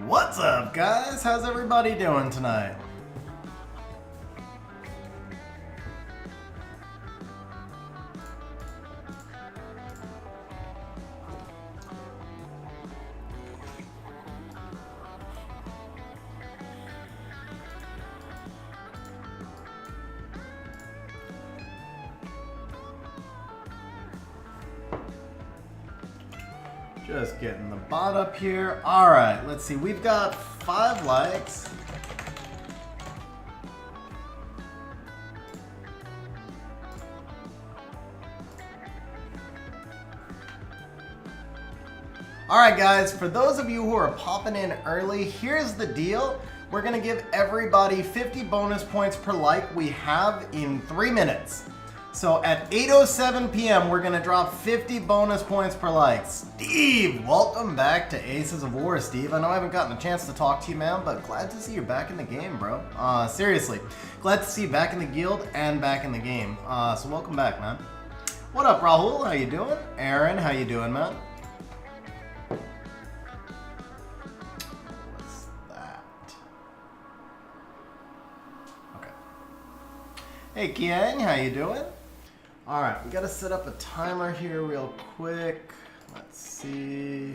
What's up, guys? How's everybody doing tonight? Just getting the bot up here. All right, let's see. We've got 5 likes. All right, guys, for those of you who are popping in early, here's the deal. We're gonna give everybody 50 bonus points per like we have in 3 minutes. So at 8:07 p.m., we're gonna drop 50 bonus points per like. Steve, welcome back to Aces of War, Steve. I know I haven't gotten a chance to talk to you, man, but glad to see you back in the game, bro. Seriously, glad to see you back in the guild and back in the game. So welcome back, man. What up, Rahul? How you doing? Aaron, how you doing, man? What's that? Okay. Hey, Kian, how you doing? All right, we gotta set up a timer here real quick. Let's see.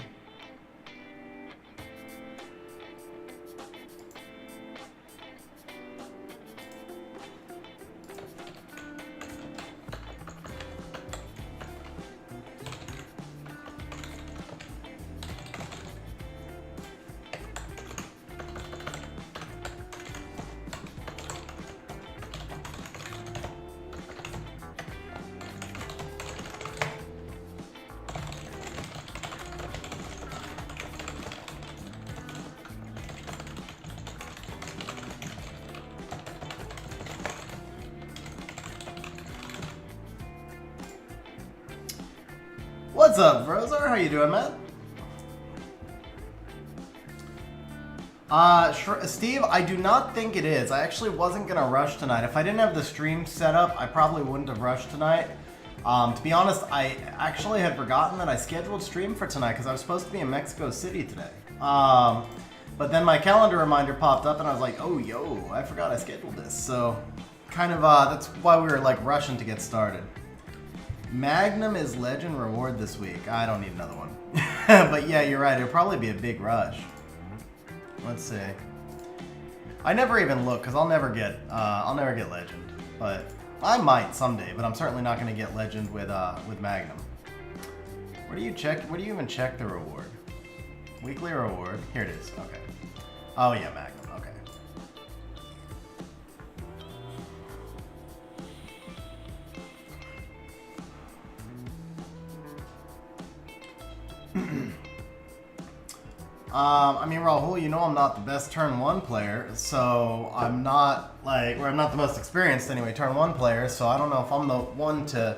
What's up, Brozar? How you doing, man? Steve, I do not think it is. I actually wasn't gonna rush tonight. If I didn't have the stream set up, I probably wouldn't have rushed tonight. To be honest, I actually had forgotten that I scheduled stream for tonight because I was supposed to be in Mexico City today. But then my calendar reminder popped up and I was like, oh, yo, I forgot I scheduled this. So kind of, that's why we were like rushing to get started. Magnum is legend reward this week. I don't need another one. But yeah, you're right. It'll probably be a big rush. Let's see. I never even look because I'll never get legend. But I might someday. But I'm certainly not going to get legend with Magnum. Where do you check? Where do you even check the reward? Weekly reward. Here it is. Okay. Oh yeah, Magnum. Okay. I mean, Rahul, you know I'm not the best turn 1 player, so I'm not I'm not the most experienced anyway, turn 1 player, so I don't know if I'm the one to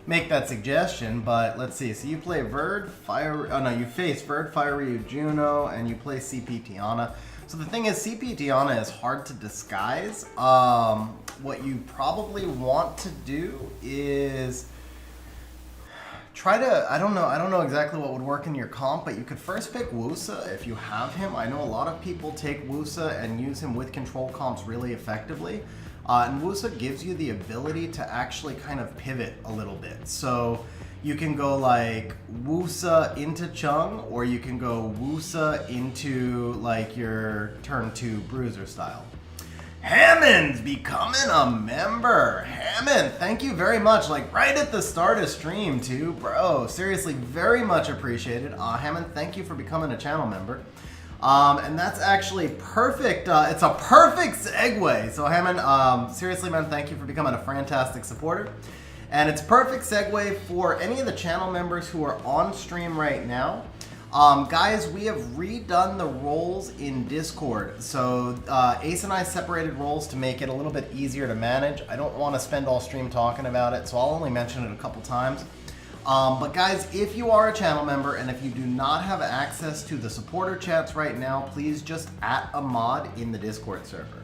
make that suggestion, but let's see. So you play Verd, you face Verd, Fire Ryu, Juno, and you play CP Tiana. So the thing is, CP Tiana is hard to disguise. What you probably want to do is try to, I don't know exactly what would work in your comp, but you could first pick Wusa if you have him. I know a lot of people take Wusa and use him with control comps really effectively. And Wusa gives you the ability to actually kind of pivot a little bit. So you can go like Wusa into Chung, or you can go Wusa into like your turn 2 bruiser style. Hammond's becoming a member. Hammond, thank you very much. Like right at the start of stream too, bro. Seriously, very much appreciated. Hammond, thank you for becoming a channel member. And that's actually perfect. It's a perfect segue. So Hammond, seriously, man, thank you for becoming a fantastic supporter. And it's perfect segue for any of the channel members who are on stream right now. Guys, we have redone the roles in Discord. So Ace and I separated roles to make it a little bit easier to manage. I don't want to spend all stream talking about it, so I'll only mention it a couple times. But guys, if you are a channel member and if you do not have access to the supporter chats right now, please just @ a mod in the Discord server.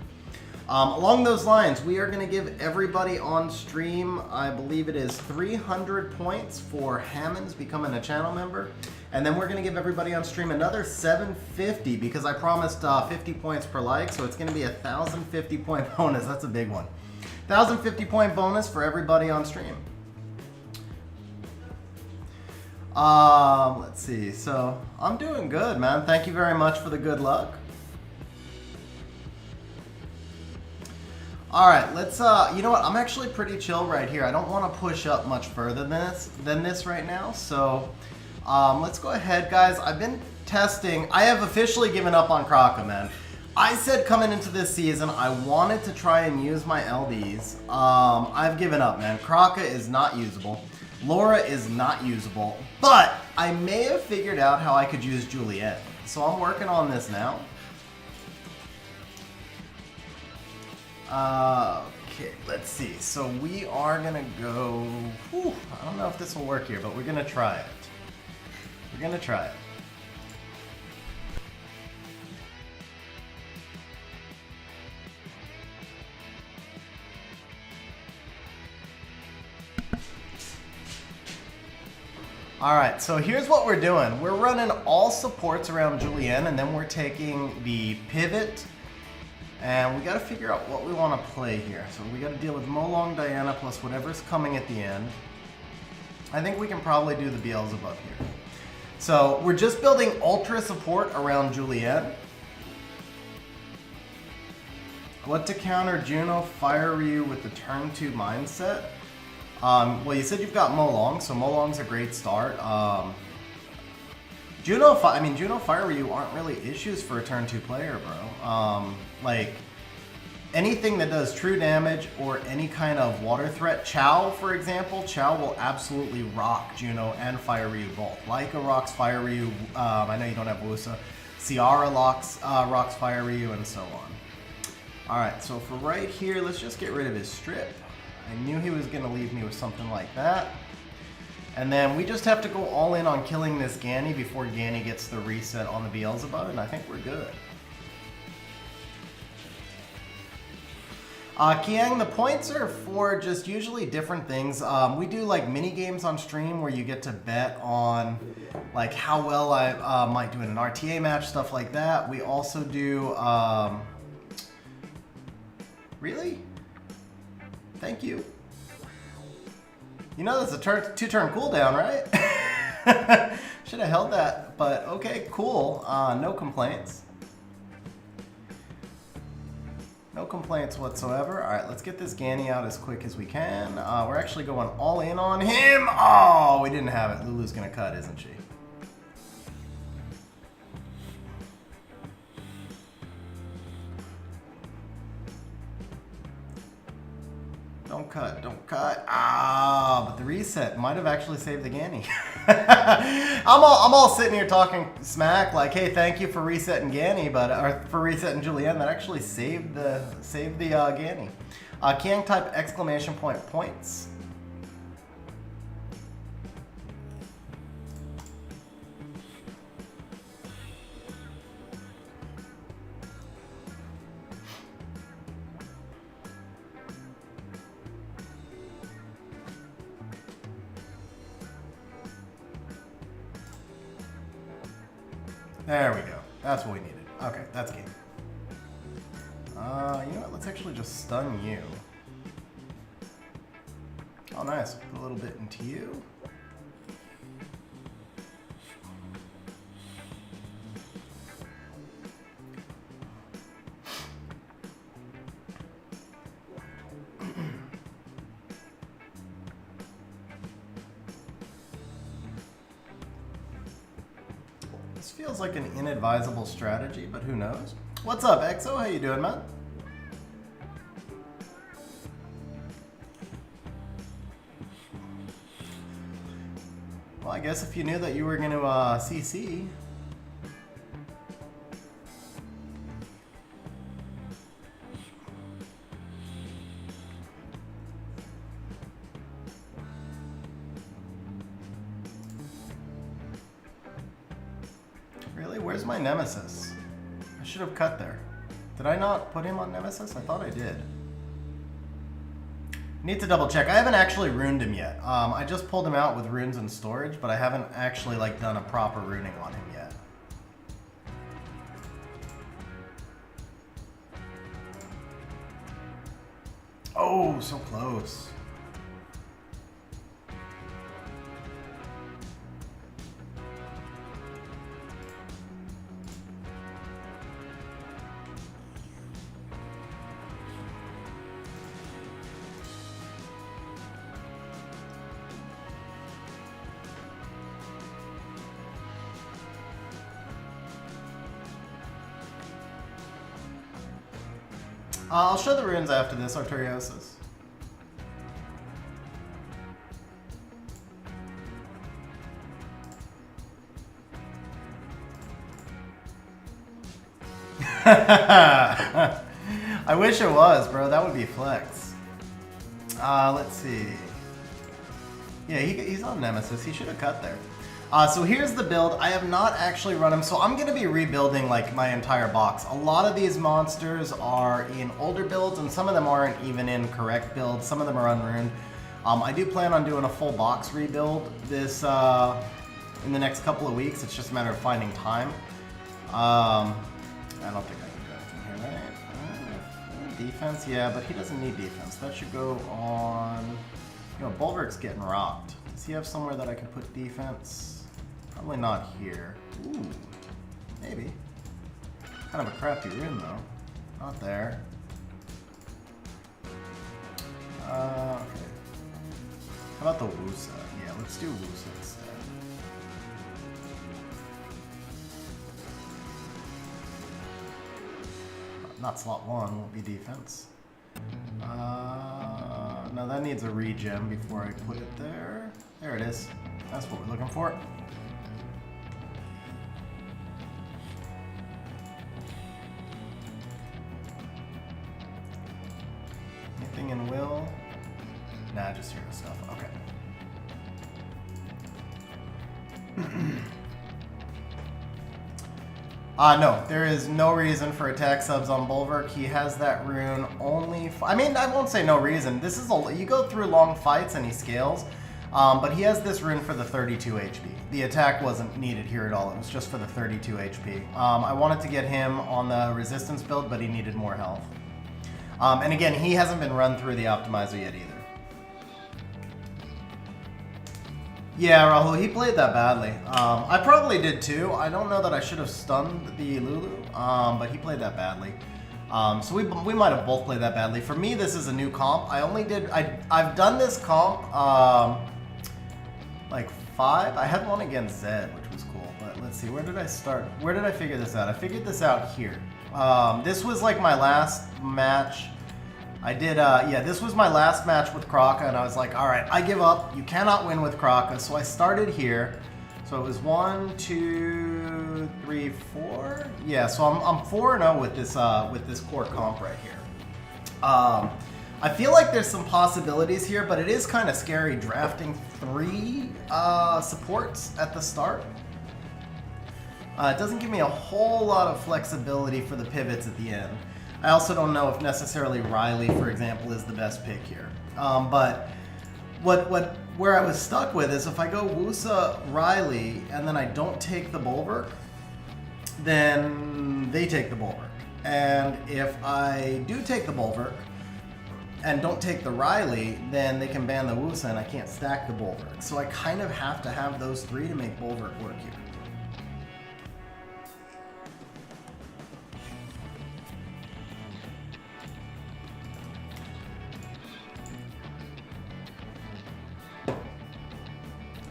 Along those lines, we are going to give everybody on stream, I believe it is 300 points for Hammond's becoming a channel member, And then we're going to give everybody on stream another 750 because I promised 50 points per like. So it's going to be a 1,050 point bonus. That's a big one. 1,050 point bonus for everybody on stream. Let's see. So I'm doing good, man. Thank you very much for the good luck. All right, let's, you know what? I'm actually pretty chill right here. I don't want to push up much further than this right now. So let's go ahead, guys. I've been testing. I have officially given up on Kraka, man. I said coming into this season, I wanted to try and use my LDs. I've given up, man. Kraka is not usable. Laura is not usable. But I may have figured out how I could use Juliet. So I'm working on this now. Okay, let's see. So we are gonna go. Whew, I don't know if this will work here, but we're gonna try it. We're gonna try it. Alright, so here's what we're doing. We're running all supports around Julienne, and then we're taking the pivot, and we gotta figure out what we want to play here. So we gotta deal with Molong, Diana, plus whatever's coming at the end. I think we can probably do the Beelzebub here. So we're just building ultra support around Julienne. What to counter Juno Fire Ryu with the turn 2 mindset? Well, you said you've got Molong, so Molong's a great start. Juno Fire Ryu aren't really issues for a turn 2 player, bro. Like, anything that does true damage or any kind of water threat, Chow, for example, Chow will absolutely rock Juno and Fire Ryu both. Laika rocks Fire Ryu, I know you don't have Wusa. Ciara rocks Fire Ryu, and so on. Alright, so for right here, let's just get rid of his strip. I knew he was going to leave me with something like that. And then we just have to go all in on killing this Ganny before Ganny gets the reset on the Beelzebub, and I think we're good. Kiang, the points are for just usually different things. We do like mini games on stream where you get to bet on like how well I might do in an RTA match, stuff like that. We also do... Really? Thank you. You know that's a 2-turn cooldown, right? Should have held that, but okay, cool. No complaints. No complaints whatsoever. All right, let's get this Ganny out as quick as we can. We're actually going all in on him. Oh, we didn't have it. Lulu's gonna cut, isn't she? Don't cut, don't cut. Ah, but the reset might have actually saved the Ganny. I'm all sitting here talking smack like, hey, thank you for resetting Ganny, or for resetting Julienne. That actually saved the Ganny. Kiang type exclamation point points. There we go. That's what we needed. Okay, that's game. You know what? Let's actually just stun you. Oh, nice. Put a little bit into you. This feels like an inadvisable strategy, but who knows? What's up, Exo? How you doing, man? Well, I guess if you knew that you were going to CC. Really? Where's my Nemesis? I should have cut there. Did I not put him on Nemesis? I thought I did. Need to double check. I haven't actually runed him yet. I just pulled him out with runes and storage, but I haven't actually like done a proper runing on him yet. Oh, so close. I'll show the runes after this, Arteriosis. I wish it was, bro. That would be flex. Let's see. Yeah, he's on Nemesis. He should have cut there. So here's the build. I have not actually run him, so I'm going to be rebuilding like my entire box. A lot of these monsters are in older builds, and some of them aren't even in correct builds. Some of them are unruined. I do plan on doing a full box rebuild this in the next couple of weeks. It's just a matter of finding time. I don't think I can do anything here, right? Defense, yeah, but he doesn't need defense. That should go on. You know, Bulwark's getting rocked. Does he have somewhere that I can put defense? Probably not here. Ooh, maybe. Kind of a crappy rune though. Not there. Okay. How about the Wusa? Yeah, let's do Wusa instead. Not slot 1, won't be defense. No, that needs a regen before I put it there. There it is. That's what we're looking for. Anything in will? Nah, just hero stuff. Okay. No, there is no reason for attack subs on Bulwark. He has that rune only. I mean, I won't say no reason. This is you go through long fights and he scales, but he has this rune for the 32 HP. The attack wasn't needed here at all. It was just for the 32 HP. I wanted to get him on the resistance build, but he needed more health. And again, he hasn't been run through the optimizer yet either. Yeah, Rahul, he played that badly. I probably did too. I don't know that I should have stunned the Lulu, but he played that badly. So we might have both played that badly. For me, this is a new comp. I've done this comp like 5. I had one against Zed, which was cool. But let's see, where did I start? Where did I figure this out? I figured this out here. This was like my last match. I did, yeah, this was my last match with Kraka, and I was like, all right, I give up. You cannot win with Kraka. So I started here. So it was 1, 2, 3, 4. Yeah, so I'm 4-0 with this core comp right here. I feel like there's some possibilities here, but it is kind of scary drafting 3 supports at the start. It doesn't give me a whole lot of flexibility for the pivots at the end. I also don't know if necessarily Riley, for example, is the best pick here. But where I was stuck with is if I go Wusa, Riley, and then I don't take the Bulwark, then they take the Bulwark. And if I do take the Bulwark and don't take the Riley, then they can ban the Wusa and I can't stack the Bulwark. So I kind of have to have those 3 to make Bulwark work here.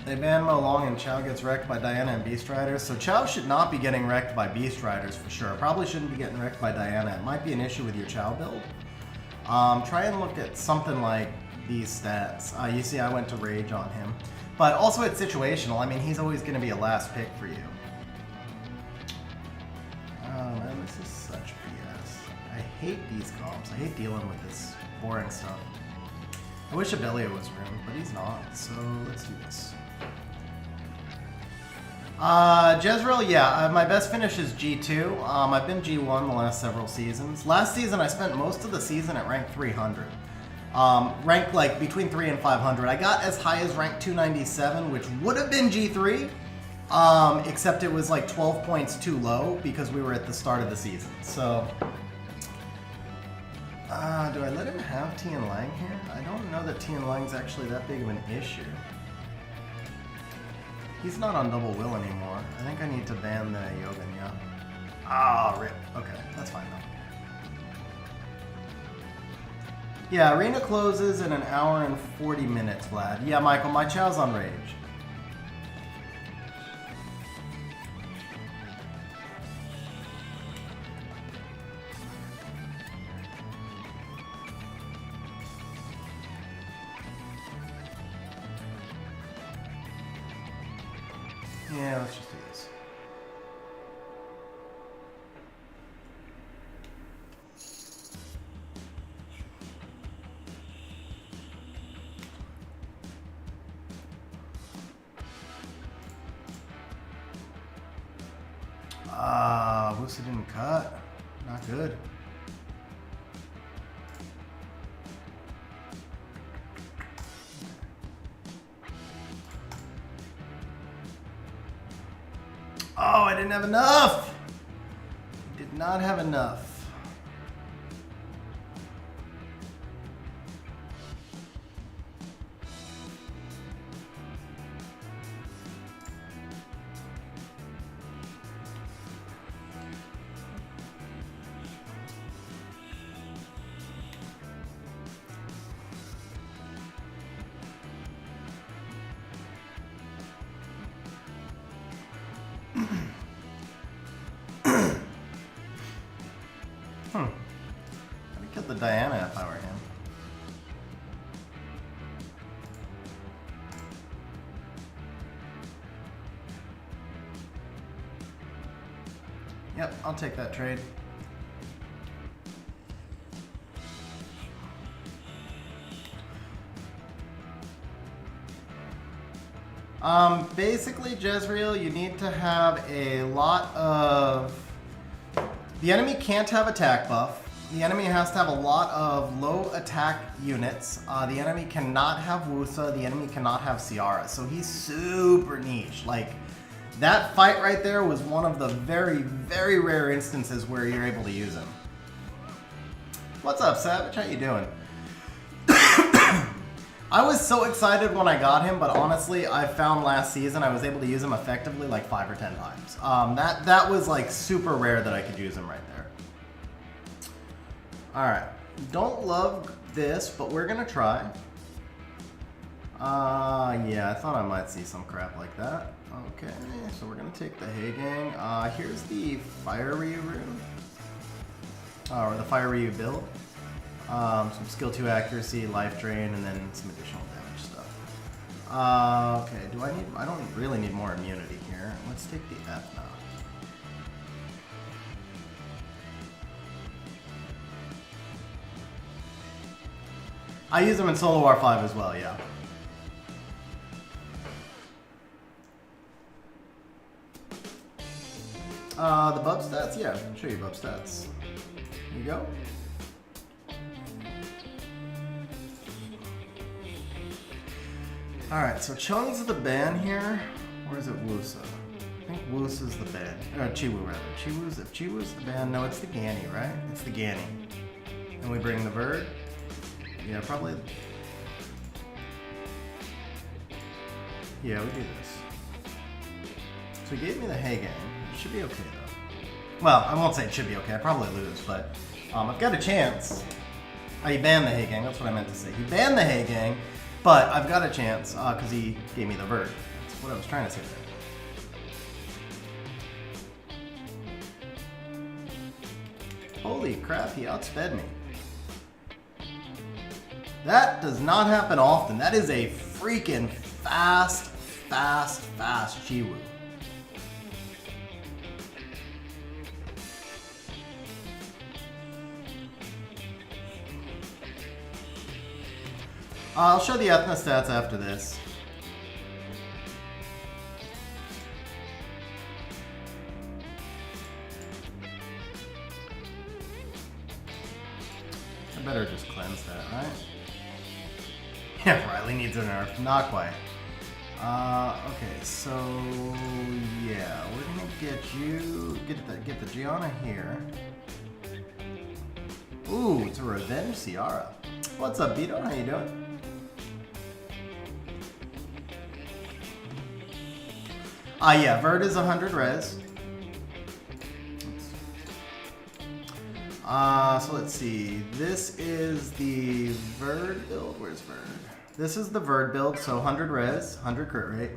They ban Mo Long and Chow gets wrecked by Diana and Beast Riders. So Chow should not be getting wrecked by Beast Riders for sure. Probably shouldn't be getting wrecked by Diana. It might be an issue with your Chow build. Try and look at something like these stats. You see I went to Rage on him. But also it's situational. I mean, he's always going to be a last pick for you. Oh man, this is such BS. I hate these comps. I hate dealing with this boring stuff. I wish Abelio was ruined, but he's not. So let's do this. Jezreel, yeah, my best finish is G2. I've been G1 the last several seasons. Last season, I spent most of the season at rank 300. Ranked like between 3 and 500. I got as high as rank 297, which would have been G3, except it was like 12 points too low because we were at the start of the season. So, do I let him have Tian Lang here? I don't know that Tian Lang's actually that big of an issue. He's not on double will anymore. I think I need to ban the Yogan, yeah. Ah, rip. Okay, that's fine though. Yeah, arena closes in an hour and 40 minutes, Vlad. Yeah, Michael, my chow's on rage. Yeah, let's just do this. Wusa didn't cut. Not good. Oh, I didn't have enough! Did not have enough. I'd kill the Tiana if I were him. Yep, I'll take that trade. Basically, Jezreel, you need to have a lot of... The enemy can't have attack buff. The enemy has to have a lot of low attack units. The enemy cannot have Wusa. The enemy cannot have Ciara. So he's super niche. Like, that fight right there was one of the very, very rare instances where you're able to use him. What's up, Savage? How you doing? I was so excited when I got him, but honestly, I found last season I was able to use him effectively like 5 or 10 times. That was like super rare that I could use him right there. All right, don't love this, but we're gonna try. Yeah, I thought I might see some crap like that. Okay, so we're gonna take the Hey Gang. Here's the Fire Ryu Rune, or the Fire Ryu build. Some skill 2 accuracy, life drain, and then some additional damage stuff. Okay, I don't really need more immunity here. Let's take the F now. I use them in Solo War 5 as well, yeah. The bub stats? Yeah, I can show you bub stats. Here you go. Alright, so Chung's the ban here, or is it Wusa? I think Wusa's the ban. Or Chiwu rather. If Chiwu's the ban, no, it's the Ganny, right? It's the Ganny. And we bring the bird. Yeah, probably. Yeah, we do this. So he gave me the Hey Gang. It should be okay though. Well, I won't say it should be okay, I probably lose, but I've got a chance. Oh, he banned the Hey Gang, that's what I meant to say. He banned the Hey Gang. But I've got a chance because he gave me the bird. That's what I was trying to say there. Holy crap, he outsped me. That does not happen often. That is a freaking fast Chiwu. I'll show the Ethna stats after this. I better just cleanse that, right? Yeah, Riley needs a nerf. Not quite. Okay, so yeah, we're gonna get you get the Tiana here. Ooh, it's a revenge Ciara. What's up, Vito? How you doing? Yeah, Verd is 100 res. So let's see. This is the Verd build. Where's Verd? This is the Verd build, so 100 res, 100 crit rate.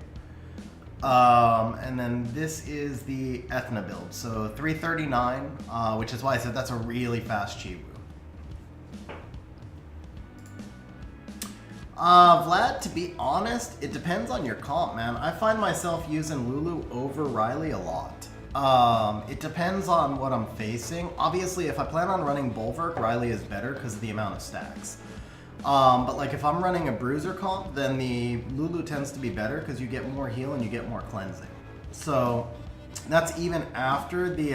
And then this is the Ethna build, so 339, which is why I said that's a really fast Chibu. Vlad, to be honest, it depends on your comp, man. I find myself using Lulu over Riley a lot. It depends on what I'm facing. Obviously, if I plan on running Bulwark, Riley is better because of the amount of stacks. But like if I'm running a bruiser comp, then the Lulu tends to be better because you get more heal and you get more cleansing. So that's even after the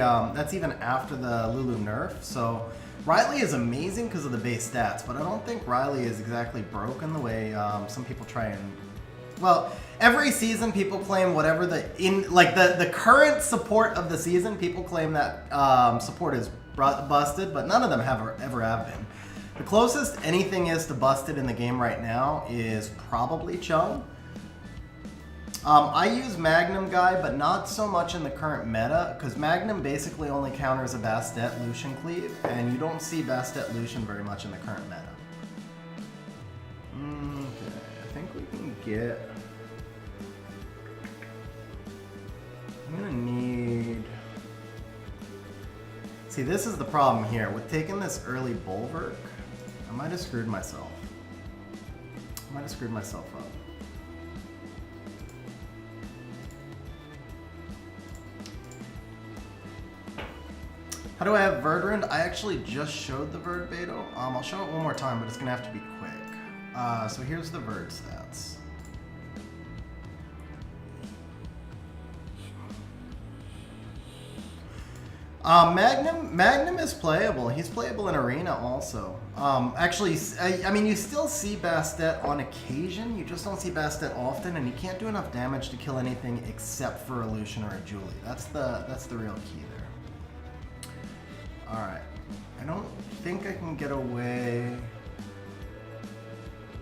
Lulu nerf. So Riley is amazing because of the base stats, but I don't think Riley is exactly broken the way some people try and. Well, every season people claim whatever the current support of the season, people claim that support is busted, but none of them ever have been. The closest anything is to busted in the game right now is probably Chung. I use Magnum Guy, but not so much in the current meta, because Magnum basically only counters a Bastet Lucian cleave, and you don't see Bastet Lucian very much in the current meta. Okay, I think we can get... I'm gonna need... See, this is the problem here. With taking this early Bulwark, I might have screwed myself. Up. How do I have Verdurand? I actually just showed the Verd Beto. I'll show it one more time, but it's gonna have to be quick. So here's the Verd stats. Magnum is playable. He's playable in Arena also. Actually, I mean, you still see Bastet on occasion. You just don't see Bastet often, and you can't do enough damage to kill anything except for a Lucian or a Julie. That's the real key there. All right. I don't think I can get away.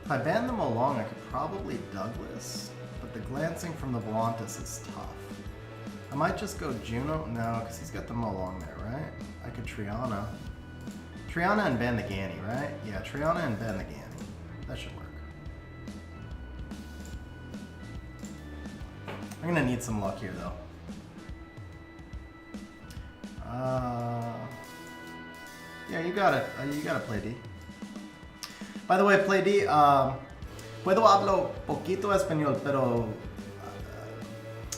If I ban them along, I could probably Douglas, but the glancing from the Volantis is tough. I might just go Juno. No, because he's got the Molong there, right? I could Triana. Triana and ban the Ganny, right? Yeah, Triana and ban the Ganny. That should work. I'm gonna need some luck here, though. Yeah, you gotta play D. By the way, play D. Puedo hablo poquito español, pero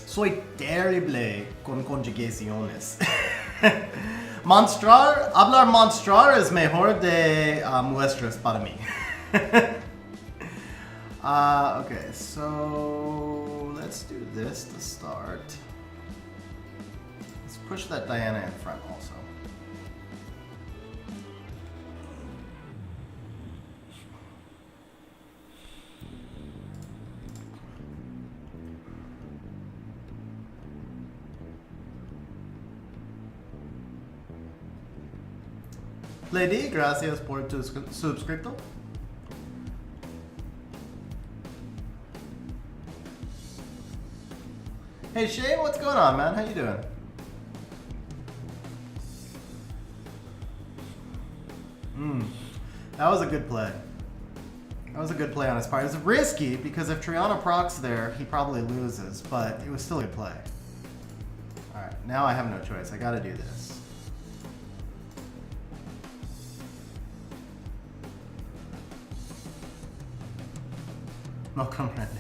soy terrible con conjugaciones. Hablar monstrar es mejor de muestras para mí. Okay, so let's do this to start. Let's push that Tiana in front also. Lady, gracias por tu suscripto. Hey Shane, what's going on, man? How you doing? That was a good play. That was a good play on his part. It was risky because if Triana procs there, he probably loses, but it was still a good play. Alright, now I have no choice. I gotta do this. No comprende.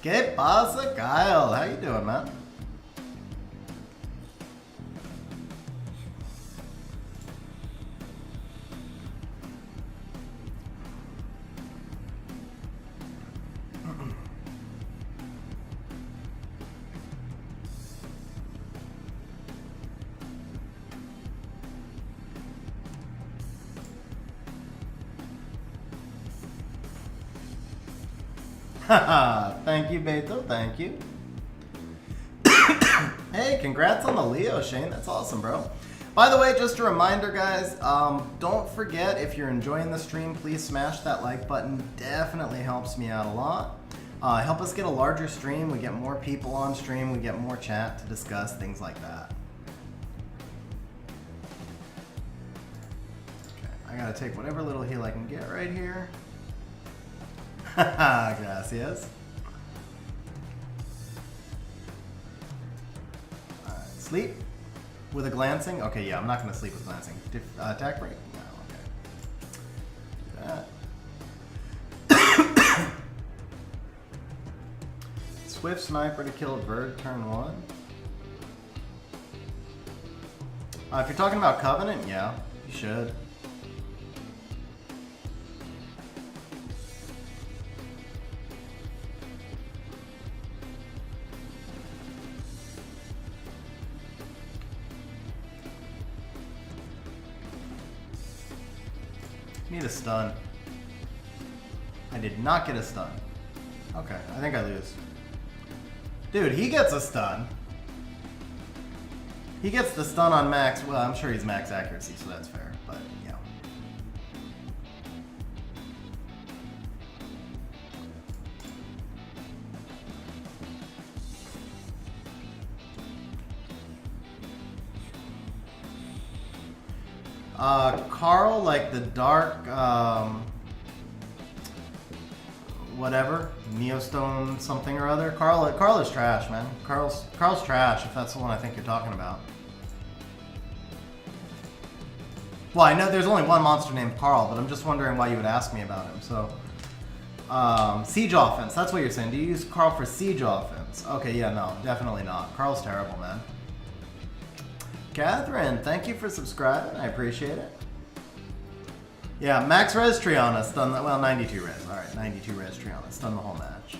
¿Qué pasa, Kyle? How you doing, man? Thank you, Beto. Thank you. Hey, congrats on the Leo, Shane. That's awesome, bro. By the way, just a reminder, guys, don't forget, if you're enjoying the stream, please smash that like button. Definitely helps me out a lot. Help us get a larger stream. We get more people on stream. We get more chat to discuss things like that. Okay, I gotta take whatever little heal I can get right here. Haha, gracias. Alright, sleep with a glancing. Okay, yeah, I'm not gonna sleep with glancing. Attack break? No, okay. Do that. Swift sniper to kill a bird, turn 1. If you're talking about Covenant, yeah, you should. Need a stun. I did not get a stun. Okay, I think I lose. Dude, he gets a stun. He gets the stun on max. Well, I'm sure he's max accuracy, so that's fair. But, yeah. Carl, like the dark, whatever, Neostone something or other. Carl is trash, man. Carl's trash, if that's the one I think you're talking about. Well, I know there's only one monster named Carl, but I'm just wondering why you would ask me about him. So, siege offense, that's what you're saying. Do you use Carl for siege offense? Okay, yeah, no, definitely not. Carl's terrible, man. Catherine, thank you for subscribing. I appreciate it. Yeah, max res Tiana stun. Well, 92 res. All right, 92 res Tiana stun the whole match.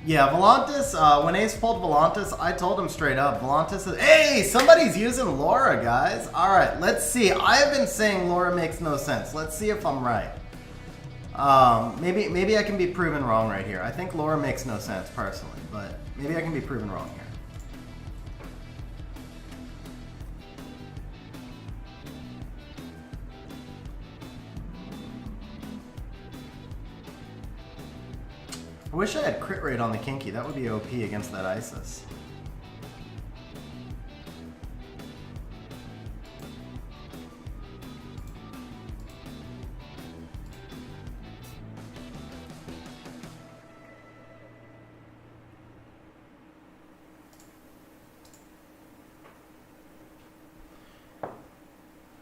Yeah, Volantis. When Ace pulled Volantis, I told him straight up. Volantis is. Hey, somebody's using Laura, guys. All right, let's see. I've been saying Laura makes no sense. Let's see if I'm right. Maybe I can be proven wrong right here. I think Laura makes no sense personally, but maybe I can be proven wrong here. I wish I had crit rate on the Kinky. That would be OP against that Isis.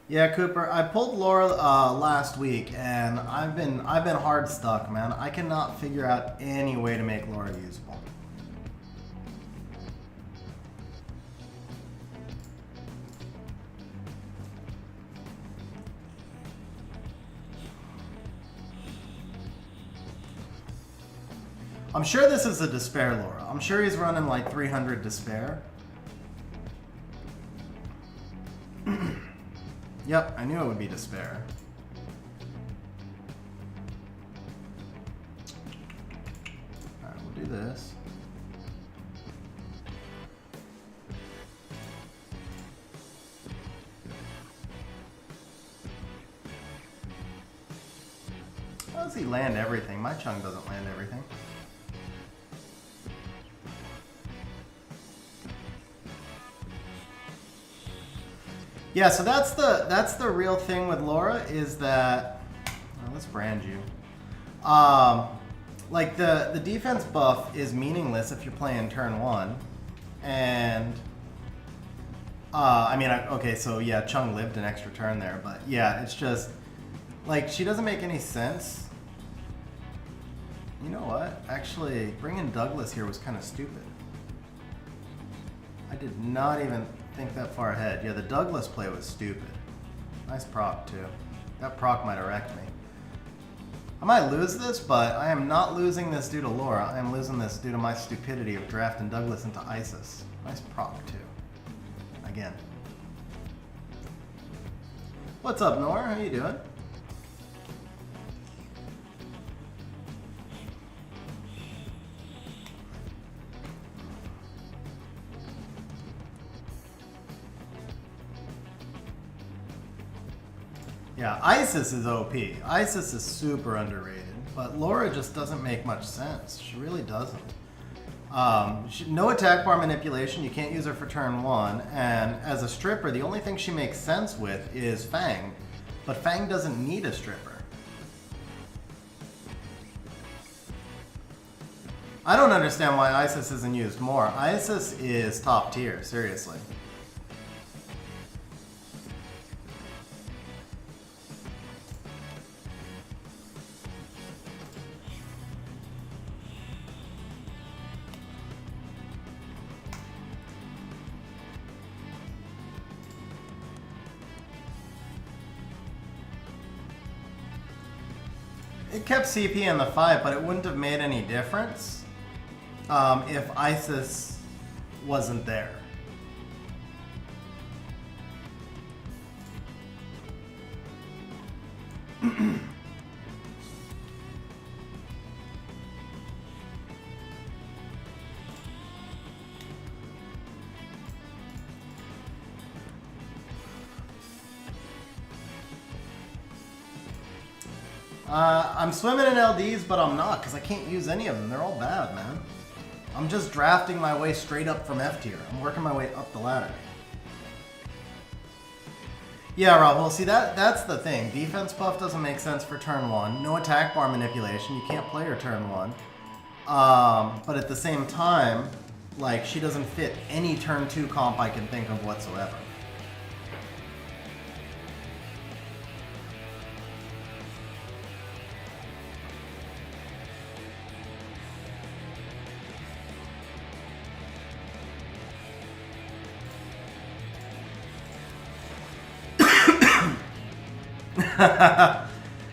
Yeah, Cooper, I pulled Laura last week, and I've been hard stuck, man. I cannot figure out any way to make Laura usable. I'm sure this is a Despair Laura. I'm sure he's running like 300 Despair. Yep, I knew it would be Despair. Alright, we'll do this. How does he land everything? My Chung doesn't land everything. Yeah, so that's the real thing with Laura is that, well, let's brand you. Like the defense buff is meaningless if you're playing turn 1, and I mean, okay, so yeah, Chung lived an extra turn there, but yeah, it's just like she doesn't make any sense. You know what? Actually, bringing Douglas here was kind of stupid. I did not even think that far ahead. Yeah, the Douglas play was stupid. Nice proc, too. That proc might have wrecked me. I might lose this, but I am not losing this due to Laura. I am losing this due to my stupidity of drafting Douglas into Isis. Nice proc, too. Again. What's up, Nor? How you doing? Yeah, Isis is OP. Isis is super underrated, but Laura just doesn't make much sense. She really doesn't. No attack bar manipulation. You can't use her for turn 1. And as a stripper, the only thing she makes sense with is Fang. But Fang doesn't need a stripper. I don't understand why Isis isn't used more. Isis is top tier, seriously. It kept CP in the fight, but it wouldn't have made any difference if Isis wasn't there. I'm swimming in LDs, but I'm not, because I can't use any of them. They're all bad, man. I'm just drafting my way straight up from F tier. I'm working my way up the ladder. Yeah, Rahul, see, that's the thing. Defense buff doesn't make sense for turn 1. No attack bar manipulation. You can't play her turn 1. But at the same time, like, she doesn't fit any turn 2 comp I can think of whatsoever.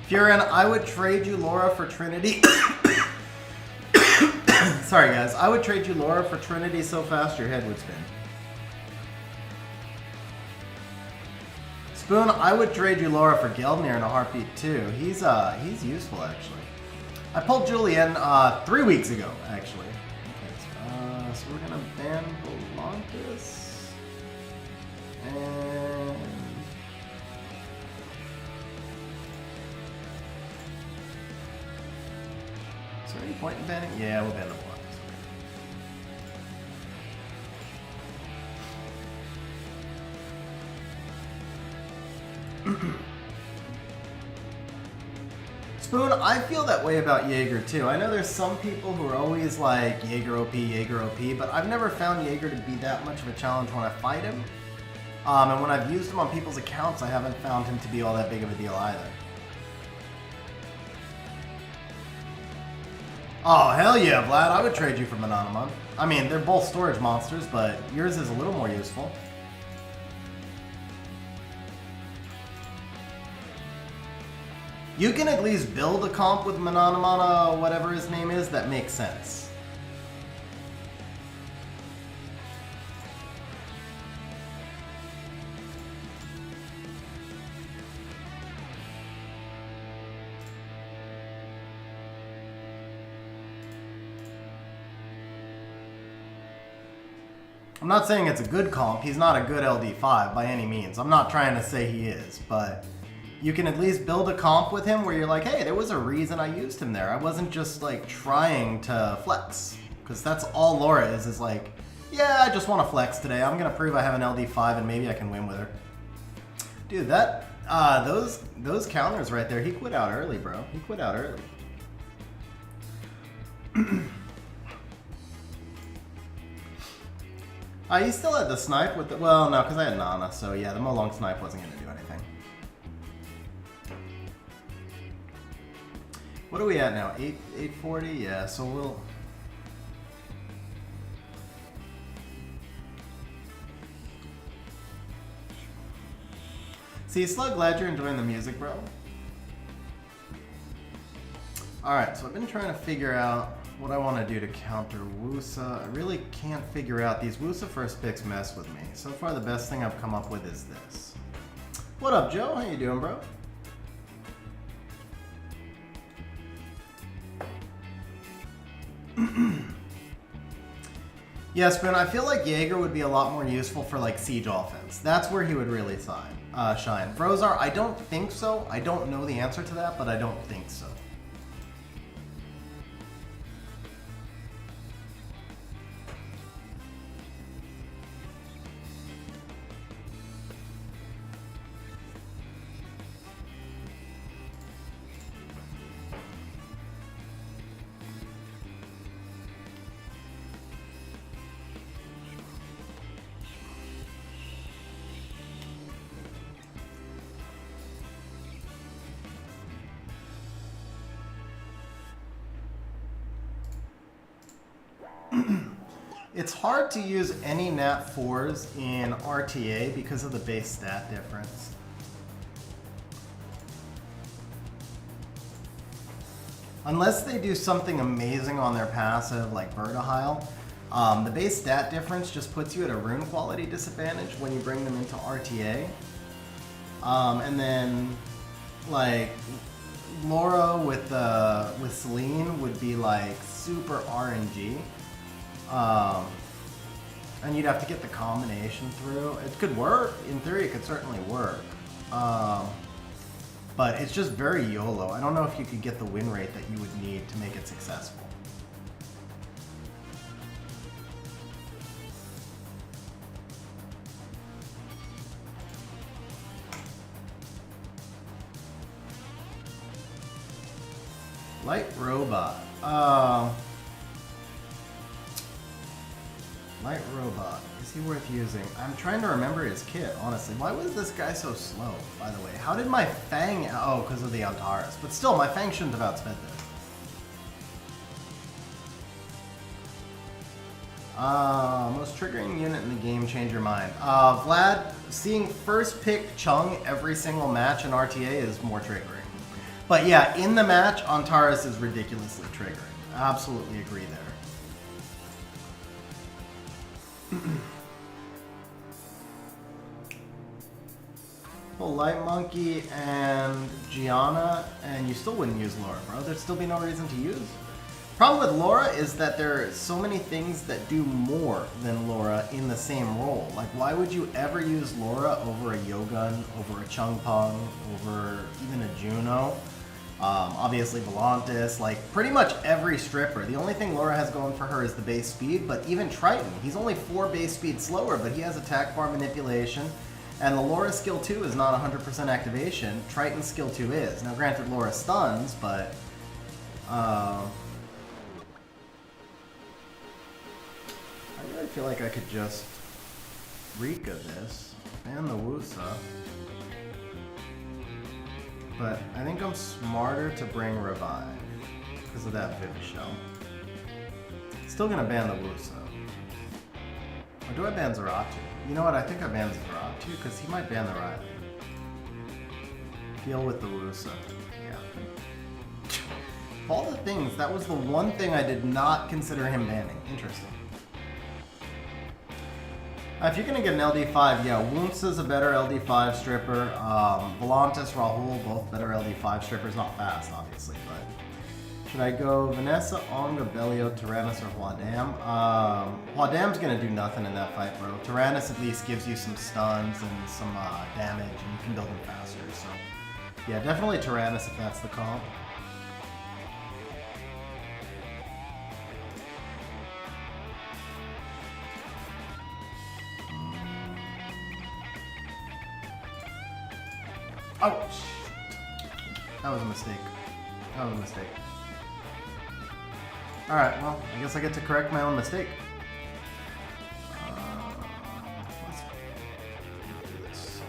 Furin, I would trade you Laura for Trinity. Sorry, guys. I would trade you Laura for Trinity so fast your head would spin. Spoon, I would trade you Laura for Gelnir in a heartbeat too. He's useful actually. I pulled Julian 3 weeks ago actually. Okay, so we're gonna ban Volantis and. Is there any point in banning? Yeah, we'll ban the block. Spoon, I feel that way about Jaeger too. I know there's some people who are always like Jaeger OP, but I've never found Jaeger to be that much of a challenge when I fight him. And when I've used him on people's accounts, I haven't found him to be all that big of a deal either. Oh, hell yeah, Vlad. I would trade you for Mononamon. I mean, they're both storage monsters, but yours is a little more useful. You can at least build a comp with Mononamon, whatever his name is, that makes sense. I'm not saying it's a good comp. He's not a good LD5 by any means. I'm not trying to say he is, but you can at least build a comp with him where you're like, hey, there was a reason I used him there. I wasn't just like trying to flex, because that's all Laura is like, yeah, I just want to flex today. I'm going to prove I have an LD5 and maybe I can win with her. Dude, that, those counters right there, he quit out early, bro. He quit out early. You still had the snipe with the... Well, no, because I had Nana, so yeah, the Molong snipe wasn't going to do anything. What are we at now? 840? Yeah, so we'll... See, Slug, glad you're enjoying the music, bro. Alright, so I've been trying to figure out what I want to do to counter Wusa. I really can't figure out. These Wusa first picks mess with me. So far, the best thing I've come up with is this. What up, Joe? How you doing, bro? Yes, Ben, I feel like Jaeger would be a lot more useful for like siege offense. That's where he would really shine. Frozar, I don't think so. I don't know the answer to that, but I don't think so. It's hard to use any nat 4s in RTA because of the base stat difference. Unless they do something amazing on their passive like Vertihile, the base stat difference just puts you at a rune quality disadvantage when you bring them into RTA. And then like Laura with Celine would be like super RNG. And you'd have to get the combination through. It could work. In theory, it could certainly work. But it's just very YOLO. I don't know if you could get the win rate that you would need to make it successful. Light Robot. Light Robot. Is he worth using? I'm trying to remember his kit, honestly. Why was this guy so slow, by the way? How did my Fang... Oh, because of the Antares. But still, my Fang shouldn't have outsped this. Most triggering unit in the game, change your mind. Vlad, seeing first pick Chung every single match in RTA is more triggering. But yeah, in the match, Antares is ridiculously triggering. Absolutely agree there. Well, Light Monkey and Tiana, and you still wouldn't use Laura, bro. There'd still be no reason to use. Problem with Laura is that there are so many things that do more than Laura in the same role. Like, why would you ever use Laura over a Yogun, over a Chung Peng, over even a Juno? Obviously Volantis, like pretty much every stripper. The only thing Laura has going for her is the base speed, but even Triton, he's only 4 base speed slower, but he has attack bar manipulation, and the Laura skill 2 is not 100% activation. Triton's skill 2 is. Now granted, Laura stuns, but I really feel like I could just Rika this, ban the Wusa. But I think I'm smarter to bring Revive because of that Vivishell. Still gonna ban the Wusa. Or do I ban Zaratu? You know what, I think I ban Zaratu because he might ban the Riley. Deal with the Wusa. Yeah. Of all the things, that was the one thing I did not consider him banning. Interesting. If you're gonna get an LD5, yeah, Wusa's a better LD5 stripper. Volantis, Rahul, both better LD5 strippers. Not fast, obviously, but should I go Vanessa, Onga, Belio, Tyrannus, or Huadam? Huadam's gonna do nothing in that fight, bro. Tyrannus at least gives you some stuns and some damage, and you can build him faster. So, yeah, definitely Tyrannus if that's the comp. Oh, that was a mistake. That was a mistake. Alright, well, I guess I get to correct my own mistake. Let's do this.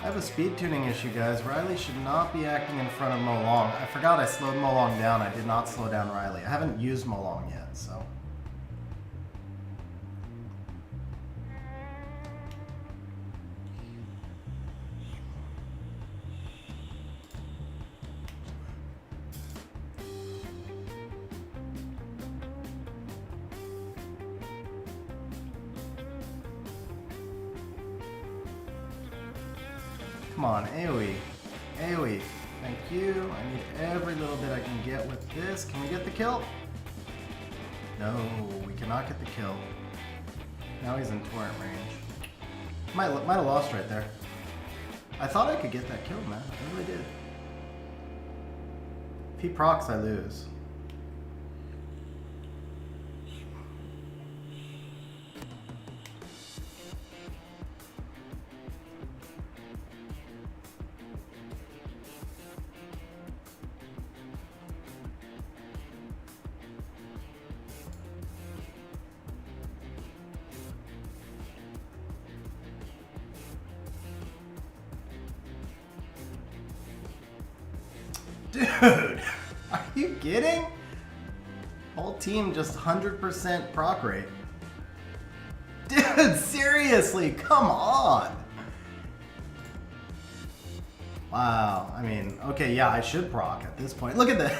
I have a speed tuning issue, guys. Riley should not be acting in front of Molong. I forgot I slowed Molong down. I did not slow down Riley. I haven't used Molong yet, so... Come on, AoE. AoE. Thank you. I need every little bit I can get with this. Can we get the kill? No, we cannot get the kill. Now he's in torrent range. Might have lost right there. I thought I could get that kill, man. I really did. If he procs, I lose. Dude, are you kidding? Whole team just 100% proc rate. Dude, seriously, come on. Wow, I mean, okay, yeah, I should proc at this point. Look at that.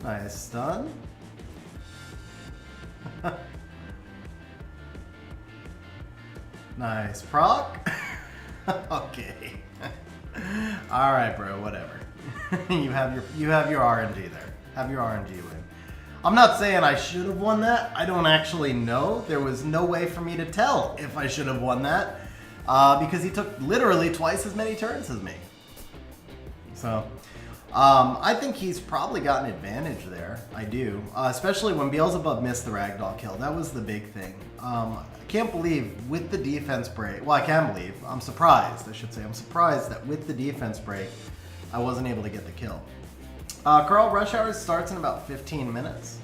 Nice stun. Nice proc. Okay. All right, bro. Whatever. you have your RNG there. Have your RNG win. I'm not saying I should have won that. I don't actually know. There was no way for me to tell if I should have won that because he took literally twice as many turns as me. So. I think he's probably got an advantage there. I do. Especially when Beelzebub missed the ragdoll kill. That was the big thing. I can't believe with the defense break... Well, I can believe. I'm surprised, I should say. I'm surprised that with the defense break, I wasn't able to get the kill. Carl, Rush Hour starts in about 15 minutes.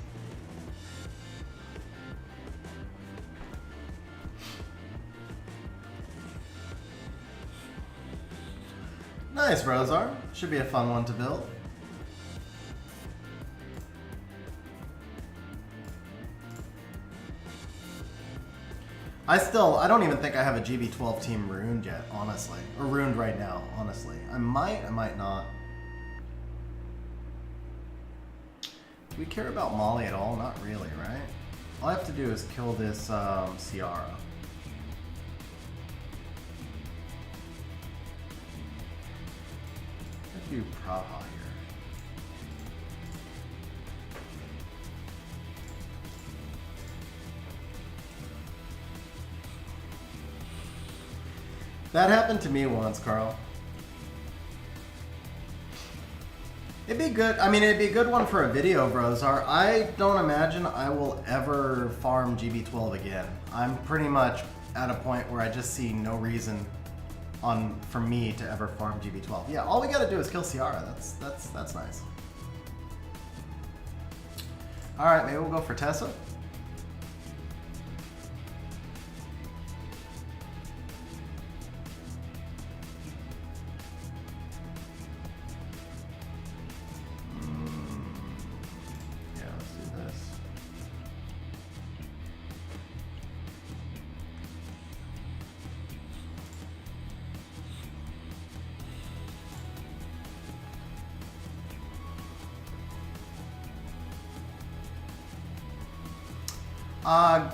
Nice, Rosar. Should be a fun one to build. I don't even think I have a GB12 team ruined yet, honestly. Or ruined right now, honestly. I might not. Do we care about Molly at all? Not really, right? All I have to do is kill this Ciara. Do Praha here. That happened to me once, Carl. It'd be good. I mean, it'd be a good one for a video, Brozar. I don't imagine I will ever farm GB12 again. I'm pretty much at a point where I just see no reason for me to ever farm GB12. Yeah, all we gotta do is kill Ciara. That's nice. All right, maybe we'll go for Tessa. Yeah, let's do this.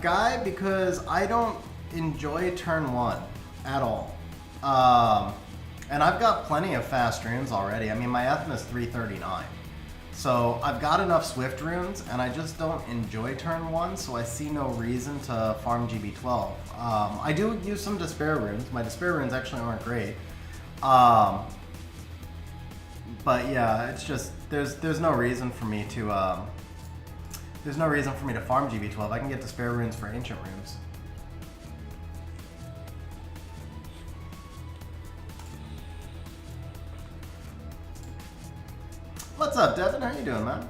Guy, because I don't enjoy turn one at all. And I've got plenty of fast runes already. I mean, my Ethm is 339. So I've got enough Swift runes, and I just don't enjoy turn one, so I see no reason to farm GB12. I do use some Despair runes. My Despair runes actually aren't great. But yeah, it's just, there's no reason for me to... There's no reason for me to farm GB12. I can get Despair runes for Ancient runes. What's up, Devin? How you doing, man?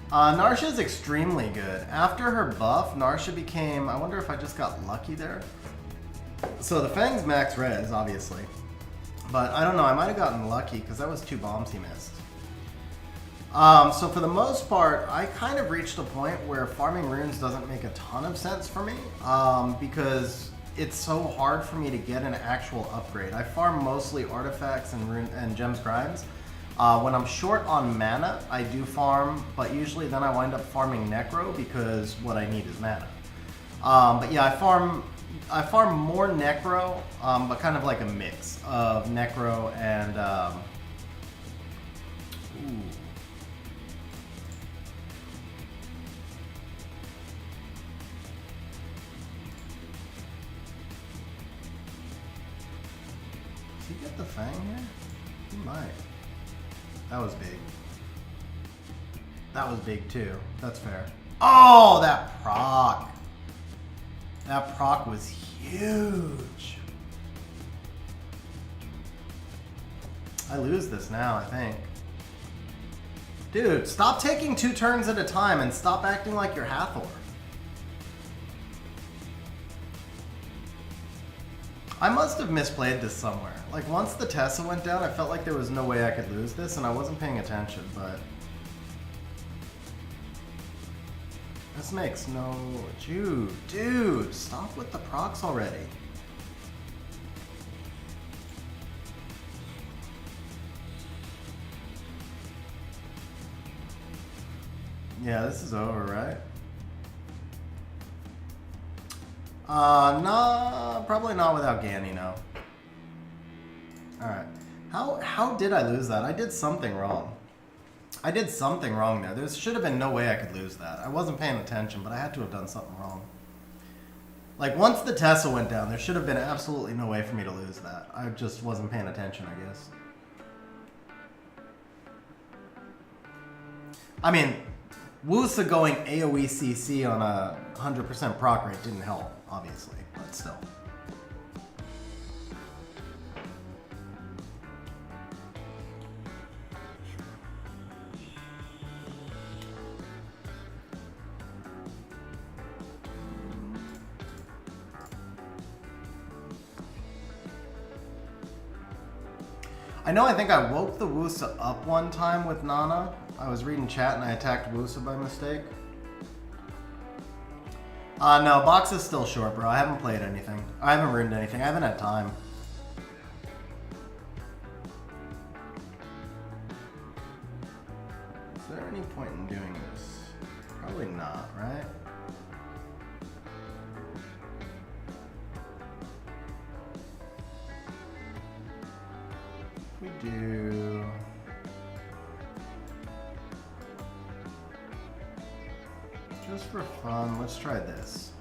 Narsha is extremely good. After her buff, Narsha became... I wonder if I just got lucky there. So the Fang's max res, obviously. But I don't know, I might have gotten lucky because that was 2 bombs he missed. So for the most part, I kind of reached a point where farming runes doesn't make a ton of sense for me, because it's so hard for me to get an actual upgrade. I farm mostly artifacts and gems grinds. When I'm short on mana, I do farm, but usually then I wind up farming necro because what I need is mana. But yeah, I farm more necro, but kind of like a mix of necro and ooh. Does he get the fang here? He might. That was big. That was big too. That's fair. Oh, that proc. That proc was huge. I lose this now, I think. Dude, stop taking 2 turns at a time and stop acting like you're Hathor. I must have misplayed this somewhere. Like, once the Tessa went down, I felt like there was no way I could lose this, and I wasn't paying attention, but... This makes no... Dude, stop with the procs already. Yeah, this is over, right? No, probably not without Ganny, no. Alright. How did I lose that? I did something wrong. I did something wrong there. There should have been no way I could lose that. I wasn't paying attention, but I had to have done something wrong. Like, once the Tessa went down, there should have been absolutely no way for me to lose that. I just wasn't paying attention, I guess. I mean, Wusa going AoE CC on a 100% proc rate didn't help, obviously, but still. I think I woke the Wusa up one time with Nana. I was reading chat and I attacked Wusa by mistake. No, box is still short, bro. I haven't played anything. I haven't ruined anything. I haven't had time. Is there any point in doing this? Probably not, right? We do. Just for fun, let's try this.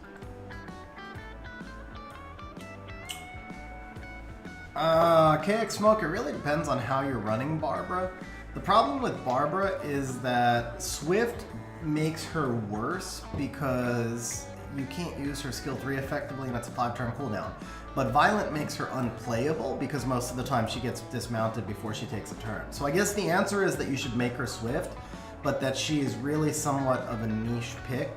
KX Smoke, it really depends on how you're running Barbara. The problem with Barbara is that Swift makes her worse because you can't use her skill 3 effectively and it's a 5-turn cooldown. But Violent makes her unplayable because most of the time she gets dismounted before she takes a turn. So I guess the answer is that you should make her Swift, but that she is really somewhat of a niche pick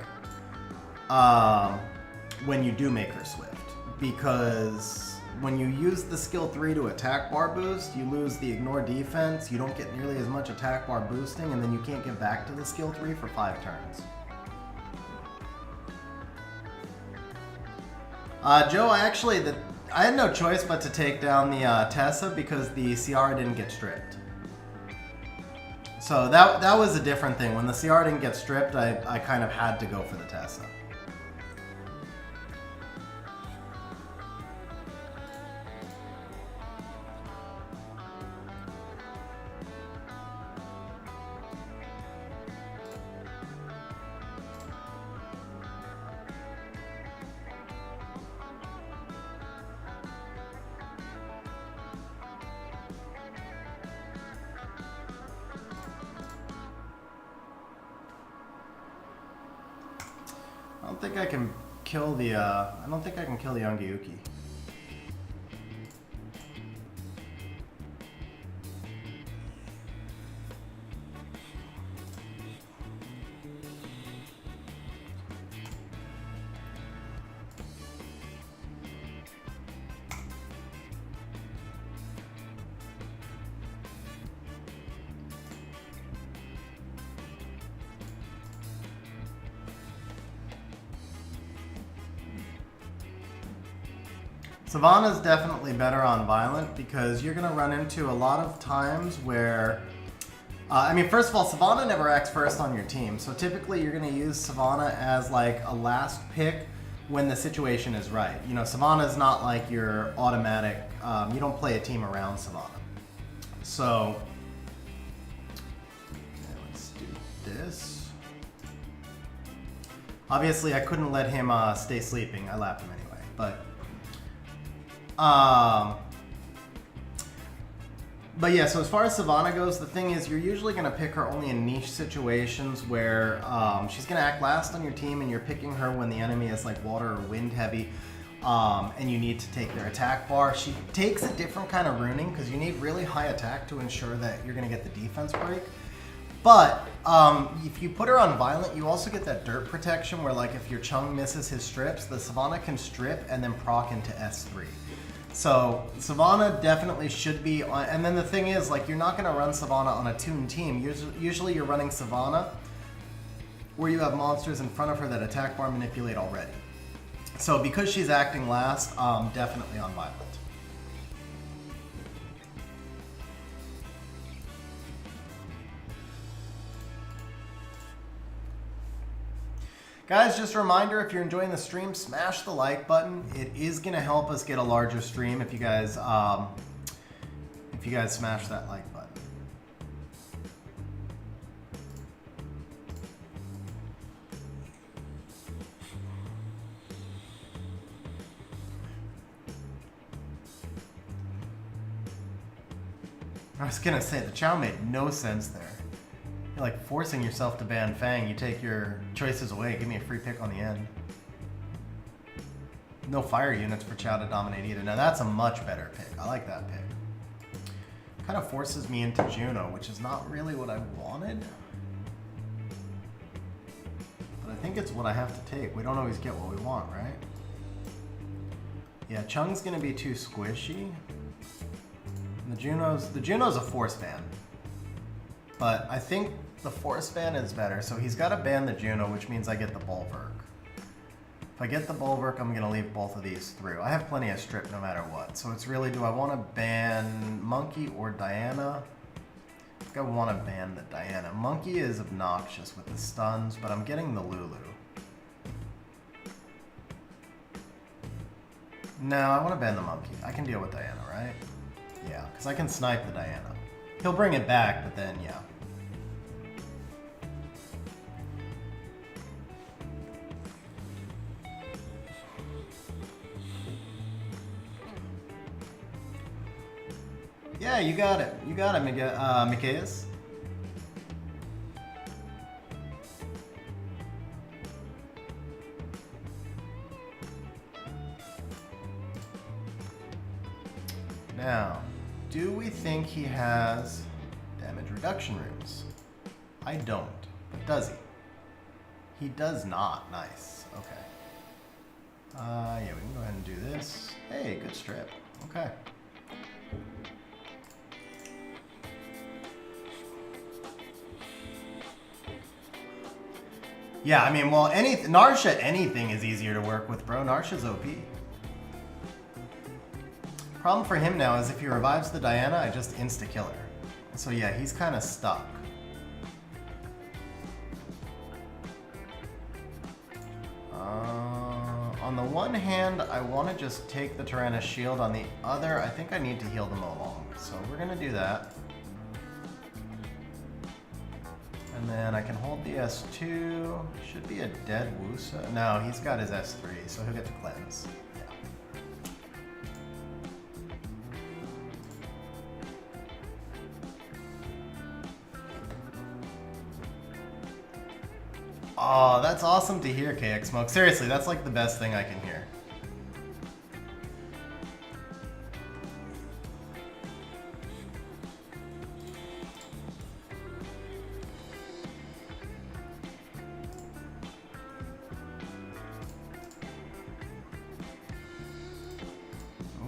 when you do make her Swift. Because when you use the skill 3 to attack bar boost, you lose the ignore defense, you don't get nearly as much attack bar boosting, and then you can't get back to the skill 3 for 5 turns. Joe, I had no choice but to take down the Tessa because the Ciara didn't get stripped. So that was a different thing. When the Ciara didn't get stripped, I kind of had to go for the Tessa. I don't think I can kill the Ongiyuki. Savannah's definitely better on Violent because you're going to run into a lot of times where... I mean, first of all, Savannah never acts first on your team, so typically you're going to use Savannah as like a last pick when the situation is right. You know, Savannah's not like your automatic... you don't play a team around Savannah. So... okay, let's do this. Obviously, I couldn't let him stay sleeping. I lapped him anyway, but... but yeah, so as far as Savannah goes, the thing is you're usually going to pick her only in niche situations where she's going to act last on your team and you're picking her when the enemy is like water or wind heavy and you need to take their attack bar. She takes a different kind of runing because you need really high attack to ensure that you're going to get the defense break. But if you put her on Violent, you also get that dirt protection where like if your Chung misses his strips, the Savannah can strip and then proc into S3. So Savannah definitely should be on, and then the thing is, like, you're not going to run Savannah on a tuned team. Usually you're running Savannah where you have monsters in front of her that attack bar manipulate already. So because she's acting last, definitely on Violent. Guys, just a reminder, if you're enjoying the stream, smash the like button. It is going to help us get a larger stream if you guys smash that like button. I was going to say, the Chow made no sense there. You're like forcing yourself to ban Fang. You take your choices away. Give me a free pick on the end. No fire units for Chow to dominate either. Now that's a much better pick. I like that pick. Kind of forces me into Juno, which is not really what I wanted. But I think it's what I have to take. We don't always get what we want, right? Yeah, Chung's gonna be too squishy. And the Juno's a force ban. But I think the force ban is better, so he's got to ban the Juno, which means I get the Bulwark. If I get the Bulwark, I'm going to leave both of these through. I have plenty of strip no matter what, so it's really, do I want to ban Monkey or Diana? I think I want to ban the Diana. Monkey is obnoxious with the stuns, but I'm getting the Lulu. No, I want to ban the Monkey. I can deal with Diana, right? Yeah, because I can snipe the Diana. He'll bring it back, but then, yeah. Yeah, you got it. You got it, Mikaeus. Now, do we think he has damage reduction runes? I don't, but does he? He does not. Nice. Okay. Yeah, we can go ahead and do this. Hey, good strip. Okay. Yeah, I mean, well, Narsha, anything is easier to work with, bro. Narsha's OP. Problem for him now is if he revives the Diana, I just insta-kill her. So yeah, he's kind of stuck. On the one hand, I want to just take the Tyrannus shield. On the other, I think I need to heal them along. So we're going to do that. And then I can hold the S2. Should be a dead Wusa. No, he's got his S3, so he'll get to cleanse. Yeah. Oh, that's awesome to hear, KX Smoke. Seriously, that's like the best thing I can hear.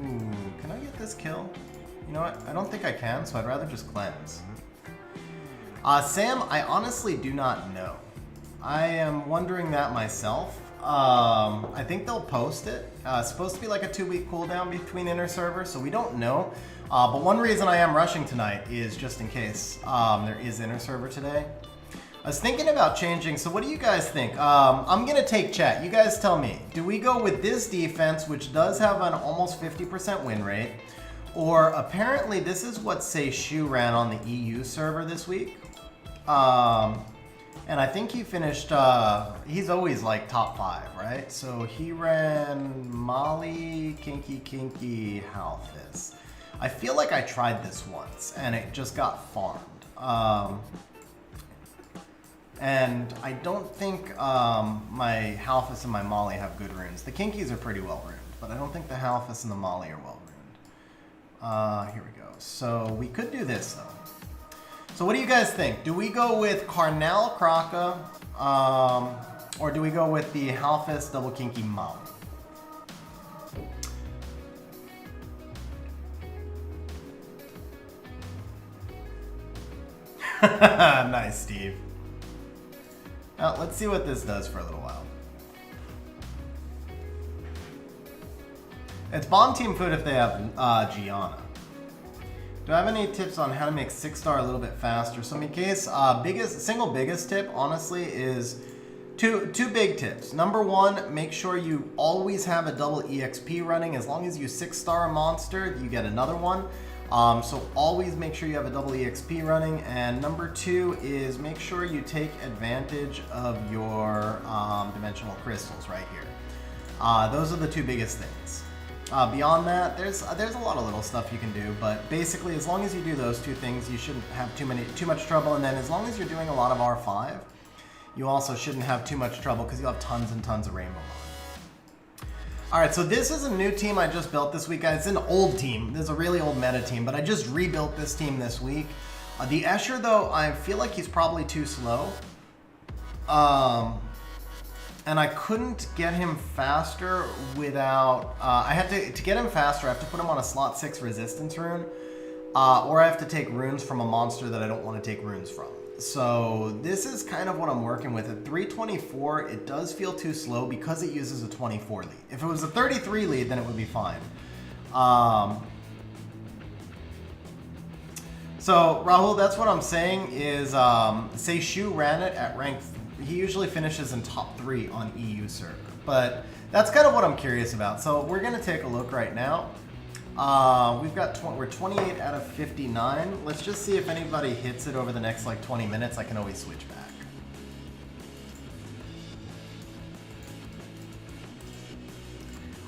Ooh, can I get this kill? You know what? I don't think I can, so I'd rather just cleanse. Sam, I honestly do not know. I am wondering that myself. I think they'll post it. It's supposed to be like a 2-week cooldown between inner servers, so we don't know. But one reason I am rushing tonight is just in case there is inner server today. I was thinking about changing, so what do you guys think? I'm going to take chat. You guys tell me. Do we go with this defense, which does have an almost 50% win rate? Or apparently this is what Seishu ran on the EU server this week. And I think he finished, he's always like top 5, right? So he ran Mali, Kinky, Halfis. I feel like I tried this once and it just got farmed. And I don't think my Halfis and my Mali have good runes. The Kinkies are pretty well runed, but I don't think the Halfis and the Mali are well runed. Here we go. So we could do this though. So what do you guys think? Do we go with Karnal Kraka, or do we go with the Halfis Double Kinky Mali? Nice, Steve. Now, let's see what this does for a little while. It's bomb team food if they have Tiana. Do I have any tips on how to make 6-star a little bit faster? So in my case, single biggest tip, honestly, is two big tips. Number one, make sure you always have a double EXP running. As long as you 6-star a monster, you get another one. So always make sure you have a double EXP running. And number two is make sure you take advantage of your dimensional crystals right here. Those are the two biggest things. Beyond that, there's a lot of little stuff you can do, but basically as long as you do those two things, you shouldn't have too much trouble. And then as long as you're doing a lot of R5, you also shouldn't have too much trouble because you'll have tons and tons of Rainbow Mon. Alright, so this is a new team I just built this week, guys. It's an old team. This is a really old meta team, but I just rebuilt this team this week. The Escher, though, I feel like he's probably too slow. And I couldn't get him faster without... I had to get him faster, I have to put him on a slot 6 resistance rune. Or I have to take runes from a monster that I don't want to take runes from. So this is kind of what I'm working with. At 324, it does feel too slow because it uses a 24 lead. If it was a 33 lead, then it would be fine. So Rahul, that's what I'm saying is, say Shu ran it at rank 3. He usually finishes in top 3 on EU server, but that's kind of what I'm curious about. So we're gonna take a look right now. We're 28 out of 59. Let's just see if anybody hits it over the next like 20 minutes. I can always switch back.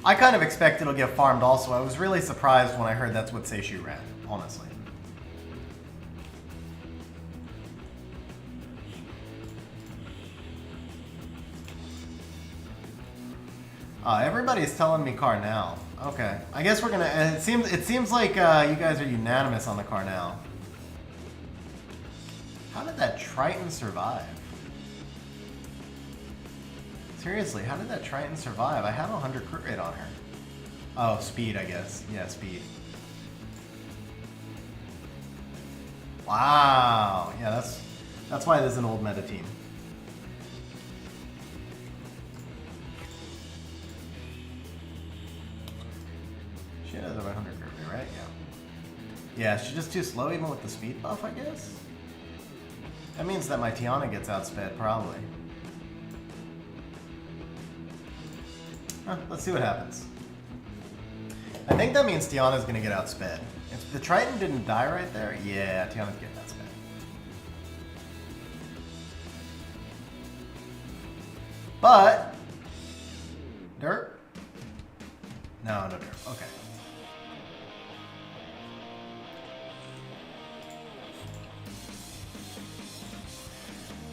I kind of expect it'll get farmed also. I was really surprised when I heard that's what Seishu ran, honestly. Everybody's telling me Karnal. Okay, I guess we're gonna. It seems like you guys are unanimous on the Karnal. How did that Triton survive? Seriously, how did that Triton survive? I had a 100 crit rate on her. Oh, speed, I guess. Yeah, speed. Wow. Yeah, that's why this is an old meta team. She has over 100 crit rate, right? Yeah. Yeah, she's just too slow even with the speed buff, I guess. That means that my Tiana gets outsped, probably. Huh, let's see what happens. I think that means Tiana's gonna get outsped. If the Triton didn't die right there, yeah, Tiana's getting outsped. But dirt? No dirt. Okay.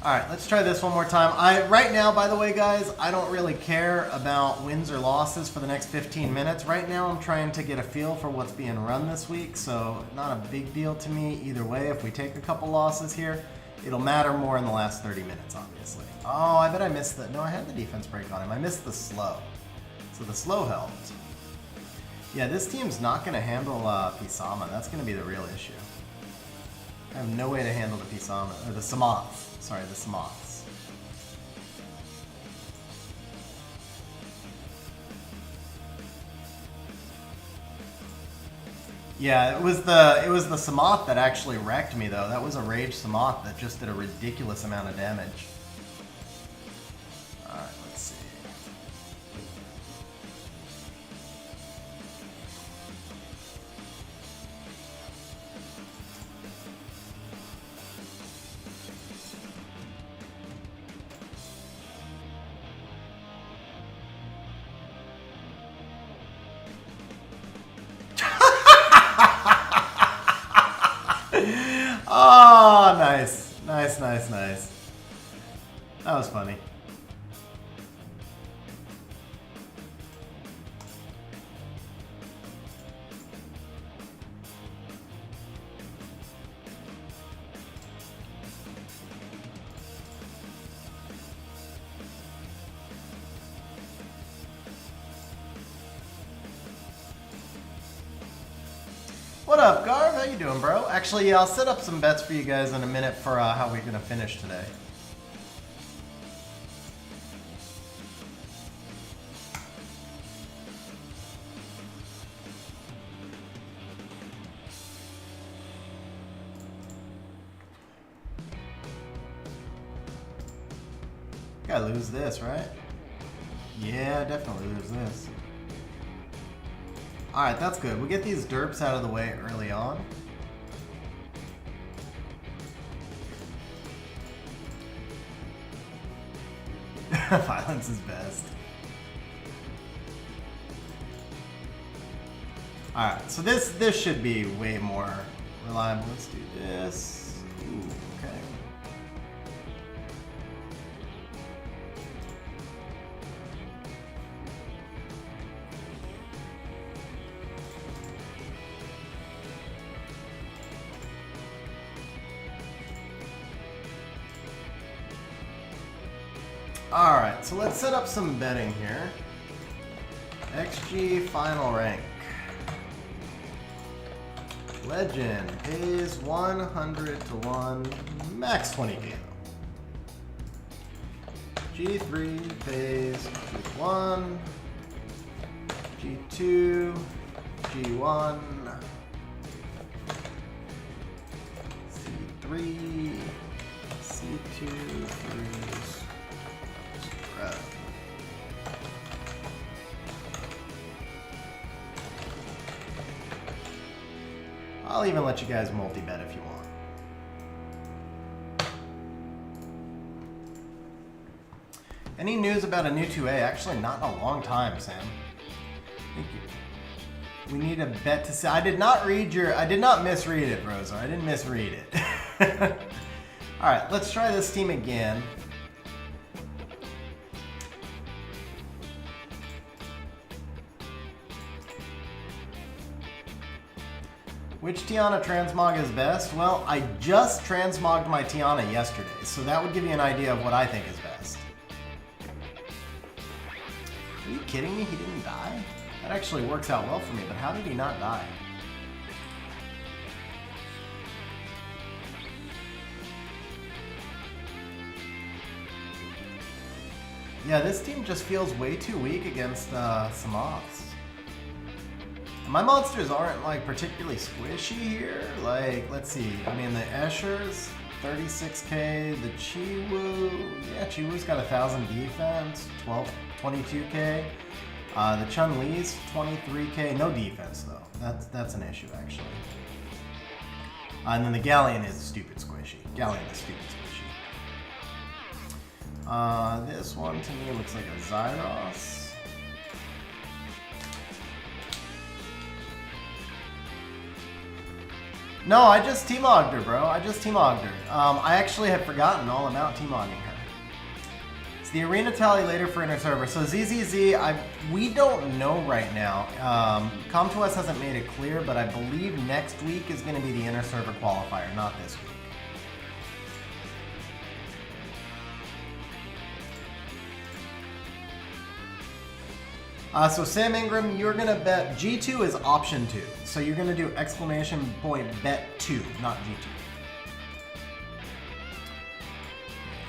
Alright, let's try this one more time. Right now, by the way, guys, I don't really care about wins or losses for the next 15 minutes. Right now, I'm trying to get a feel for what's being run this week, so not a big deal to me either way. If we take a couple losses here, it'll matter more in the last 30 minutes, obviously. Oh, I bet I missed the... No, I had the defense break on him. I missed the slow. So the slow helped. Yeah, this team's not going to handle Pisama. That's going to be the real issue. I have no way to handle the Pisama, or the Samoths. Sorry, the Samoths. Yeah, it was the Samoth that actually wrecked me though. That was a rage Samoth that just did a ridiculous amount of damage. All right, let's see. Oh, nice. Nice, nice, nice. That was funny. What up, Garv? How you doing, bro? Actually, yeah, I'll set up some bets for you guys in a minute for how we're gonna finish today. Gotta lose this, right? Yeah, definitely lose this. Alright, that's good. We get these derps out of the way early on. Violence is best. Alright, so this should be way more reliable. Let's do this. Ooh, okay. Alright, so let's set up some betting here. XG final rank. Legend pays 100 to 1, max 20k. G3 pays G1, G2, G1, C3, C2, 3s. I'll even let you guys multi-bet if you want. Any news about a new 2A? Actually, not in a long time, Sam. Thank you. We need a bet to say. I did not misread it, Rosa. I didn't misread it. Alright, let's try this team again. Which Tiana transmog is best? Well, I just transmogged my Tiana yesterday, so that would give you an idea of what I think is best. Are you kidding me? He didn't die? That actually works out well for me, but how did he not die? Yeah, this team just feels way too weak against Samoths. My monsters aren't like particularly squishy here. Like, let's see. I mean, the Escher's 36k. The Chiwu, yeah, Chiwu's got 1,000 defense, 22k. The Chun-Li's 23k. No defense though. That's an issue actually. And then the Galleon is stupid squishy. Galleon is stupid squishy. This one to me looks like a Zyros. No, I just T-mogged her, bro. I just T-mogged her. I actually had forgotten all about T-mogging her. It's the arena tally later for inner server. So ZZZ, we don't know right now. Com2S hasn't made it clear, but I believe next week is going to be the inner server qualifier, not this week. So Sam Ingram, you're going to bet G2 is option 2. So you're going to do exclamation point bet 2, not G2.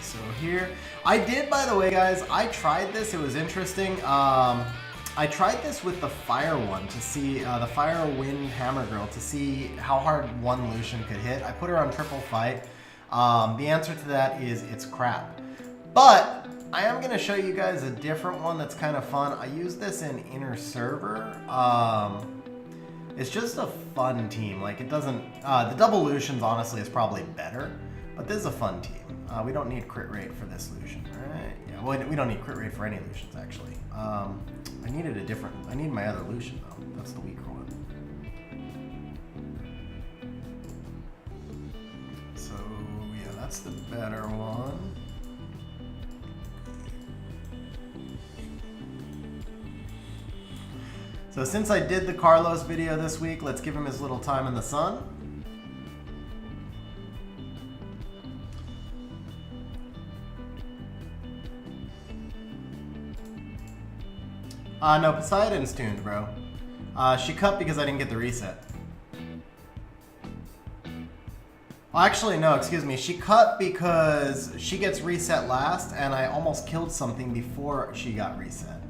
So here, I did, by the way, guys, I tried this. It was interesting. I I tried this with the fire one to see, the fire wind hammer girl, to see how hard one Lucian could hit. I put her on triple fight. The answer to that is it's crap. But I am going to show you guys a different one that's kind of fun. I use this in inner server. It's just a fun team. Like, it doesn't, the double Lucians honestly is probably better, but this is a fun team. We don't need crit rate for this Lucian, right? Yeah, well, we don't need crit rate for any Lucians actually. I needed a different, I need my other Lucian though. That's the weaker one. So yeah, that's the better one. So since I did the Carlos video this week, let's give him his little time in the sun. No, Poseidon's tuned, bro. She cut because I didn't get the reset. Well, actually, no, excuse me. She cut because she gets reset last, and I almost killed something before she got reset.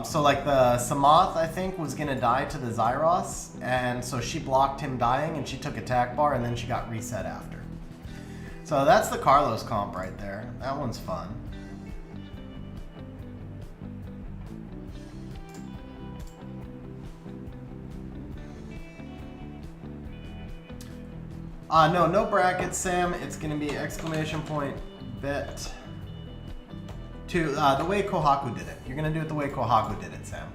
So like the Samath, I think, was gonna die to the Zyros, and so she blocked him dying, and she took attack bar, and then she got reset after. So that's the Carlos comp right there. That one's fun. No brackets, Sam. It's gonna be exclamation point bet to the way Kohaku did it. You're gonna do it the way Kohaku did it, Sam.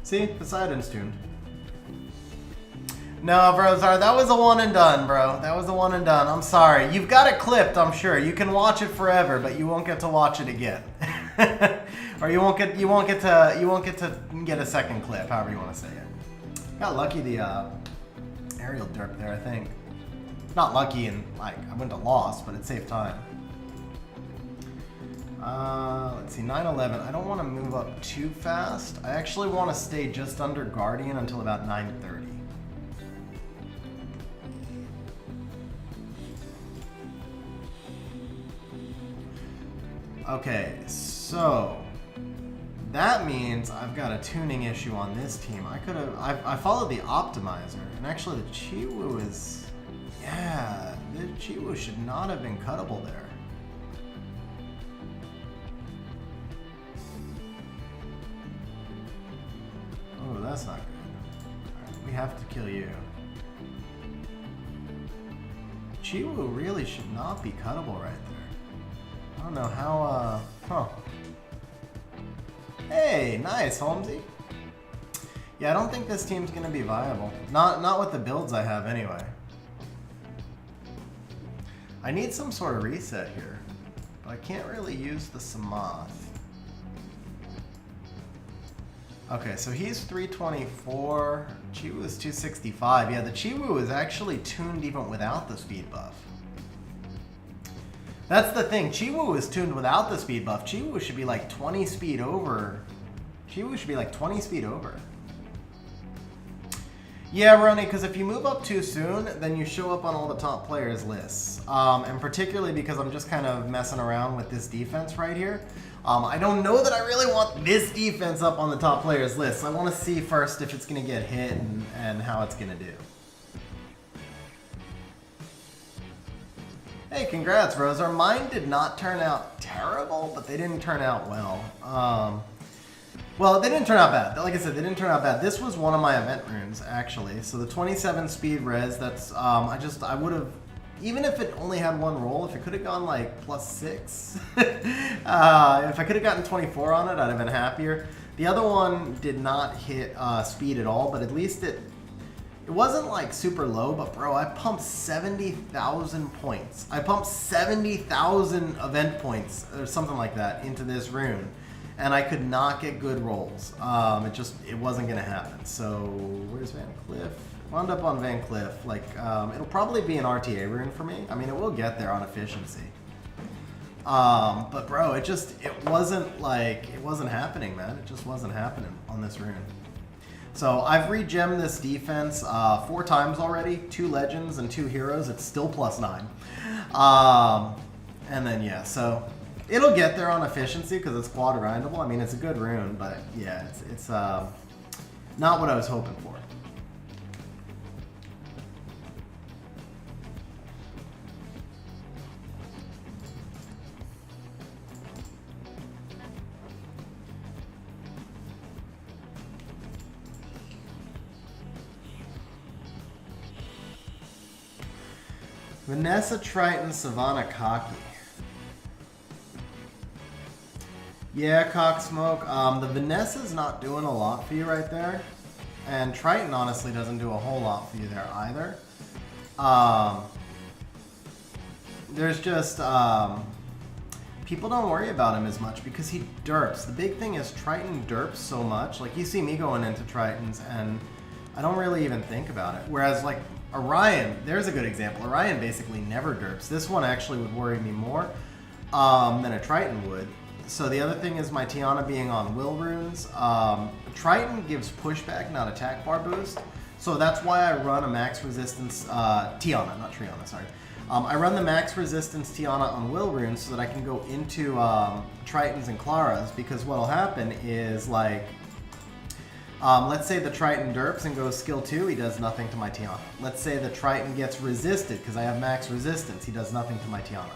See, Poseidon's tuned. No, bro, sorry, that was a one and done, bro. That was a one and done. I'm sorry. You've got it clipped, I'm sure. You can watch it forever, but you won't get to watch it again. Or you won't get to get a second clip, however you want to say it. Got lucky the aerial derp there, I think. Not lucky and like I went to loss, but it saved time. Let's see, 911. I don't want to move up too fast. I actually want to stay just under Guardian until about 930. Okay, so that means I've got a tuning issue on this team. I followed the optimizer, and actually the Chiwu is, yeah, the Chiwu should not have been cuttable there. Oh, that's not good. All right, we have to kill you. Chiwu really should not be cuttable right there. I don't know how, huh. Hey, nice, Holmesy. Yeah, I don't think this team's gonna be viable. Not with the builds I have anyway. I need some sort of reset here, but I can't really use the Samath. Okay, so he's 324, Chiwu is 265. Yeah, the Chiwu is actually tuned even without the speed buff. That's the thing. Chiwu is tuned without the speed buff. Chiwu should be like 20 speed over. Chiwu should be like 20 speed over. Yeah, Ronnie, because if you move up too soon, then you show up on all the top players' lists. And particularly because I'm just kind of messing around with this defense right here. I don't know that I really want this defense up on the top players' list. I want to see first if it's going to get hit and how it's going to do. Hey, congrats, Roser. Mine did not turn out terrible, but they didn't turn out well. Well, they didn't turn out bad. Like I said, they didn't turn out bad. This was one of my event runes, actually. So the 27 speed res, that's, I would have, even if it only had one roll, if it could have gone like +6, if I could have gotten 24 on it, I'd have been happier. The other one did not hit speed at all, but at least it wasn't like super low, but bro, I pumped 70,000 points. I pumped 70,000 event points or something like that into this rune, and I could not get good rolls. It wasn't gonna happen. So where's Van Cliff? Wound up on Van Cliff. Like, it'll probably be an RTA rune for me. I mean, it will get there on efficiency. But bro, it wasn't happening, man. It just wasn't happening on this rune. So I've regemmed this defense 4 times already, 2 legends and 2 heroes. It's still +9. And then yeah, so it'll get there on efficiency because it's quad grindable. I mean, it's a good rune, but yeah, it's not what I was hoping for. Vanessa, Triton, Savannah, Cocky. Yeah, Cocksmoke. The Vanessa's not doing a lot for you right there. And Triton honestly doesn't do a whole lot for you there either. There's just... people don't worry about him as much because he derps. The big thing is Triton derps so much. Like, you see me going into Tritons and I don't really even think about it. Whereas, like, Orion, there's a good example. Orion basically never derps. This one actually would worry me more than a Triton would. So the other thing is my Tiana being on will runes. Triton gives pushback, not attack bar boost. So that's why I run a max resistance Tiana, not Triana, sorry. I run the max resistance Tiana on will runes so that I can go into Tritons and Claras, because what'll happen is, like, let's say the Triton derps and goes skill 2, he does nothing to my Tiana. Let's say the Triton gets resisted because I have max resistance, he does nothing to my Tiana.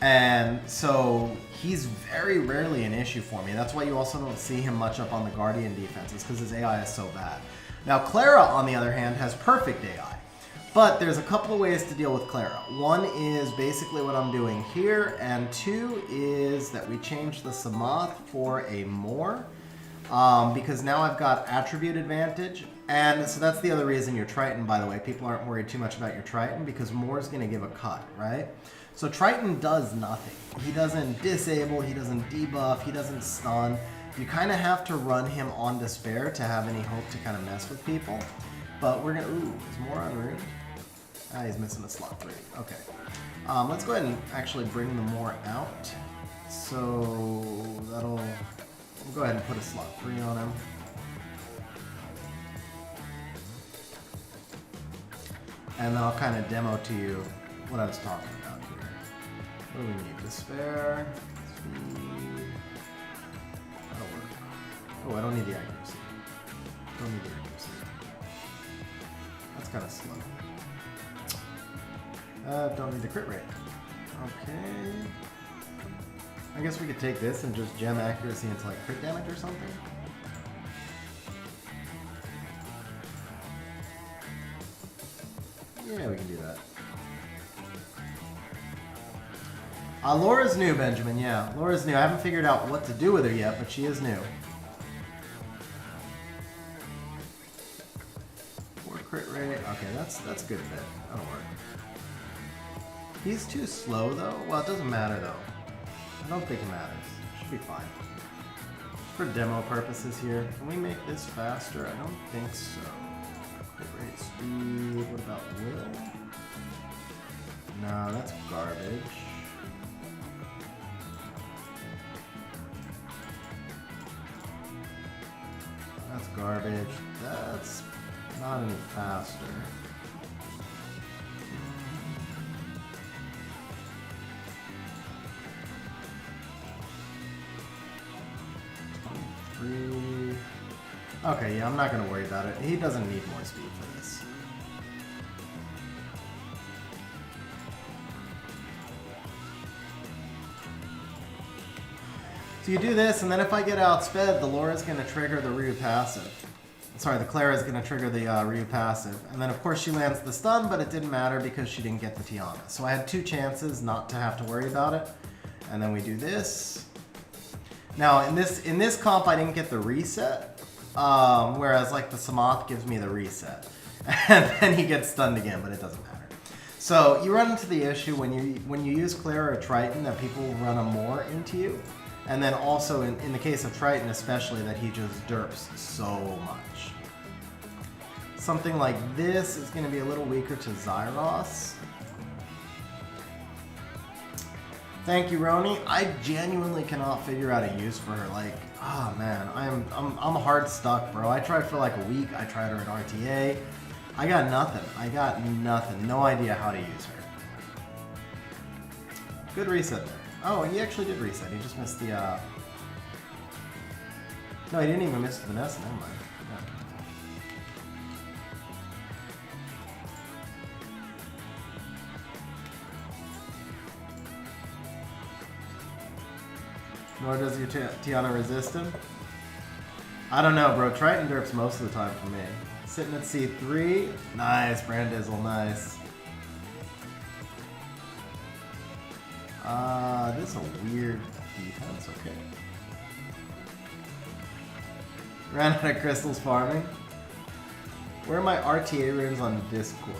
And so he's very rarely an issue for me. That's why you also don't see him much up on the Guardian defenses, because his AI is so bad. Now Clara, on the other hand, has perfect AI. But there's a couple of ways to deal with Clara. One is basically what I'm doing here, and 2 is that we change the Samath for a Moor. Because now I've got attribute advantage, and so that's the other reason your Triton, by the way, people aren't worried too much about your Triton because Moor's going to give a cut, right? So Triton does nothing. He doesn't disable, he doesn't debuff, he doesn't stun. You kind of have to run him on Despair to have any hope to kind of mess with people. But we're going to, ooh, is Moor on Rune? Ah, he's missing a slot 3. Okay. Let's go ahead and actually bring the Moor out. So that'll... We'll go ahead and put a slot 3 on him. And then I'll kind of demo to you what I was talking about here. What do we need? Despair, speed. That'll work. Oh, I don't need the accuracy. Don't need the accuracy. That's kind of slow. Don't need the crit rate. Okay. I guess we could take this and just gem accuracy into like crit damage or something. Yeah, we can do that. Laura's new, Benjamin, yeah. Laura's new. I haven't figured out what to do with her yet, but she is new. 4 crit rate. Okay, that's a good bit. That'll work. He's too slow though. Well, it doesn't matter though. I don't think it matters. Should be fine. For demo purposes here, can we make this faster? I don't think so. Crit rate, speed. What about will? No, that's garbage. That's garbage. That's not any faster. Okay, yeah, I'm not going to worry about it. He doesn't need more speed for this. So you do this, and then if I get outsped, the Laura's going to trigger the Ryu passive. Sorry, the Clara's going to trigger the Ryu passive. And then, of course, she lands the stun, but it didn't matter because she didn't get the Tiana. So I had 2 chances not to have to worry about it. And then we do this. Now, in this comp, I didn't get the reset. Whereas like the Samath gives me the reset. And then he gets stunned again, but it doesn't matter. So you run into the issue when you use Clara or Triton that people run a Moor into you. And then also in the case of Triton especially that he just derps so much. Something like this is going to be a little weaker to Zyros. Thank you, Roni. I genuinely cannot figure out a use for her. Like, Oh man, I'm hard stuck, bro. I tried for like a week. I tried her at RTA. I got nothing. I got nothing. No idea how to use her. Good reset there. Oh, he actually did reset. He just missed the. No, he didn't even miss Vanessa. Never mind. Nor does your Tiana resist him. I don't know, bro. Triton derps most of the time for me. Sitting at C3. Nice, Brandizzle, nice. This is a weird defense, okay. Ran out of crystals farming. Where are my RTA runes on Discord?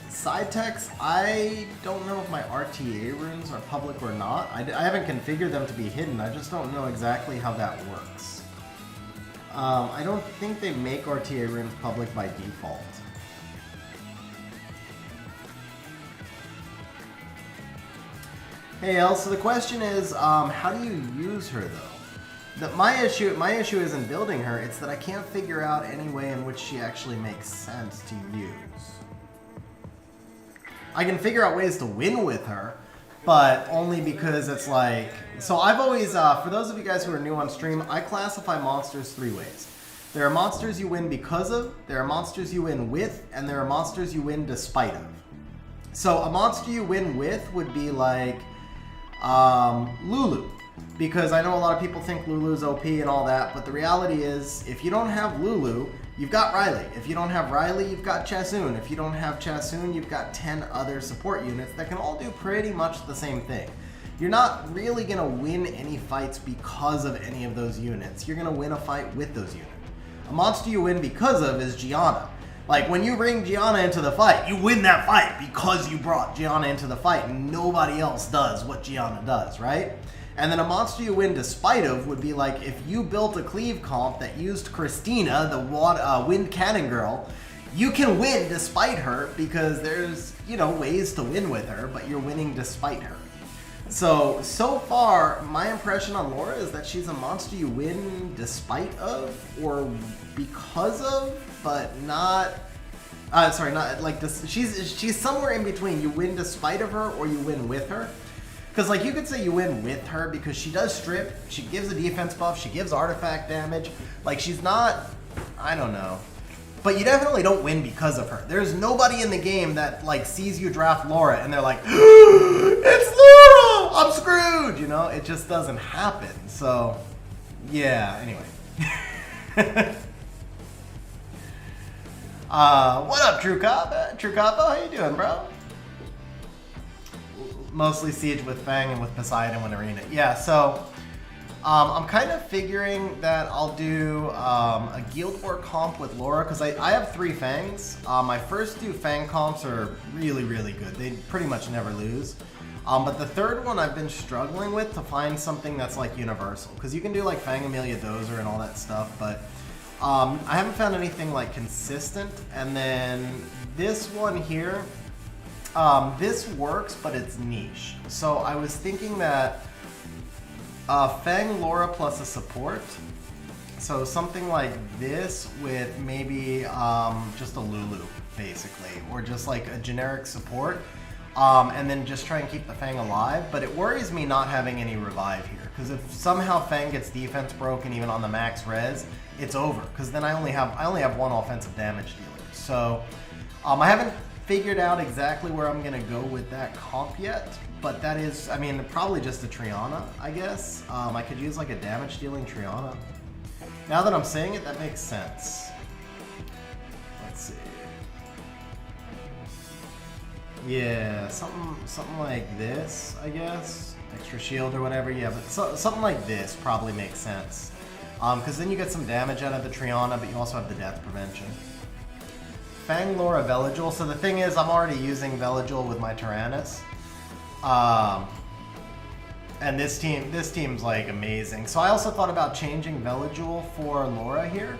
Side text, I don't know if my RTA runes are public or not. I haven't configured them to be hidden. I just don't know exactly how that works. I don't think they make RTA runes public by default. Hey El, so the question is, how do you use her though? My issue isn't building her, it's that I can't figure out any way in which she actually makes sense to use. I can figure out ways to win with her, but only because it's like... So I've always, for those of you guys who are new on stream, I classify monsters 3 ways. There are monsters you win because of, there are monsters you win with, and there are monsters you win despite of. So a monster you win with would be like Lulu. Because I know a lot of people think Lulu's OP and all that, but the reality is, if you don't have Lulu, you've got Riley. If you don't have Riley, you've got Chasun. If you don't have Chasun, you've got 10 other support units that can all do pretty much the same thing. You're not really going to win any fights because of any of those units. You're going to win a fight with those units. A monster you win because of is Gianna. Like, when you bring Gianna into the fight, you win that fight because you brought Gianna into the fight and nobody else does what Gianna does, right? And then a monster you win despite of would be like if you built a cleave comp that used Christina, the Wind Cannon Girl, you can win despite her because there's, you know, ways to win with her, but you're winning despite her. So far, my impression on Laura is that she's a monster you win despite of or because of, but not... sorry, not like this. She's somewhere in between. You win despite of her or you win with her. Because, like, you could say you win with her because she does strip, she gives a defense buff, she gives artifact damage. Like, she's not, I don't know. But you definitely don't win because of her. There's nobody in the game that, like, sees you draft Laura and they're like, it's Laura! I'm screwed! You know, it just doesn't happen. So, yeah, anyway. What up, True Capo? True Capo, how you doing, bro? Mostly Siege with Fang and with Poseidon when Arena. Yeah, so I'm kind of figuring that I'll do a Guild War comp with Laura because I have 3 Fangs. My first 2 Fang comps are really, really good. They pretty much never lose. But the third one I've been struggling with to find something that's like universal because you can do like Fang Amelia Dozer and all that stuff, but I haven't found anything like consistent. And then this one here, this works, but it's niche. So I was thinking that Fang Laura plus a support. So something like this with maybe just a Lulu, basically. Or just like a generic support. And then just try and keep the Fang alive. But it worries me not having any revive here. Because if somehow Fang gets defense broken even on the max res, it's over. Because then I only have 1 offensive damage dealer. So I haven't figured out exactly where I'm gonna go with that comp yet, but that is, I mean, probably just a Triana, I guess. I could use like a damage dealing Triana. Now that I'm saying it, that makes sense. Let's see. Yeah, something like this, I guess. Extra shield or whatever. Yeah, but something like this probably makes sense. Because then you get some damage out of the Triana, but you also have the death prevention. Fang Laura Veligil. So the thing is, I'm already using Veligil with my Tyrannus. And this team's like amazing. So I also thought about changing Veligil for Laura here.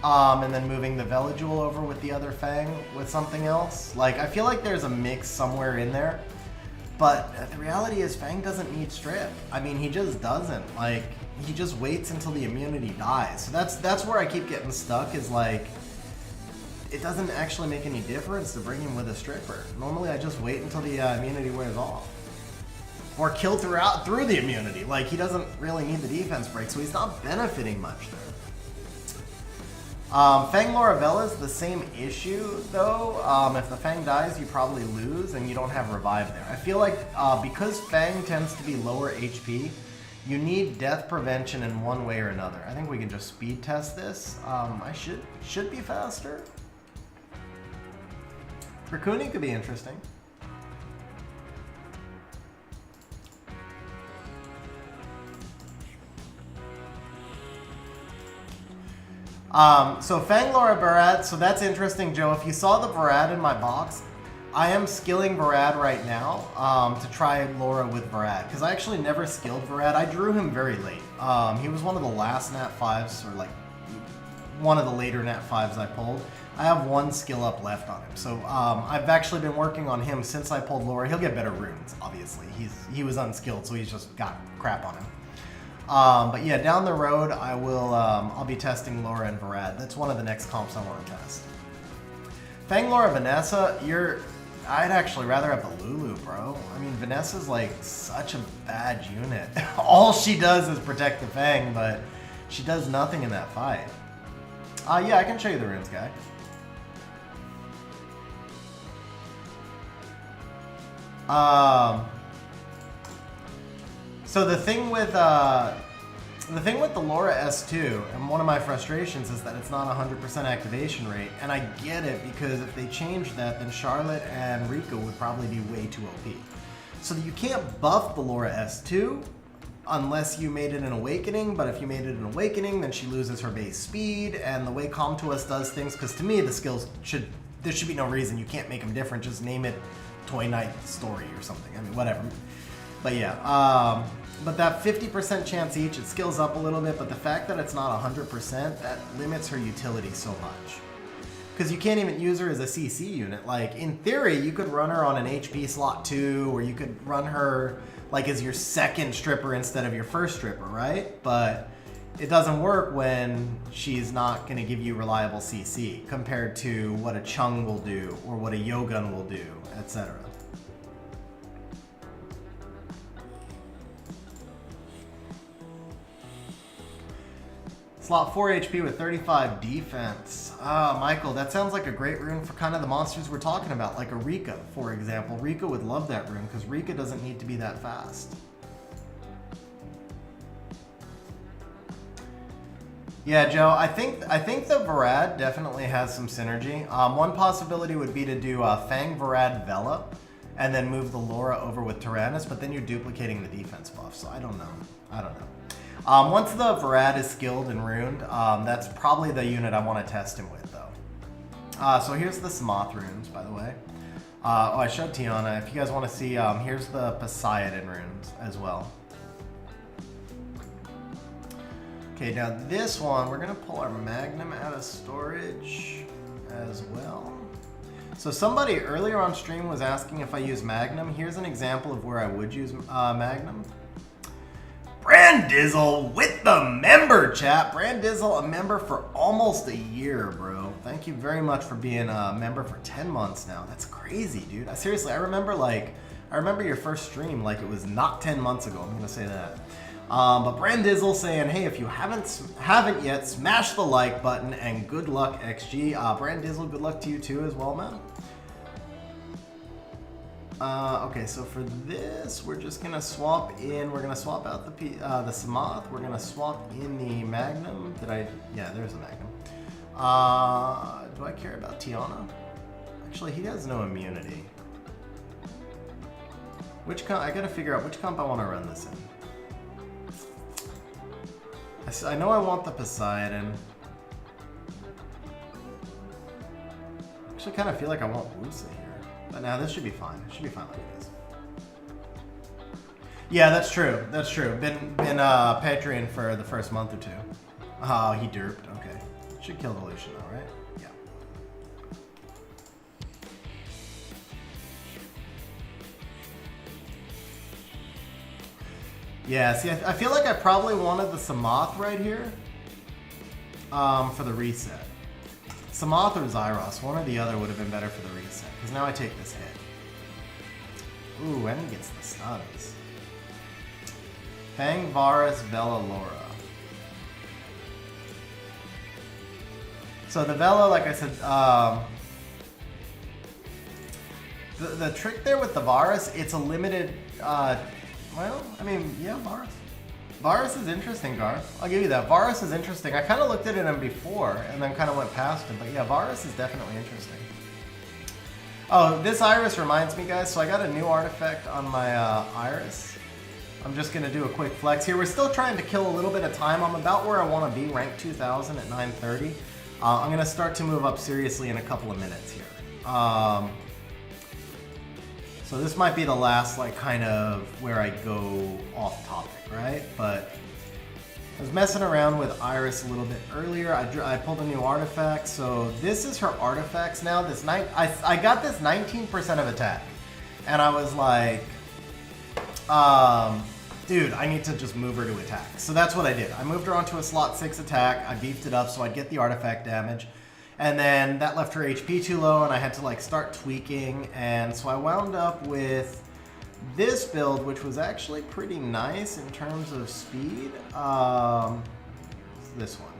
And then moving the Veligil over with the other Fang with something else. Like, I feel like there's a mix somewhere in there. But the reality is Fang doesn't need strip. I mean, he just doesn't. Like, he just waits until the immunity dies. So that's where I keep getting stuck, is like, it doesn't actually make any difference to bring him with a stripper. Normally I just wait until the immunity wears off. Or kill through the immunity. Like, he doesn't really need the defense break, so he's not benefiting much there. Fang Lorabella is the same issue, though. If the Fang dies, you probably lose, and you don't have revive there. I feel like because Fang tends to be lower HP, you need death prevention in one way or another. I think we can just speed test this. I should be faster. Raccoon could be interesting. So Fang Laura Barad, so that's interesting, Joe. If you saw the Barad in my box, I am skilling Barad right now to try Laura with Barad, because I actually never skilled Barad. I drew him very late. He was one of the last Nat 5s, or like one of the later Nat 5s I pulled. I have one skill up left on him, so I've actually been working on him since I pulled Laura. He'll get better runes, obviously. He was unskilled, so he's just got crap on him. But yeah, down the road, I'll be testing Laura and Varad. That's one of the next comps I want to test. Fang Laura Vanessa, I'd actually rather have the Lulu, bro. I mean, Vanessa's like such a bad unit. All she does is protect the Fang, but she does nothing in that fight. Yeah, I can show you the runes, guy. So the thing with the Laura S2, and one of my frustrations, is that it's not 100% activation rate, and I get it, because if they change that, then Charlotte and Rika would probably be way too OP. So you can't buff the Laura S2 unless you made it an Awakening, but if you made it an Awakening, then she loses her base speed, and the way Com to Us does things, because to me the skills there should be no reason you can't make them different, just name it Toy Night Story or something, I mean, whatever. But yeah, but that 50% chance each, it skills up a little bit, but the fact that it's not 100%, that limits her utility so much. Because you can't even use her as a CC unit. Like, in theory, you could run her on an HP slot 2, or you could run her like as your second stripper instead of your first stripper, right? But it doesn't work when she's not going to give you reliable CC compared to what a Chung will do, or what a Yogun will do, etc. Slot 4 HP with 35 defense. Michael, that sounds like a great rune for kind of the monsters we're talking about, like a Rika, for example. Rika would love that rune, because Rika doesn't need to be that fast. Yeah, Joe, I think the Varad definitely has some synergy. One possibility would be to do Fang Varad Vela, and then move the Laura over with Tyrannus, but then you're duplicating the defense buff, so I don't know. Once the Varad is skilled and runed, that's probably the unit I want to test him with, though. So here's the Smoth runes, by the way. Oh, I showed Tiana. If you guys want to see, here's the Poseidon runes as well. Okay, now this one, we're going to pull our Magnum out of storage as well. So somebody earlier on stream was asking if I use Magnum. Here's an example of where I would use Magnum. Brandizzle with the member, chat. Brandizzle, a member for almost a year, bro. Thank you very much for being a member for 10 months now. That's crazy, dude. Seriously, I remember your first stream like it was not 10 months ago. I'm gonna say that. But Brandizzle saying, hey, if you haven't yet, smash the like button and good luck, XG. Brandizzle, good luck to you too as well, man. Okay, so for this, we're just gonna swap in. We're gonna swap out the Samoth. We're gonna swap in the Magnum. Yeah, there's a Magnum. Do I care about Tiana? Actually, he has no immunity. I gotta figure out which comp I want to run this in. I know I want the Poseidon. Actually, kind of feel like I want Wusa here. But now this should be fine. It should be fine like it is. Yeah, that's true. That's true. Been Patreon for the first month or two. Oh, he derped. Okay. Should kill the Lucian though, right? Yeah. Yeah, see, I feel like I probably wanted the Samoth right here for the reset. Samoth or Zyros, one or the other would have been better for the reset, because now I take this hit. Ooh, and he gets the stuns. Fang, Varus, Vela, Laura. So the Vela, like I said, the trick there with the Varus, it's a limited, well, I mean, yeah, Varus. Varus is interesting, Garth. I'll give you that. Varus is interesting. I kind of looked at him before and then kind of went past him, but yeah, Varus is definitely interesting. Oh, this Iris reminds me, guys, so I got a new artifact on my Iris. I'm just going to do a quick flex here. We're still trying to kill a little bit of time. I'm about where I want to be, rank 2000 at 930. I'm going to start to move up seriously in a couple of minutes here. So this might be the last, like, kind of where I go off topic, right? But I was messing around with Iris a little bit earlier. I pulled a new artifact. So this is her artifacts now. I got this 19% of attack. And I was like, dude, I need to just move her to attack. So that's what I did. I moved her onto a slot 6 attack. I beefed it up so I'd get the artifact damage. And then that left her HP too low and I had to like start tweaking. And so I wound up with this build, which was actually pretty nice in terms of speed. This one.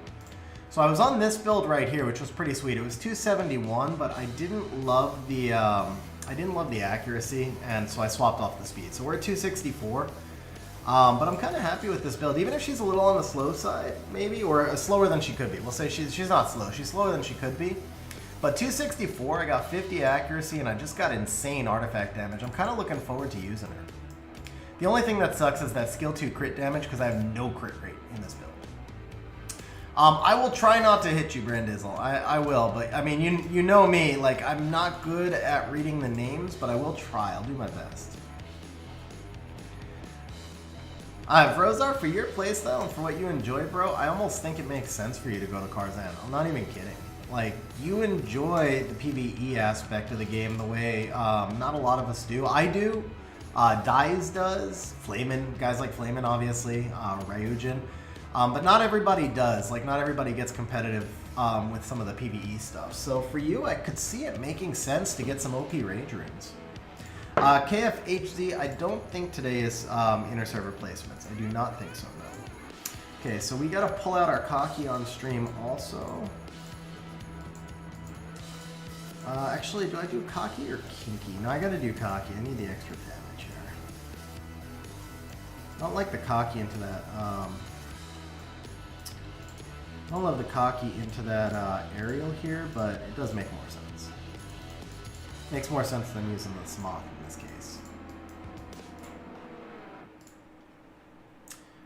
So I was on this build right here, which was pretty sweet. It was 271, but I didn't love the accuracy, and so I swapped off the speed. So we're at 264. But I'm kind of happy with this build, even if she's a little on the slow side, maybe, or slower than she could be. We'll say she's not slow. She's slower than she could be. But 264, I got 50 accuracy, and I just got insane artifact damage. I'm kind of looking forward to using her. The only thing that sucks is that skill 2 crit damage, because I have no crit rate in this build. I will try not to hit you, Brandizzle. I will, but I mean, you know me. Like, I'm not good at reading the names, but I will try. I'll do my best. Vrozar, for your playstyle and for what you enjoy, bro, I almost think it makes sense for you to go to Karzhan. I'm not even kidding. Like, you enjoy the PvE aspect of the game the way not a lot of us do. I do. Dies does. Flamin, guys like Flamin, obviously. Ryujin. But not everybody does. Like, not everybody gets competitive with some of the PvE stuff. So for you, I could see it making sense to get some OP Rage Runes. KFHZ, I don't think today is inner server placements. I do not think so, no. Okay, so we gotta pull out our Kaki on stream also. Actually, do I do Kaki or Kinky? No, I gotta do Kaki. I need the extra damage here. I don't like the Kaki into that. I don't love the Kaki into that aerial here, but it does make more sense. Makes more sense than using the Smoth in this case.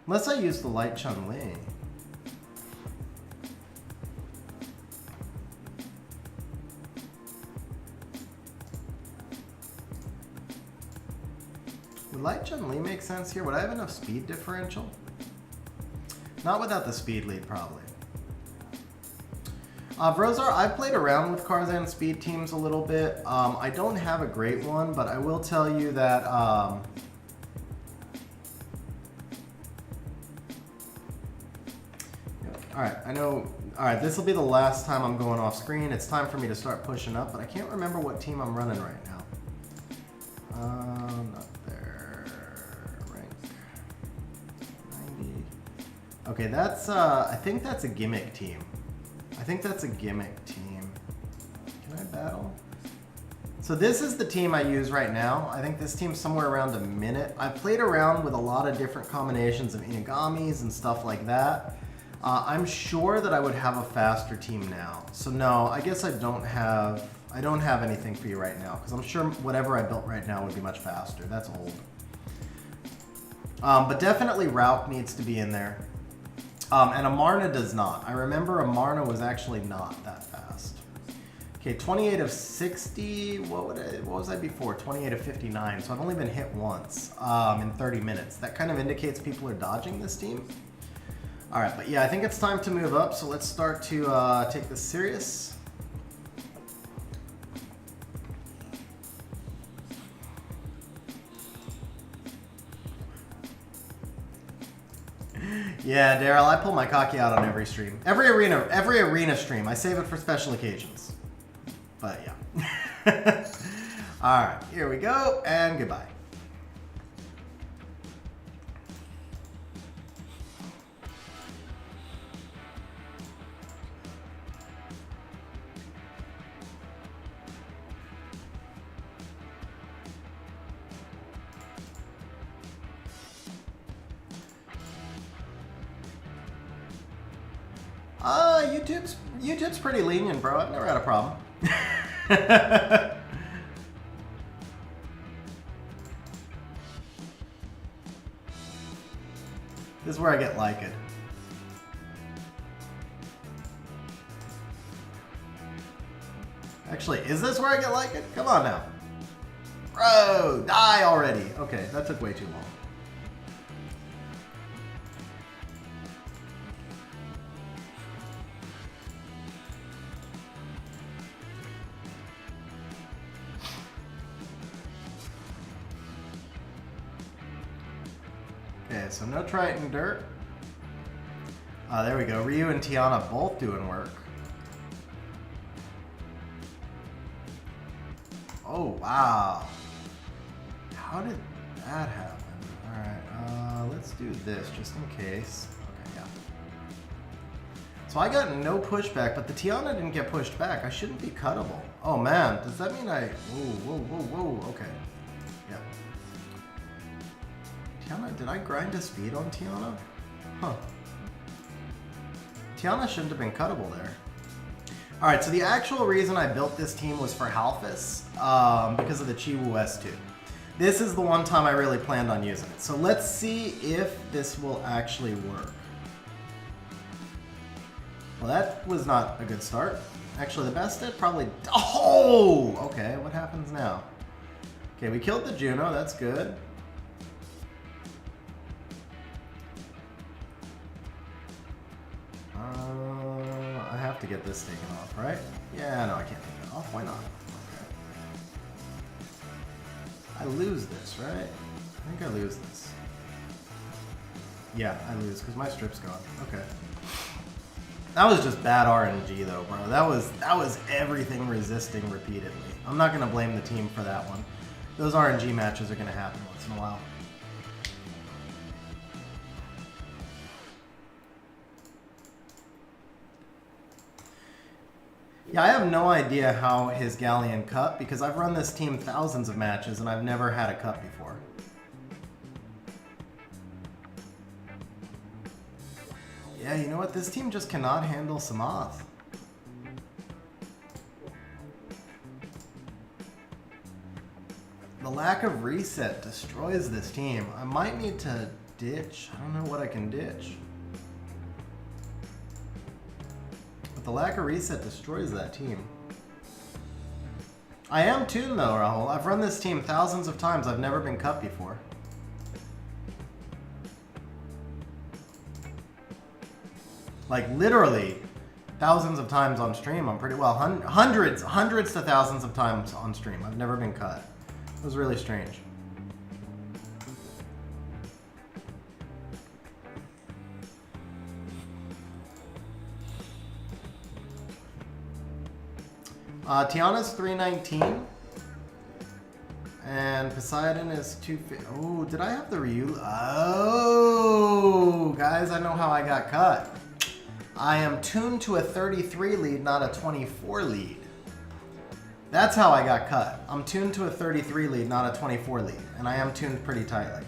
Unless I use the Light Chun-Li. Would Light Chun-Li make sense here? Would I have enough speed differential? Not without the speed lead, probably. Vrozar, I've played around with Karzhan speed teams a little bit. I don't have a great one, but I will tell you that alright, I know. Alright, this will be the last time I'm going off screen. It's time for me to start pushing up, but I can't remember what team I'm running right now. Not there. Rank 90. Okay, that's I think that's a gimmick team. I think that's a gimmick team. Can I battle? So this is the team I use right now. I think this team's somewhere around a minute. I've played around with a lot of different combinations of Inagamis and stuff like that. I'm sure that I would have a faster team now. So no, I guess I don't have anything for you right now, because I'm sure whatever I built right now would be much faster. That's old. But definitely Rauk needs to be in there. And Amarna does not. I remember Amarna was actually not that fast. Okay, 28 of 60. What was I before? 28 of 59. So I've only been hit once in 30 minutes. That kind of indicates people are dodging this team. All right, but yeah, I think it's time to move up. So let's start to take this serious. Yeah, Daryl, I pull my cocky out on every stream. Every arena stream. I save it for special occasions. But yeah. Alright, here we go, and goodbye. YouTube's pretty lenient, bro. I've never had a problem. This is where I get liked. Actually, is this where I get liked? Come on now. Bro, die already. Okay, that took way too long. Okay, so no Triton Dirt. There we go. Ryu and Tiana both doing work. Oh, wow. How did that happen? Alright, let's do this just in case. Okay, yeah. So I got no pushback, but the Tiana didn't get pushed back. I shouldn't be cuttable. Oh man, does that mean I... Whoa, okay. Yeah. Tiana, did I grind a speed on Tiana? Huh. Tiana shouldn't have been cuttable there. Alright, so the actual reason I built this team was for Halphus, because of the Chiwu S2. This is the one time I really planned on using it. So let's see if this will actually work. Well, that was not a good start. Actually, the best it probably... Oh! Okay, what happens now? Okay, we killed the Juno, that's good. I have to get this taken off, right? Yeah, no, I can't take it off. Why not? Okay. I lose this, right? I think I lose this. Yeah, I lose because my strip's gone. Okay. That was just bad RNG though, bro. That was everything resisting repeatedly. I'm not gonna blame the team for that one. Those RNG matches are gonna happen once in a while. Yeah, I have no idea how his Galleon cut because I've run this team thousands of matches and I've never had a cut before. Yeah, you know what? This team just cannot handle Samath. The lack of reset destroys this team. I might need to ditch. I don't know what I can ditch. But the lack of reset destroys that team. I am tuned though, Rahul. I've run this team thousands of times. I've never been cut before. Like literally thousands of times on stream. I'm pretty well hundreds to thousands of times on stream. I've never been cut. It was really strange. Tiana's 319. And Poseidon is 250. Oh, did I have the Ryu? Oh, guys, I know how I got cut. I am tuned to a 33 lead, not a 24 lead. That's how I got cut. I'm tuned to a 33 lead, not a 24 lead. And I am tuned pretty tightly.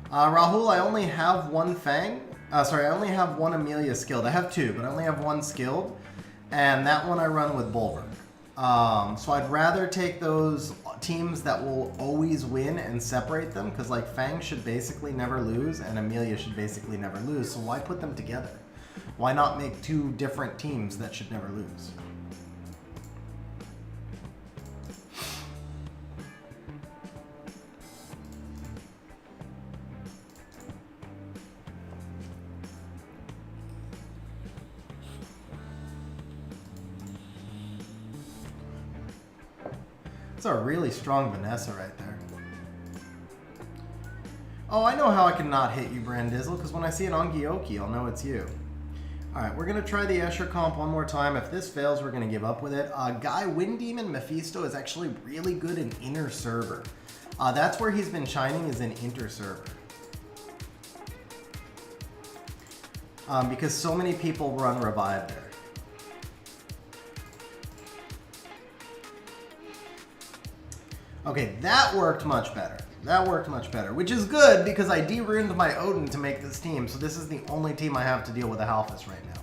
Rahul, I only have one Fang. Sorry, I only have one Amelia skilled. I have two, but I only have one skilled. And that one I run with Bulwark. So I'd rather take those teams that will always win and separate them, because like Fang should basically never lose and Amelia should basically never lose. So why put them together? Why not make two different teams that should never lose? It's a really strong Vanessa right there. Oh, I know how I can not hit you, Brandizzle, because when I see an Ongioki, I'll know it's you. Alright, we're going to try the Escher comp one more time. If this fails, we're going to give up with it. Guy Wind Demon Mephisto is actually really good in inner server. That's where he's been shining, is in inter server. Because so many people run revive there. Okay, that worked much better. That worked much better, which is good because I de-ruined my Odin to make this team, so this is the only team I have to deal with a Halfus right now.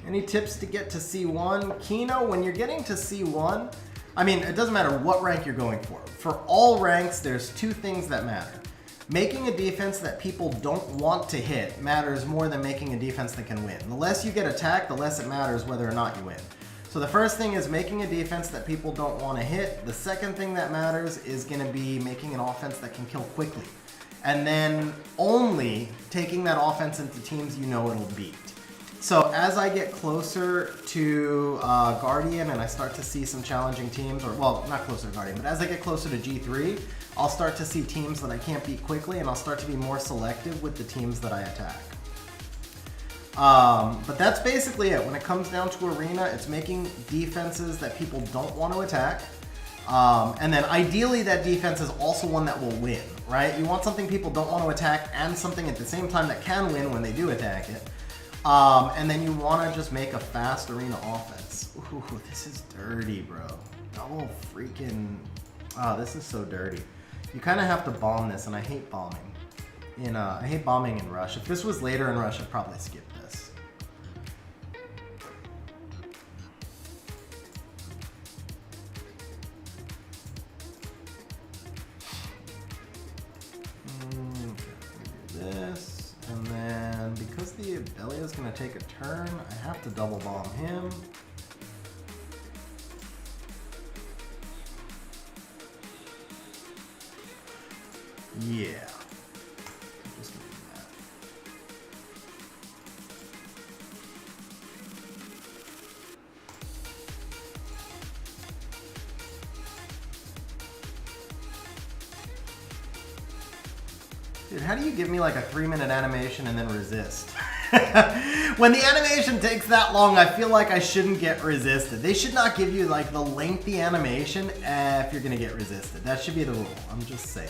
Any tips to get to C1? Kino, when you're getting to C1, I mean, it doesn't matter what rank you're going for. For all ranks, there's two things that matter. Making a defense that people don't want to hit matters more than making a defense that can win. The less you get attacked, the less it matters whether or not you win. So the first thing is making a defense that people don't want to hit. The second thing that matters is going to be making an offense that can kill quickly. And then only taking that offense into teams you know it'll beat. So as I get closer to Guardian and I start to see some challenging teams, or well, not closer to Guardian, but as I get closer to G3, I'll start to see teams that I can't beat quickly, and I'll start to be more selective with the teams that I attack. But that's basically it. When it comes down to Arena, it's making defenses that people don't want to attack. And then ideally that defense is also one that will win, right? You want something people don't want to attack and something at the same time that can win when they do attack it. And then you want to just make a fast Arena offense. Ooh, this is dirty, bro. Double freaking... Oh, this is so dirty. You kind of have to bomb this, and I hate bombing. I hate bombing in Rush. If this was later in Rush, I'd probably skip this. This, and then because the Abelia is going to take a turn, I have to double bomb him. Yeah. Just gonna do that. Dude, how do you give me like a 3-minute animation and then resist? When the animation takes that long, I feel like I shouldn't get resisted. They should not give you like the lengthy animation if you're gonna get resisted. That should be the rule. I'm just saying.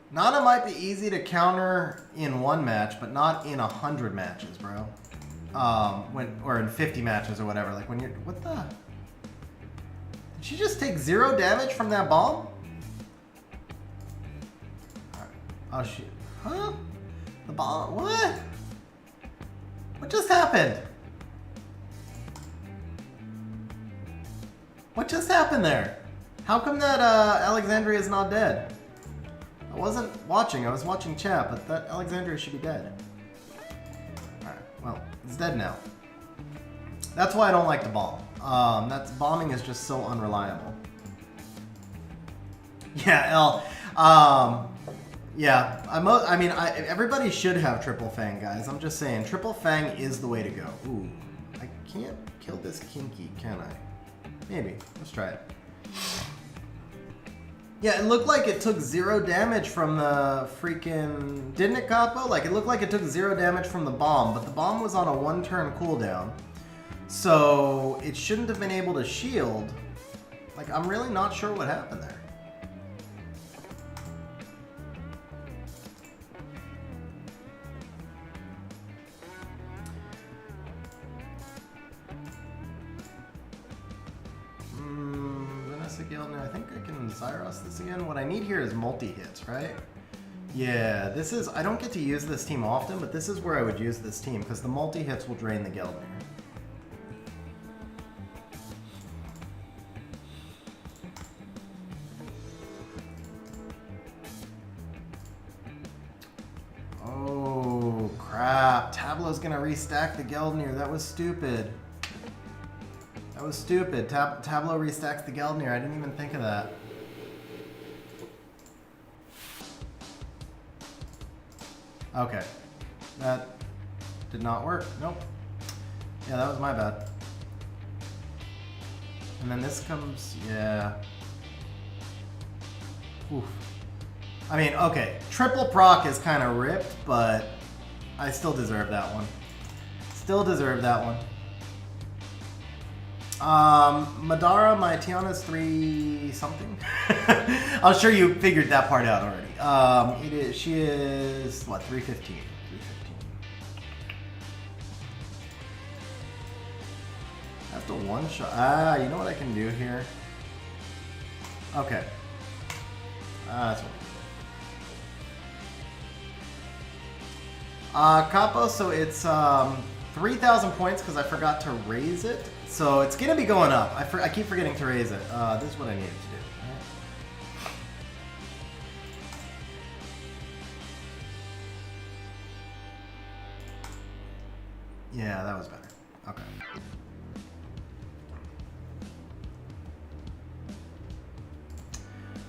Nana might be easy to counter in one match, but not in 100 matches, bro. Or in 50 matches or whatever. Like when you're, what the? Did she just take 0 damage from that bomb? Alright. Oh shit. Huh? The bomb, what? What just happened? What just happened there? How come that Alexandria is not dead? I wasn't watching, I was watching chat, but that Alexandria should be dead. Alright, well, it's dead now. That's why I don't like to bomb. Bombing is just so unreliable. Yeah, L. Yeah, everybody should have Triple Fang, guys. I'm just saying, Triple Fang is the way to go. Ooh, I can't kill this Kinky, can I? Maybe, let's try it. Yeah, it looked like it took 0 damage from the freaking... Didn't it, Capo? Like, it looked like it took 0 damage from the bomb, but the bomb was on a 1-turn cooldown. So, it shouldn't have been able to shield. Like, I'm really not sure what happened there. I think I can Zyros this again. What I need here is multi-hits, right? Yeah, this is... I don't get to use this team often, but this is where I would use this team, because the multi-hits will drain the Geldnir. Oh, crap. Tableau's gonna restack the Geldnir. That was stupid. That was stupid. Tableau restacks the Geldnir. I didn't even think of that. Okay. That did not work. Nope. Yeah, that was my bad. And then this comes... Yeah. Oof. I mean, okay. Triple proc is kind of ripped, but I still deserve that one. Still deserve that one. Madara, my Tiana's 3 something. I'm sure you figured that part out already. She is what, 315. 315. I have to one shot. You know what I can do here? Okay. That's what I can do. Capo, so it's 3,000 points because I forgot to raise it. So it's going to be going up. I keep forgetting to raise it. This is what I needed to do. Right? Yeah, that was better. Okay.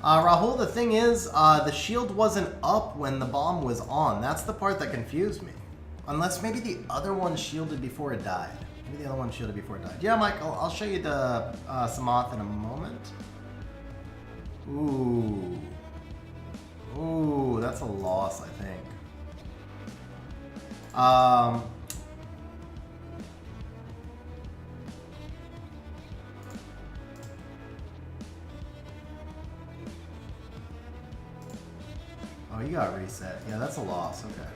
Rahul, the thing is, the shield wasn't up when the bomb was on. That's the part that confused me. Unless maybe the other one shielded before it died. Maybe the other one shielded before it died. Yeah, Mike, I'll show you the Samoth in a moment. Ooh. Ooh, that's a loss, I think. Oh, you got reset. Yeah, that's a loss. Okay.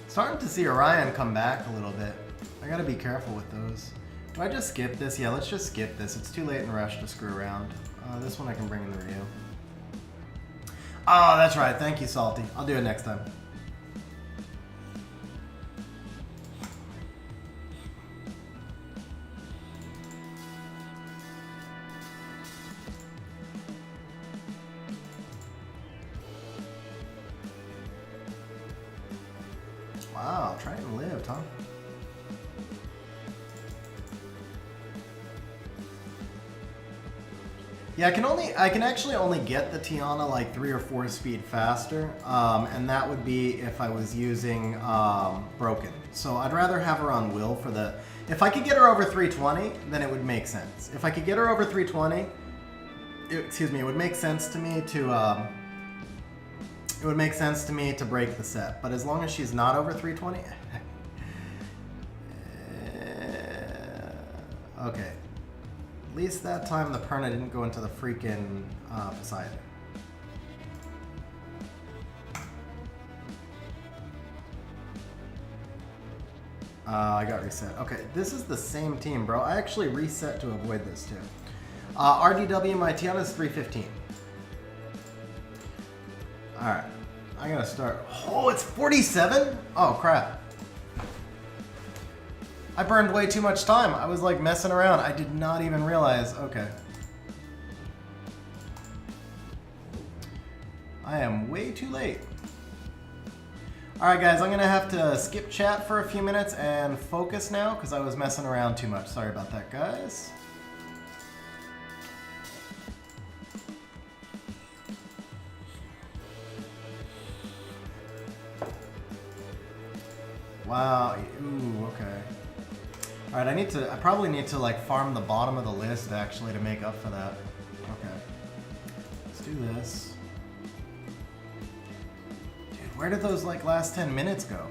Starting to see Orion come back a little bit. I gotta be careful with those. Do I just skip this? Yeah, let's just skip this. It's too late in Rush to screw around. This one I can bring in the Ryu. Oh, that's right. Thank you, Salty. I'll do it next time. Wow, Triton lived, huh? Yeah, I can actually only get the Tiana like 3 or 4 speed faster, and that would be if I was using Broken. So I'd rather have her on Will for the... If I could get her over 320, then it would make sense. If I could get her over 320, it would make sense to me to... It would make sense to me to break the set, but as long as she's not over 320... Okay. At least that time the Perna didn't go into the freaking Poseidon. I got reset. Okay, this is the same team, bro. I actually reset to avoid this too. RDW, my Tiana's 315. Alright, I gotta start. Oh, it's 47? Oh, crap. I burned way too much time. I was like messing around. I did not even realize. Okay. I am way too late. Alright guys, I'm gonna have to skip chat for a few minutes and focus now because I was messing around too much. Sorry about that, guys. Wow, ooh, okay. Alright, I probably need to like farm the bottom of the list actually to make up for that. Okay. Let's do this. Dude, where did those like last 10 minutes go?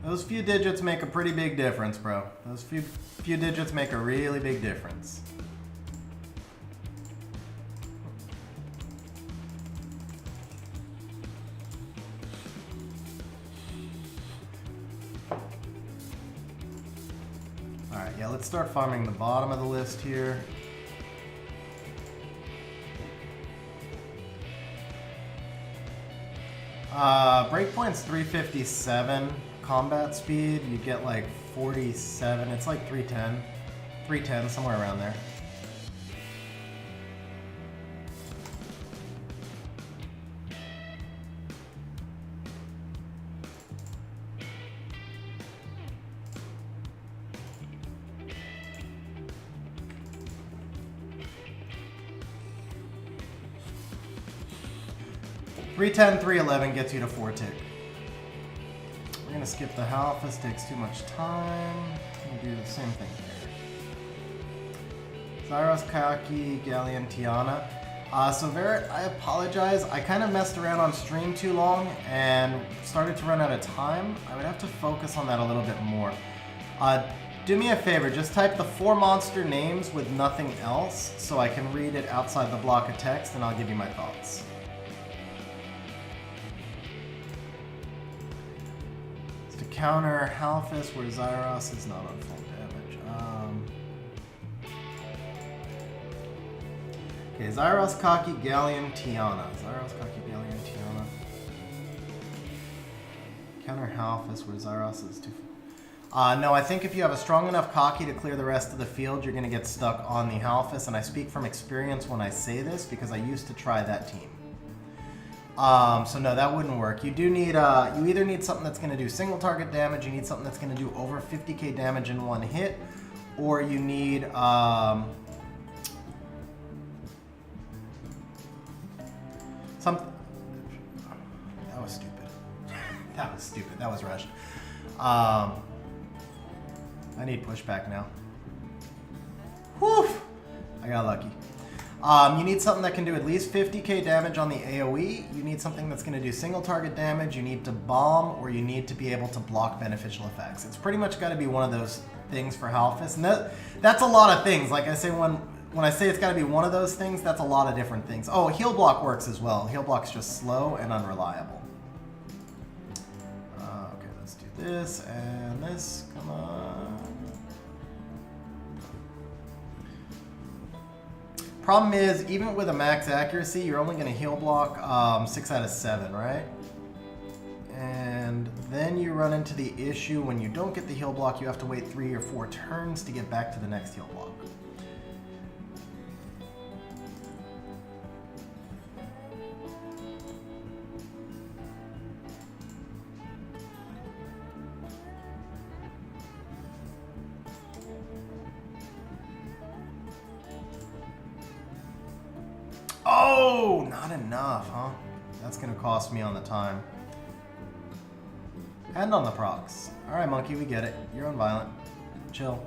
Those few digits make a pretty big difference, bro. Those few digits make a really big difference. Yeah, let's start farming the bottom of the list here. Breakpoint's 357. Combat speed, you get like 47. It's like 310. 310, somewhere around there. 310, 311 gets you to 4 tick. We're gonna skip the Halfus, takes too much time. We'll do the same thing here. Zyros, Kaki, Galleon, Tiana. So Verit, I apologize. I kind of messed around on stream too long and started to run out of time. I would have to focus on that a little bit more. Do me a favor, just type the 4 monster names with nothing else so I can read it outside the block of text and I'll give you my thoughts. It's to counter Halfus where Zyros is not on full damage. Okay, Zyros, Kaki, Galleon, Tiana. Zyros, Kaki, Galleon, Tiana. Counter Halfus where Zyros is too... no, I think if you have a strong enough Kaki to clear the rest of the field, you're going to get stuck on the Halfus, and I speak from experience when I say this because I used to try that team. So no, that wouldn't work. You do need, you either need something that's going to do single target damage, you need something that's going to do over 50k damage in one hit, or you need, that was stupid. That was stupid. That was rushed. I need pushback now. Whew! I got lucky. You need something that can do at least 50k damage on the AoE. You need something that's going to do single target damage. You need to bomb, or you need to be able to block beneficial effects. It's pretty much got to be one of those things for Halfus. And that's a lot of things. Like I say, when I say it's got to be one of those things, that's a lot of different things. Oh, heal block works as well. Heal block's just slow and unreliable. Okay, let's do this and this. Come on. Problem is, even with a max accuracy, you're only going to heal block 6 out of 7, right? And then you run into the issue when you don't get the heal block, you have to wait 3 or 4 turns to get back to the next heal block. Oh, not enough, huh? That's gonna cost me on the time. And on the procs. Alright, monkey, we get it. You're on violent. Chill.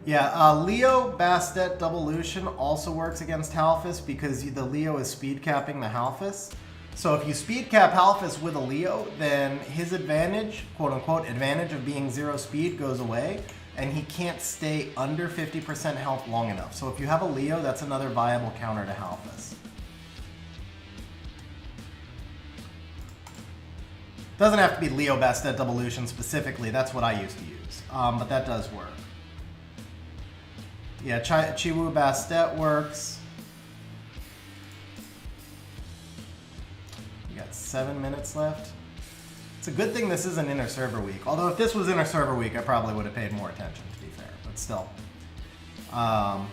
Yeah, Leo Bastet Doublelution also works against Halfus because the Leo is speed capping the Halfus. So if you speed cap Halfus with a Leo, then his advantage, quote unquote, advantage of being 0 speed goes away, and he can't stay under 50% health long enough. So if you have a Leo, that's another viable counter to Halfus. Doesn't have to be Leo Bastet Doublelution specifically, that's what I used to use, but that does work. Yeah, Chiwu Bastet works. You got 7 minutes left. It's a good thing this isn't Inner Server Week. Although if this was Inner Server Week, I probably would have paid more attention, to be fair. But still. Let's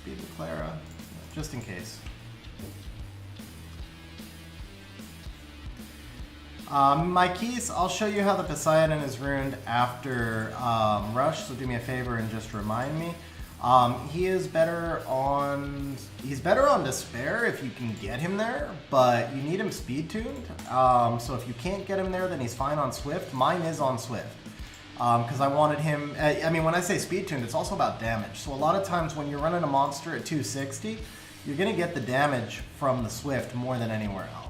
be the Clara, just in case. My keys, I'll show you how the Poseidon is ruined after Rush, so do me a favor and just remind me. He's better on Despair if you can get him there, but you need him speed tuned. So if you can't get him there, then he's fine on Swift. Mine is on Swift. Because I wanted him, I mean, when I say speed tuned, it's also about damage. So a lot of times when you're running a monster at 260, you're going to get the damage from the Swift more than anywhere else.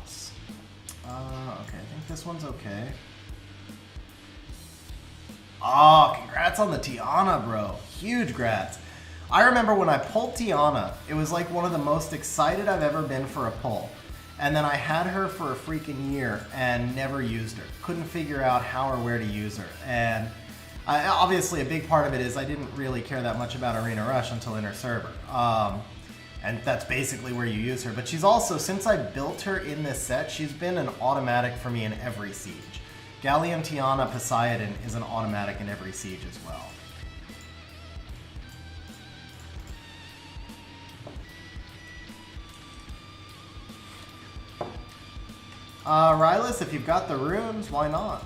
Okay, I think this one's okay. Oh, congrats on the Tiana, bro. Huge grats. I remember when I pulled Tiana, it was like one of the most excited I've ever been for a pull. And then I had her for a freaking year and never used her. Couldn't figure out how or where to use her. And obviously a big part of it is I didn't really care that much about Arena Rush until Inner Server. And that's basically where you use her. But she's also, since I built her in this set, she's been an automatic for me in every siege. Galleon Tiana Poseidon is an automatic in every siege as well. Rylus, if you've got the runes, why not?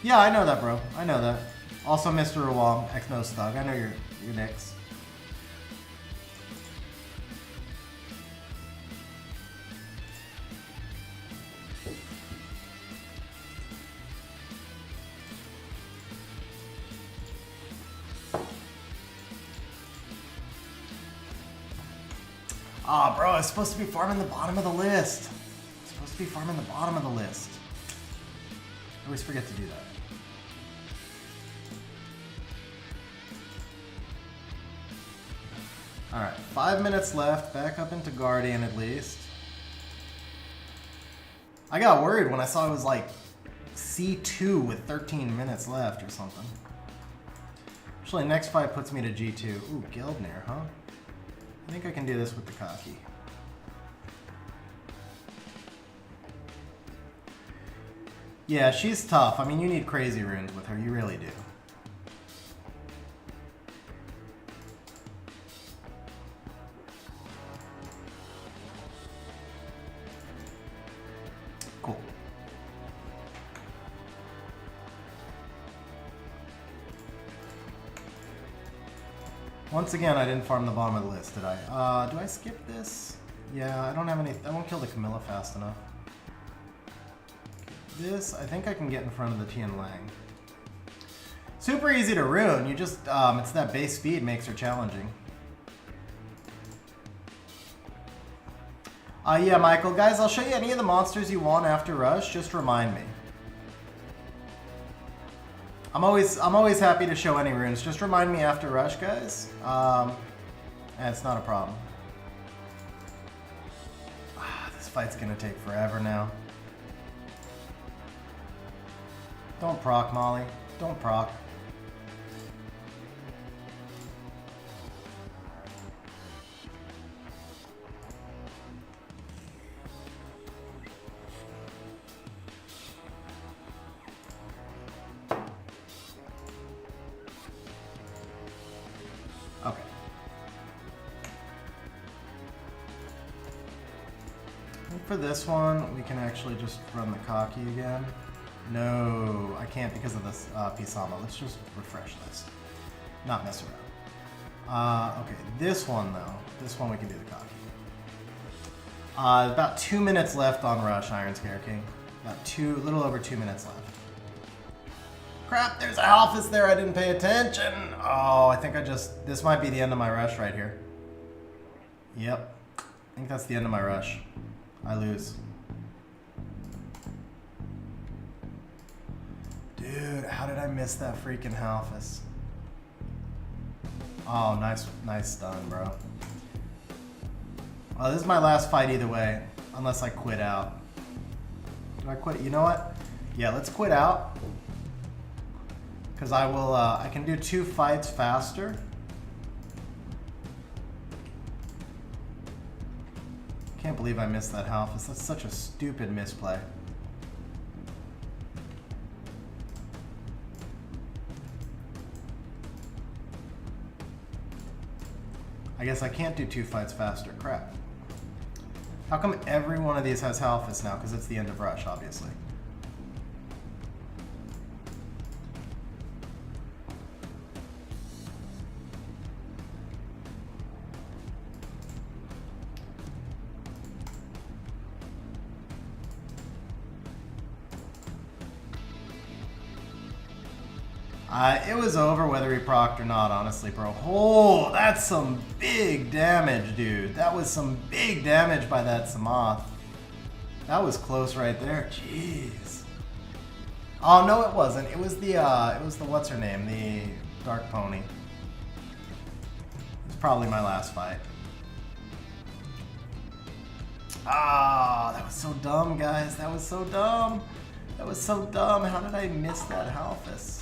Yeah, I know that, bro. I know that. Also, Mr. Wong, X-No-Stug. I know your nicks. Ah, bro, I was supposed to be farming the bottom of the list. I'm supposed to be farming the bottom of the list. I always forget to do that. Alright, 5 minutes left. Back up into Guardian at least. I got worried when I saw it was like C2 with 13 minutes left or something. Actually, next fight puts me to G2. Ooh, Geldnir, huh? I think I can do this with the Kaki. Yeah, she's tough. I mean, you need crazy runes with her. You really do. Cool. Once again, I didn't farm the bottom of the list, did I? Do I skip this? Yeah, I don't have any... I won't kill the Camilla fast enough. This, I think I can get in front of the Tian Lang. Super easy to rune. You just, it's that base speed makes her challenging. Yeah, Michael. Guys, I'll show you any of the monsters you want after Rush. Just remind me. I'm always happy to show any runes. Just remind me after Rush, guys. And it's not a problem. This fight's gonna take forever now. Don't proc, Molly. Don't proc. Okay. And for this one, we can actually just run the Kaki again. No, I can't because of this Pisama. Let's just refresh this. Not mess around. Okay, this one though. This one we can do the Kaki. About 2 minutes left on Rush, Iron Scare King. About little over 2 minutes left. Crap, there's a Halphus there, I didn't pay attention. Oh, I think this might be the end of my Rush right here. Yep, I think that's the end of my Rush. I lose. Dude, how did I miss that freaking Halphus? Oh, nice stun, bro. Well, this is my last fight either way, unless I quit out. Do I quit? You know what? Yeah, let's quit out. Because I will, I can do 2 fights faster. Can't believe I missed that Halphus. That's such a stupid misplay. I guess I can't do 2 fights faster. Crap. How come every one of these has Halphus now? Because it's the end of Rush, obviously. It was over whether he procced or not, honestly, bro. Oh, that's some big damage, dude. That was some big damage by that Samoth. That was close right there. Jeez. Oh, no, it wasn't. It was the what's her name? The Dark Pony. It's probably my last fight. Ah, that was so dumb, guys. That was so dumb. That was so dumb. How did I miss that Halphus?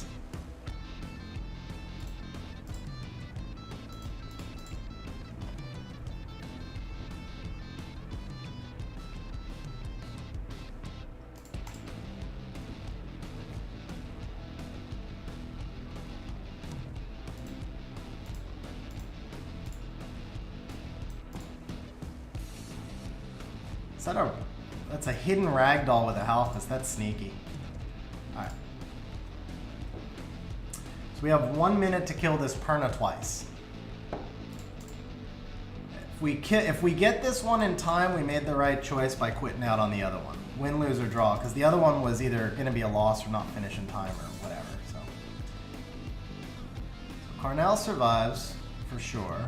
Is that a... That's a hidden ragdoll with a Halfus. That's sneaky. Alright. So we have 1 minute to kill this Perna twice. If we get this one in time, we made the right choice by quitting out on the other one. Win, lose, or draw. Because the other one was either going to be a loss or not finish in time or whatever. So Carnell survives for sure.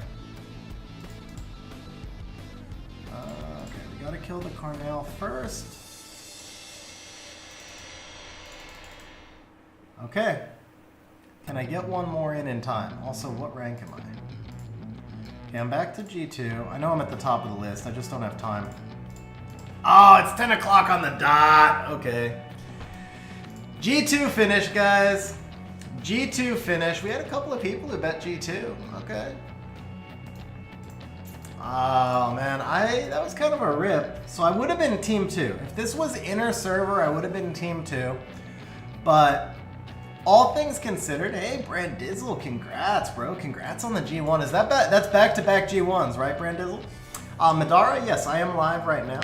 Okay, we gotta kill the Carnell first. Okay. Can I get one more in time? Also, what rank am I? Okay, I'm back to G2. I know I'm at the top of the list. I just don't have time. Oh, it's 10 o'clock on the dot. Okay. G2 finish, guys. G2 finish. We had a couple of people who bet G2. Okay. Oh, man. That was kind of a rip. So I would have been Team 2. If this was inner server, I would have been Team 2. But all things considered, hey, Brandizzle, congrats, bro. Congrats on the G1. Is that that's back-to-back G1s, right, Brandizzle? Madara, yes, I am live right now.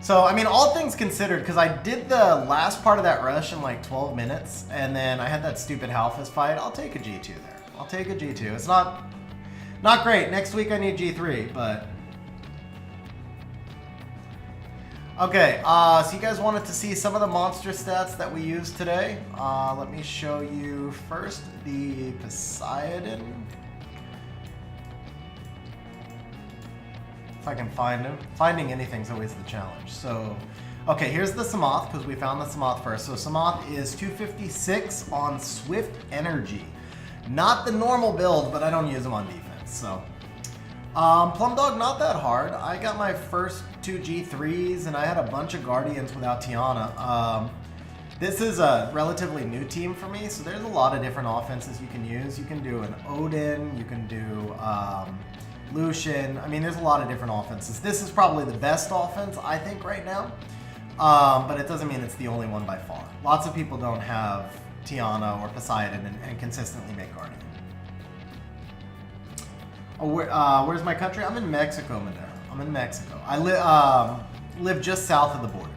So, I mean, all things considered, because I did the last part of that rush in like 12 minutes, and then I had that stupid Halfus fight, I'll take a G2 there. I'll take a G2. It's not great. Next week I need G3, but... Okay, so you guys wanted to see some of the monster stats that we used today. Let me show you first the Poseidon. If I can find him. Finding anything's always the challenge. So, okay, here's the Samoth, because we found the Samoth first. So Samoth is 256 on Swift Energy. Not the normal build, but I don't use him on defense, so... Plum Dog, not that hard. I got my first 2 G3s, and I had a bunch of Guardians without Tiana. This is a relatively new team for me, so there's a lot of different offenses you can use. You can do an Odin, you can do Lucian. I mean, there's a lot of different offenses. This is probably the best offense, I think, right now. But it doesn't mean it's the only one by far. Lots of people don't have Tiana or Poseidon and consistently make Guardian. Oh, where's my country? I'm in Mexico, Madera. I'm in Mexico. I live just south of the border.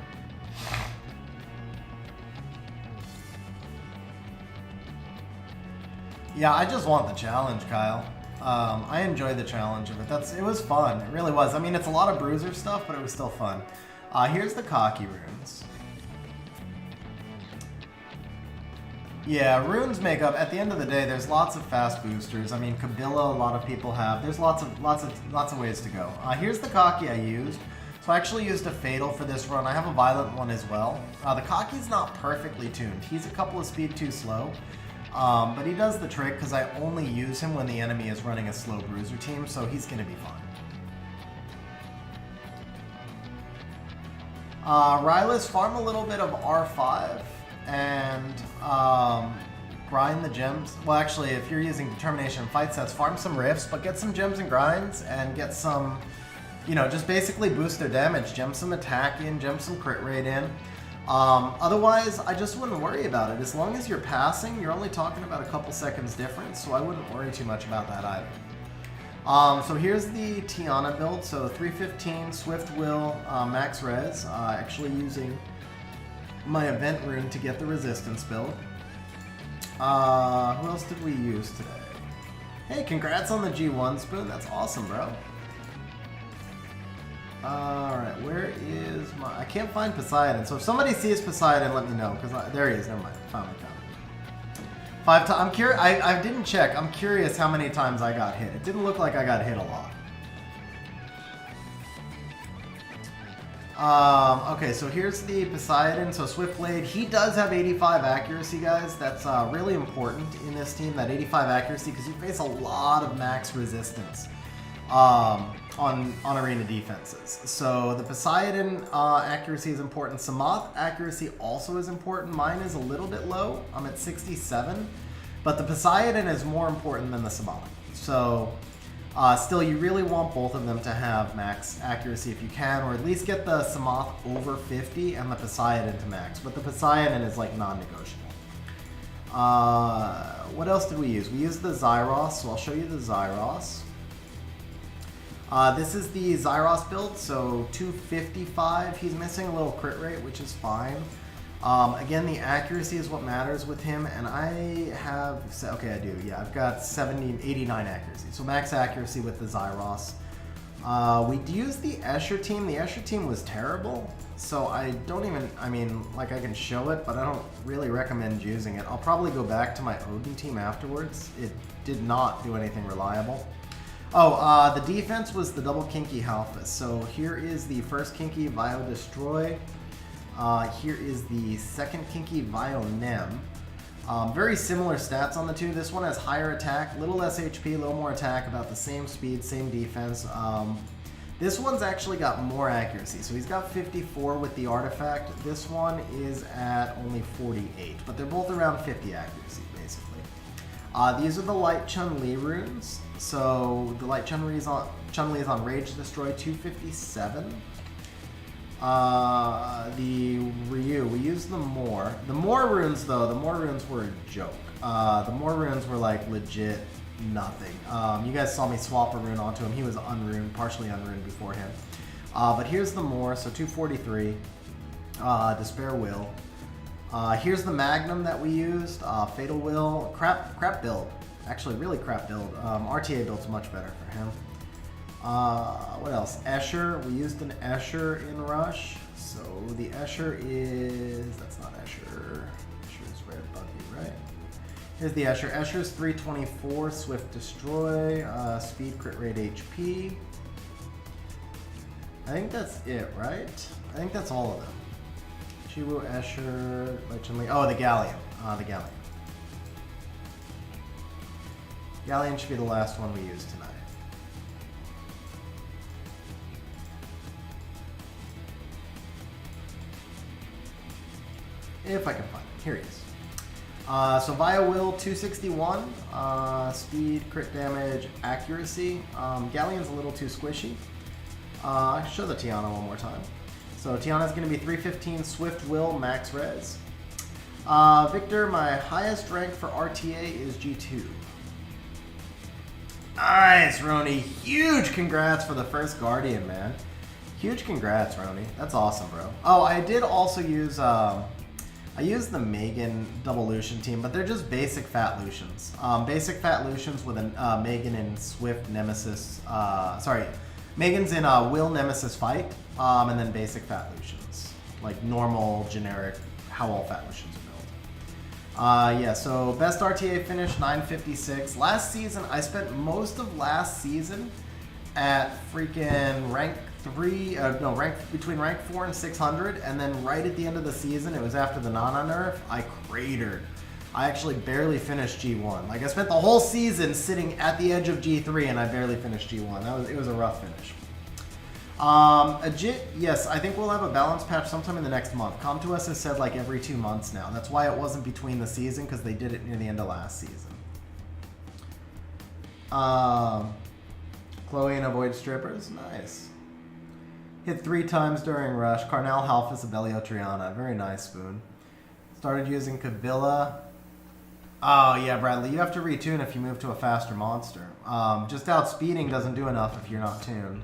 Yeah, I just want the challenge, Kyle. I enjoyed the challenge of it. It was fun. It really was. I mean, it's a lot of bruiser stuff, but it was still fun. Here's the cocky runes. Yeah, runes make up. At the end of the day, there's lots of fast boosters. I mean, Kabilla, a lot of people have. There's lots of ways to go. Here's the cocky I used. So I actually used a fatal for this run. I have a violent one as well. The cocky's not perfectly tuned. He's a couple of speed too slow. But he does the trick because I only use him when the enemy is running a slow bruiser team, so he's going to be fine. Rylus, farm a little bit of R5 and grind the gems. Well, actually, if you're using determination and fight sets, farm some rifts, but get some gems and grinds and get some, you know, just basically boost their damage. Gem some attack in, gem some crit rate in. Otherwise, I just wouldn't worry about it. As long as you're passing, you're only talking about a couple seconds difference, so I wouldn't worry too much about that either. So here's the Tiana build. So 315 Swift Will max res, actually using my event rune to get the resistance build. Who else did we use today? Hey, congrats on the G1 spoon. That's awesome, bro. Alright, where is my... I can't find Poseidon, so if somebody sees Poseidon, let me know, because there he is. Never mind. Finally found him. 5 times. I'm curious. I didn't check. I'm curious how many times I got hit. It didn't look like I got hit a lot. Okay, so here's the Poseidon. So Swiftblade, he does have 85 accuracy, guys. That's really important in this team, that 85 accuracy, because you face a lot of max resistance on arena defenses. So the Poseidon accuracy is important. Samoth accuracy also is important. Mine is a little bit low. I'm at 67, but the Poseidon is more important than the Samoth. So still, you really want both of them to have max accuracy if you can, or at least get the Samoth over 50 and the Poseidon to max. But the Poseidon is like non-negotiable. What else did we use? We used the Zyros, so I'll show you the Zyros. This is the Zyros build, so 255. He's missing a little crit rate, which is fine. Again, the accuracy is what matters with him, and I have, okay, I do, yeah, I've got 89 accuracy, so max accuracy with the Zyros. We used the Escher team. The Escher team was terrible, so I don't even, I mean, like I can show it, but I don't really recommend using it. I'll probably go back to my Odin team afterwards. It did not do anything reliable. Oh, the defense was the double Kinky Halfus. So here is the first Kinky Vio Destroy. Here is the second Kinky Vio Nem. Very similar stats on the two. This one has higher attack, little less HP, a little more attack, about the same speed, same defense. This one's actually got more accuracy. So he's got 54 with the artifact. This one is at only 48, but they're both around 50 accuracy, basically. These are the Light Chun-Li runes. So the Light Chun-Li is on Rage Destroy 257. The Ryu, we used the Moor. The Moor runes, though, the Moor runes were a joke. The Moor runes were like legit nothing. You guys saw me swap a rune onto him. He was unruned, partially unruned beforehand. But here's the Moor, so 243. Despair Will. Here's the Magnum that we used. Fatal Will. Crap build. Actually, really crap build. RTA build's much better for him. What else? Escher. We used an Escher in Rush. So the Escher is... That's not Escher. Escher is Red Buggy, right? Here's the Escher. Escher's 324. Swift Destroy. Speed, crit rate, HP. I think that's it, right? I think that's all of them. Chiwu, Escher, Light Chun-Li. Oh, the Galleon. The Galleon. Galleon should be the last one we use tonight. If I can find it. Here he is. So Via Will 261, speed, crit damage, accuracy. Galleon's a little too squishy. I'll show the Tiana one more time. So Tiana's going to be 315, Swift Will, max res. Victor, my highest rank for RTA is G2. Nice, Rune. Huge congrats for the first Guardian, man. Huge congrats, Rune. That's awesome, bro. Oh, I did also use... I used the Megan double Lucian team, but they're just basic fat Lucians. Basic fat Lucians with a Megan and Swift Nemesis. Sorry, Megan's in Will Nemesis Fight, and then basic fat Lucians. Like normal, generic, how all fat Lucians are built. Yeah, so best RTA finish, 956. Last season, I spent most of last season at freaking rank 3, between rank 4 and 600, and then right at the end of the season, it was after the Nana nerf, I cratered. I actually barely finished G1. Like, I spent the whole season sitting at the edge of G3, and I barely finished G1. It was a rough finish. Ajit, yes, I think we'll have a balance patch sometime in the next month. Com2us has said like every 2 months now. That's why it wasn't between the season, because they did it near the end of last season. Chloe and Avoid Strippers, nice. Hit 3 times during Rush. Carnal, Halfus, Abelio, Triana. Very nice, Spoon. Started using Kabila. Oh, yeah, Bradley. You have to retune if you move to a faster monster. Just outspeeding doesn't do enough if you're not tuned.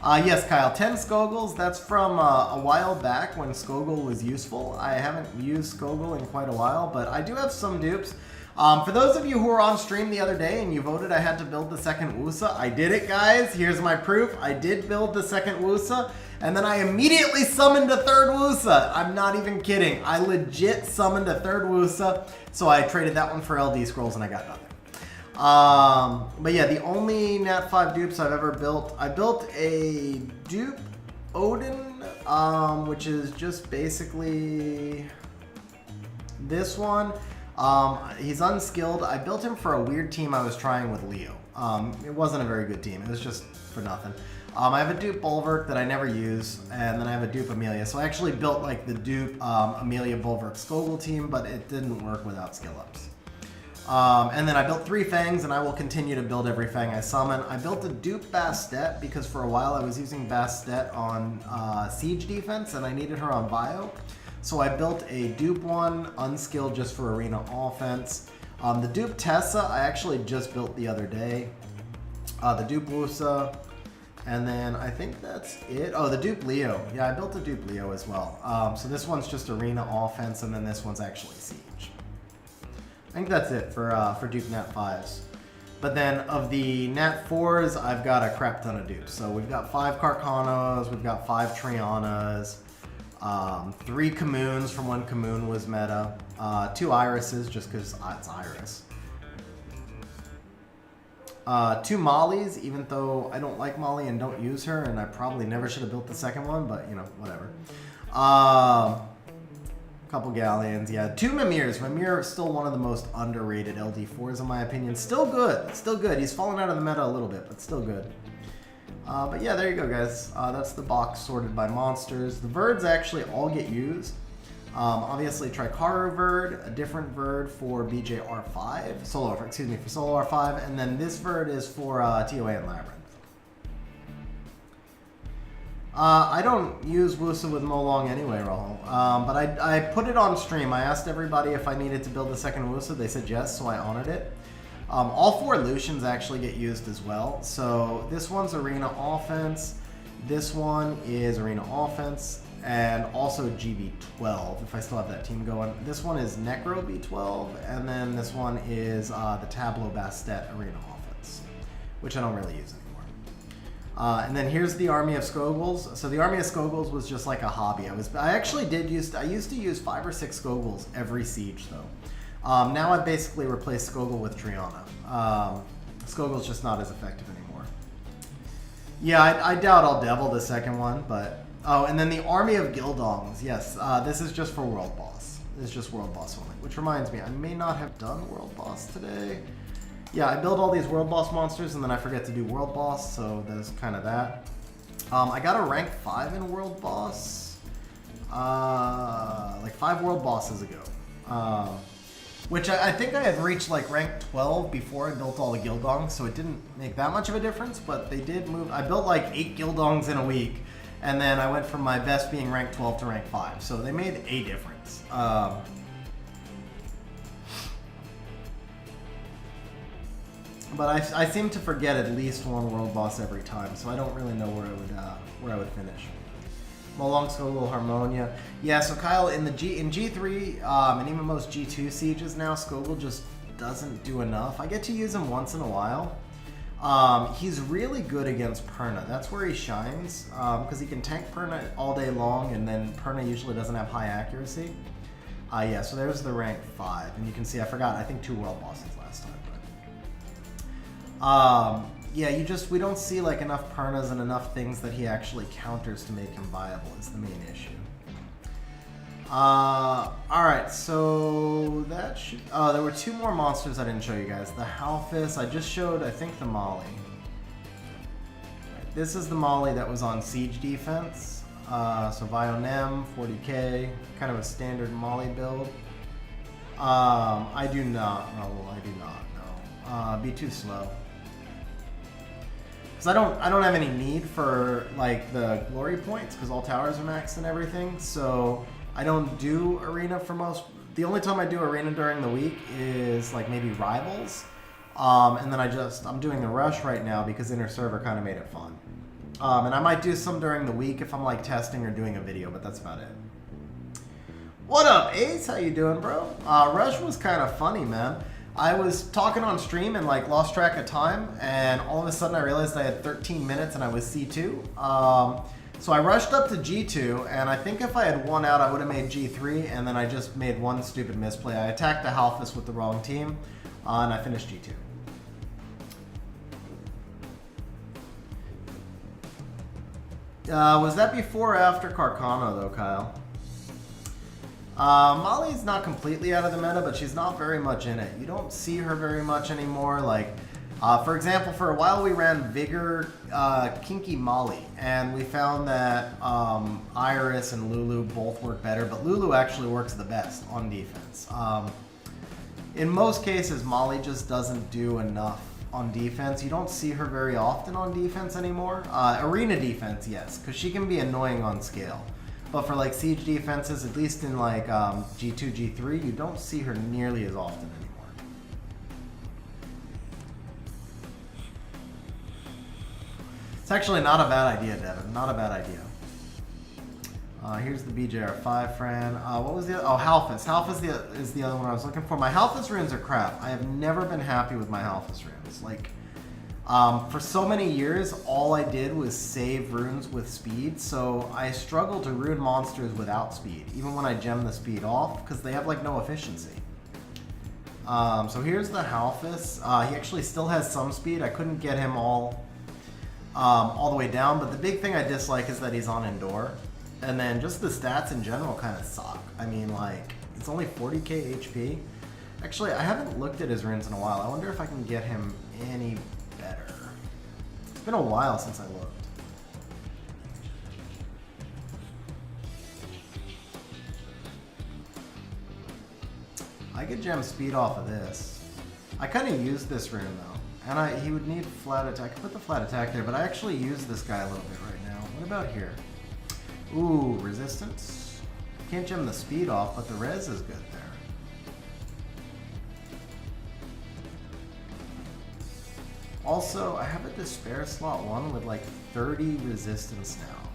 Yes, Kyle. 10 Skogels. That's from a while back when Skogel was useful. I haven't used Skogel in quite a while, but I do have some dupes. For those of you who were on stream the other day and you voted I had to build the second Wusa, I did it, guys. Here's my proof. I did build the second Wusa, and then I immediately summoned a third Wusa. I'm not even kidding. I legit summoned a third Wusa, so I traded that one for LD Scrolls and I got nothing. But yeah, the only Nat 5 dupes I've ever built, I built a dupe Odin, which is just basically this one. He's unskilled. I built him for a weird team I was trying with Leo. It wasn't a very good team. It was just for nothing. I have a dupe Bulwark that I never use, and then I have a dupe Amelia. So I actually built like the dupe Amelia Bulwark Skogel team, but it didn't work without skill ups. And then I built 3 Fangs, and I will continue to build every Fang I summon. I built a dupe Bastet because for a while I was using Bastet on Siege defense, and I needed her on Bio. So I built a dupe one, unskilled just for arena offense. The dupe Tessa I actually just built the other day. the dupe Wusa, and then I think that's it. Oh, the dupe Leo. Yeah, I built a dupe Leo as well. So this one's just arena offense, and then this one's actually siege. I think that's it for dupe Nat 5s. But then of the Nat 4s, I've got a crap ton of dupes. So we've got 5 Carcanos, we've got 5 Tianas, 3 Kamoons from when Kamoon was meta, 2 Irises just because it's Iris. 2 Mollys, even though I don't like Molly and don't use her, and I probably never should have built the second one, but you know, whatever. Couple Galleons, yeah. 2 Mimirs. Mimir is still one of the most underrated LD4s in my opinion. Still good, still good. He's fallen out of the meta a little bit, but still good. But yeah, there you go, guys. That's the box sorted by monsters. The Verds actually all get used. Obviously, Tricaru Verd, a different Verd for BJR5, for Solo R5, and then this Verd is for TOA and Labyrinth. I don't use Wusa with Molong anyway, Rahul, but I put it on stream. I asked everybody if I needed to build a second Wusa. They said yes, so I honored it. All 4 Lucians actually get used as well. So this one's Arena Offense, this one is Arena Offense, and also GB12, if I still have that team going. This one is Necro B12, and then this one is the Tableau Bastet Arena Offense, which I don't really use anymore. And then here's the Army of Skogels. So the Army of Skogels was just like a hobby. I used to use 5 or 6 Skogels every siege though. Now I've basically replaced Skogel with Tiana. Skogel's just not as effective anymore. Yeah, I doubt I'll devil the second one, but oh, and then the Army of Gildongs. Yes, this is just for World Boss. This is just World Boss only. Which reminds me, I may not have done World Boss today. Yeah, I build all these World Boss monsters and then I forget to do World Boss, so there's kind of that. I got a rank 5 in World Boss, like 5 World Bosses ago. Which I think I had reached like rank 12 before I built all the Gildongs, so it didn't make that much of a difference, but they did move. I built like 8 Gildongs in a week, and then I went from my best being rank 12 to rank 5, so they made a difference. But I seem to forget at least one World Boss every time, so I don't really know where I would finish. Molong Skogel Harmonia. Yeah, so Kyle, in G3 and even most G2 sieges now, Skogel just doesn't do enough. I get to use him once in a while. He's really good against Perna. That's where he shines, because he can tank Perna all day long, and then Perna usually doesn't have high accuracy. Yeah, so there's the rank 5, and you can see I forgot, I think 2 World Bosses last time. Yeah, we don't see like enough Pernas and enough things that he actually counters to make him viable is the main issue. Alright, so that should... Oh, there were 2 more monsters I didn't show you guys. The Halfis, I just showed, I think, the Molly. Right, this is the Molly that was on Siege Defense. So Vionem, 40k, kind of a standard Molly build. I do not, Raul, I do not, no. Be too slow. I don't have any need for like the glory points because all towers are maxed and everything, so I don't do arena for most. The only time I do arena during the week is like maybe rivals, and then I'm doing the rush right now because inner server kind of made it fun, and I might do some during the week if I'm like testing or doing a video, but that's about it. What up, Ace? How you doing, bro? Rush was kind of funny, man. I was talking on stream and like lost track of time, and all of a sudden I realized I had 13 minutes and I was C2. So I rushed up to G2, and I think if I had won out I would have made G3, and then I just made one stupid misplay. I attacked the Halfis with the wrong team, and I finished G2. Was that before or after Carcano though, Kyle? Molly's not completely out of the meta, but she's not very much in it. You don't see her very much anymore. Like, for example, for a while we ran Vigor, Kinky Molly, and we found that Iris and Lulu both work better, but Lulu actually works the best on defense. In most cases, Molly just doesn't do enough on defense. You don't see her very often on defense anymore. Arena defense, yes, because she can be annoying on scale. But for like siege defenses, at least in like G2, G3, you don't see her nearly as often It's actually not a bad idea, Devin. Not a bad idea. Here's the BJR5 friend. What was the other? Oh, Halphus. Halphus is the other one I was looking for. My Halphus runes are crap. I have never been happy with my Halphus runes. Like, for so many years, all I did was save runes with speed, so I struggle to rune monsters without speed, even when I gem the speed off, because they have, like, no efficiency. So here's the Halphus. He actually still has some speed. I couldn't get him all the way down, but the big thing I dislike is that he's on Endure. And then just the stats in general kind of suck. I mean, like, it's only 40k HP. Actually, I haven't looked at his runes in a while. I wonder if I can get him any better. It's been a while since I looked. I could gem speed off of this. I kind of used this rune, though. And he would need flat attack. I could put the flat attack there, but I actually use this guy a little bit right now. What about here? Ooh, resistance. Can't gem the speed off, but the res is good there. Also, I have a despair slot 1 with like 30 resistance now.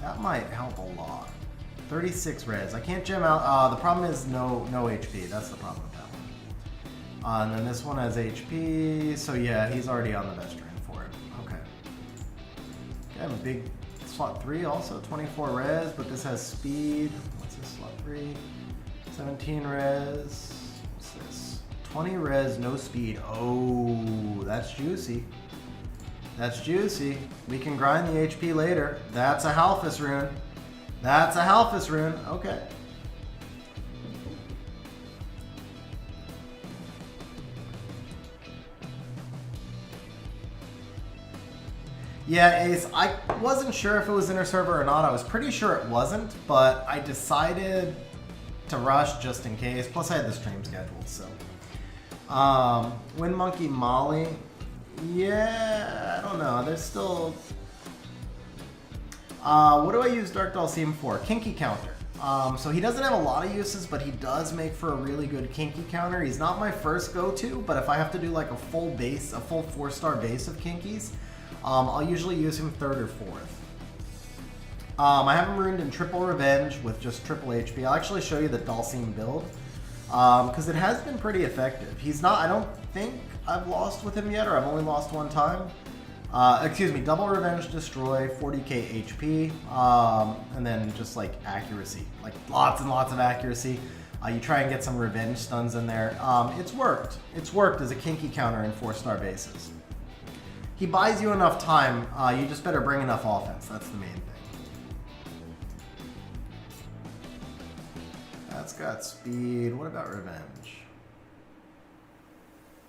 That might help a lot. 36 res. I can't gem out. The problem is no HP. That's the problem with that one. And then this one has HP. So yeah, he's already on the best rune for it. Okay. I have a big slot 3 also, 24 res, but this has speed. What's this slot 3? 17 res. What's this? 20 res, no speed. Oh, that's juicy. That's juicy. We can grind the HP later. That's a Halphus rune. That's a Halphus rune. Okay. Yeah, Ace, I wasn't sure if it was inner server or not. I was pretty sure it wasn't, but I decided to rush just in case. Plus, I had the stream scheduled, so. Wind Monkey Molly. Yeah, I don't know. There's still... what do I use Dark Dalsim for? Kinky counter. So he doesn't have a lot of uses, but he does make for a really good Kinky counter. He's not my first go-to, but if I have to do like a full base, a full 4-star base of Kinkies, I'll usually use him 3rd or 4th. I have him ruined in triple revenge with just triple HP. I'll actually show you the Dalsim build because it has been pretty effective. He's not, I don't think I've lost with him yet, or I've only lost one time. Excuse me, double revenge destroy, 40k HP, and then just like accuracy, like lots and lots of accuracy. You try and get some revenge stuns in there. It's worked. It's worked as a Kinky counter in 4-star bases. He buys you enough time, you just better bring enough offense. That's the main thing. That's got speed. What about revenge?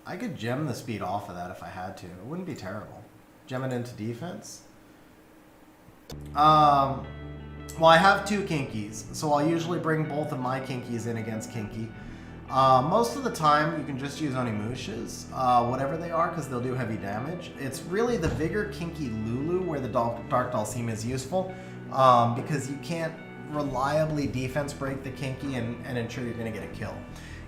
I could gem the speed off of that if I had to. It wouldn't be terrible. Gem it into defense. Well, I have 2 Kinkies, so I'll usually bring both of my Kinkies in against Kinky. Most of the time, you can just use Onimushas, whatever they are, because they'll do heavy damage. It's really the Vigor Kinky Lulu where the Dark Dalsim is useful, because you can't reliably defense break the Kinky and ensure you're going to get a kill.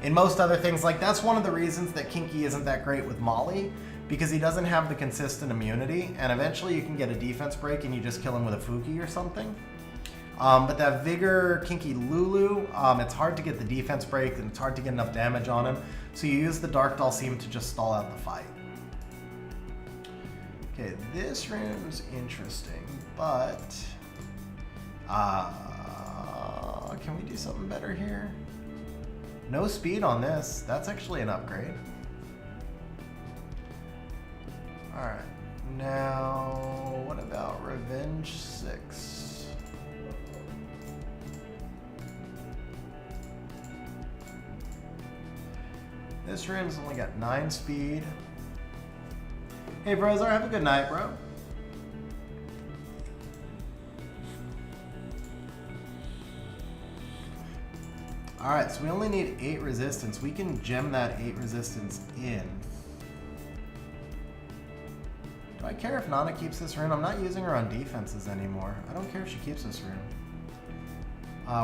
In most other things, like that's one of the reasons that Kinky isn't that great with Molly, because he doesn't have the consistent immunity, and eventually you can get a defense break and you just kill him with a Fuki or something. But that Vigor Kinky Lulu, it's hard to get the defense break and it's hard to get enough damage on him, so you use the Dark Dalsim to just stall out the fight. Okay, this room's interesting, but can we do something better here? No speed on this. That's actually an upgrade. Alright, now what about Revenge 6? This room's only got 9 speed. Hey Brozar, have a good night, bro. Alright, so we only need 8 resistance. We can gem that 8 resistance in. Do I care if Nana keeps this rune? I'm not using her on defenses anymore. I don't care if she keeps this rune.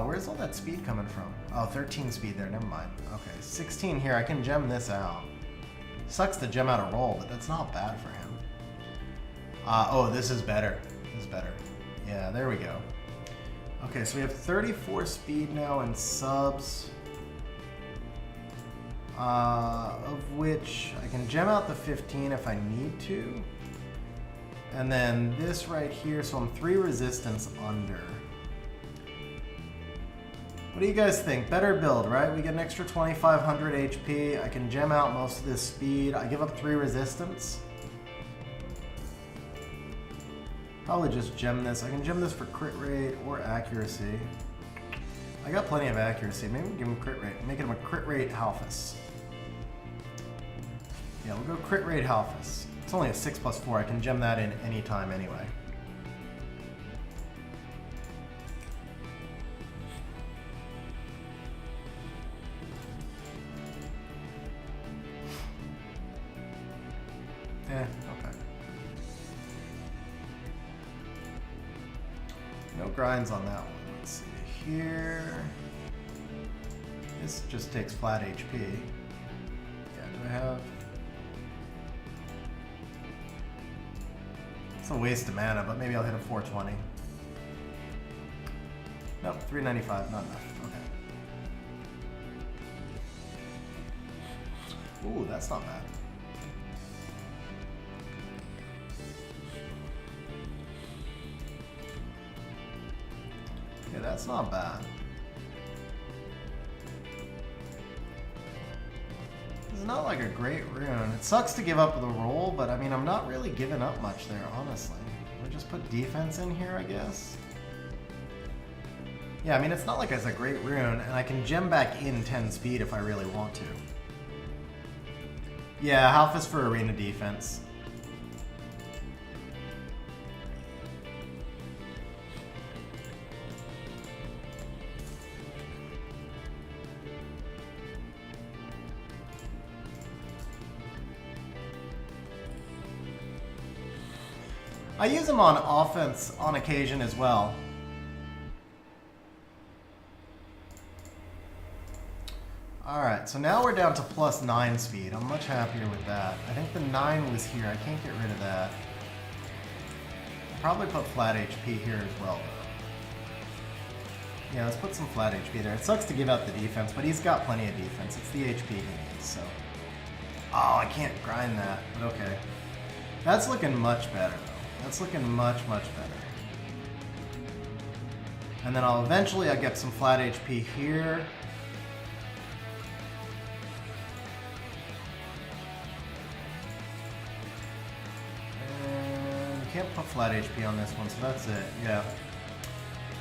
Where's all that speed coming from? Oh, 13 speed there, never mind. Okay, 16 here, I can gem this out. Sucks to gem out a roll, but that's not bad for him. Oh, this is better. This is better. Yeah, there we go. Okay, so we have 34 speed now in subs. Of which I can gem out the 15 if I need to. And then this right here, so I'm 3 resistance under. What do you guys think? Better build, right? We get an extra 2,500 HP. I can gem out most of this speed. I give up 3 resistance. Probably just gem this. I can gem this for crit rate or accuracy. I got plenty of accuracy. Maybe we'll give him crit rate. Make him a crit rate Halphus. Yeah, we'll go crit rate Halphus. It's only a 6+4. I can gem that in any time anyway. Okay. No grinds on that one. Let's see here. This just takes flat HP. Yeah, do I have... It's a waste of mana, but maybe I'll hit a 420. Nope, 395, not enough. Okay. Ooh, that's not bad. Okay, that's not bad. It's not like a great rune. It sucks to give up the roll, but I mean, I'm not really giving up much there, honestly. We'll just put defense in here, I guess. Yeah, I mean, it's not like it's a great rune, and I can gem back in 10 speed if I really want to. Yeah, Halphus for arena defense. I use him on offense on occasion as well. Alright, so now we're down to +9 speed. I'm much happier with that. I think the 9 was here. I can't get rid of that. I'll probably put flat HP here as well, though. Yeah, let's put some flat HP there. It sucks to give out the defense, but he's got plenty of defense. It's the HP he needs, so... Oh, I can't grind that, but okay. That's looking much better, though. That's looking much, much better. And then I'll get some flat HP here. And you can't put flat HP on this one, so that's it, yeah.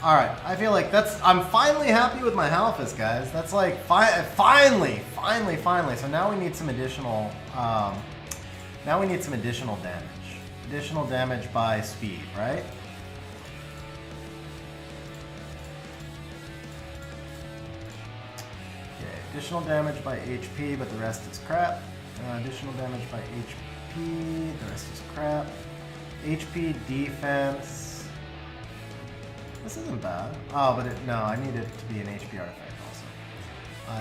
Alright, I feel like I'm finally happy with my Halphus, guys. That's like, finally. So now we need some additional, damage. Additional damage by speed, right? Okay, additional damage by HP, but the rest is crap. Additional damage by HP, the rest is crap. HP defense. This isn't bad. Oh, but no, I need it to be an HP artifact also.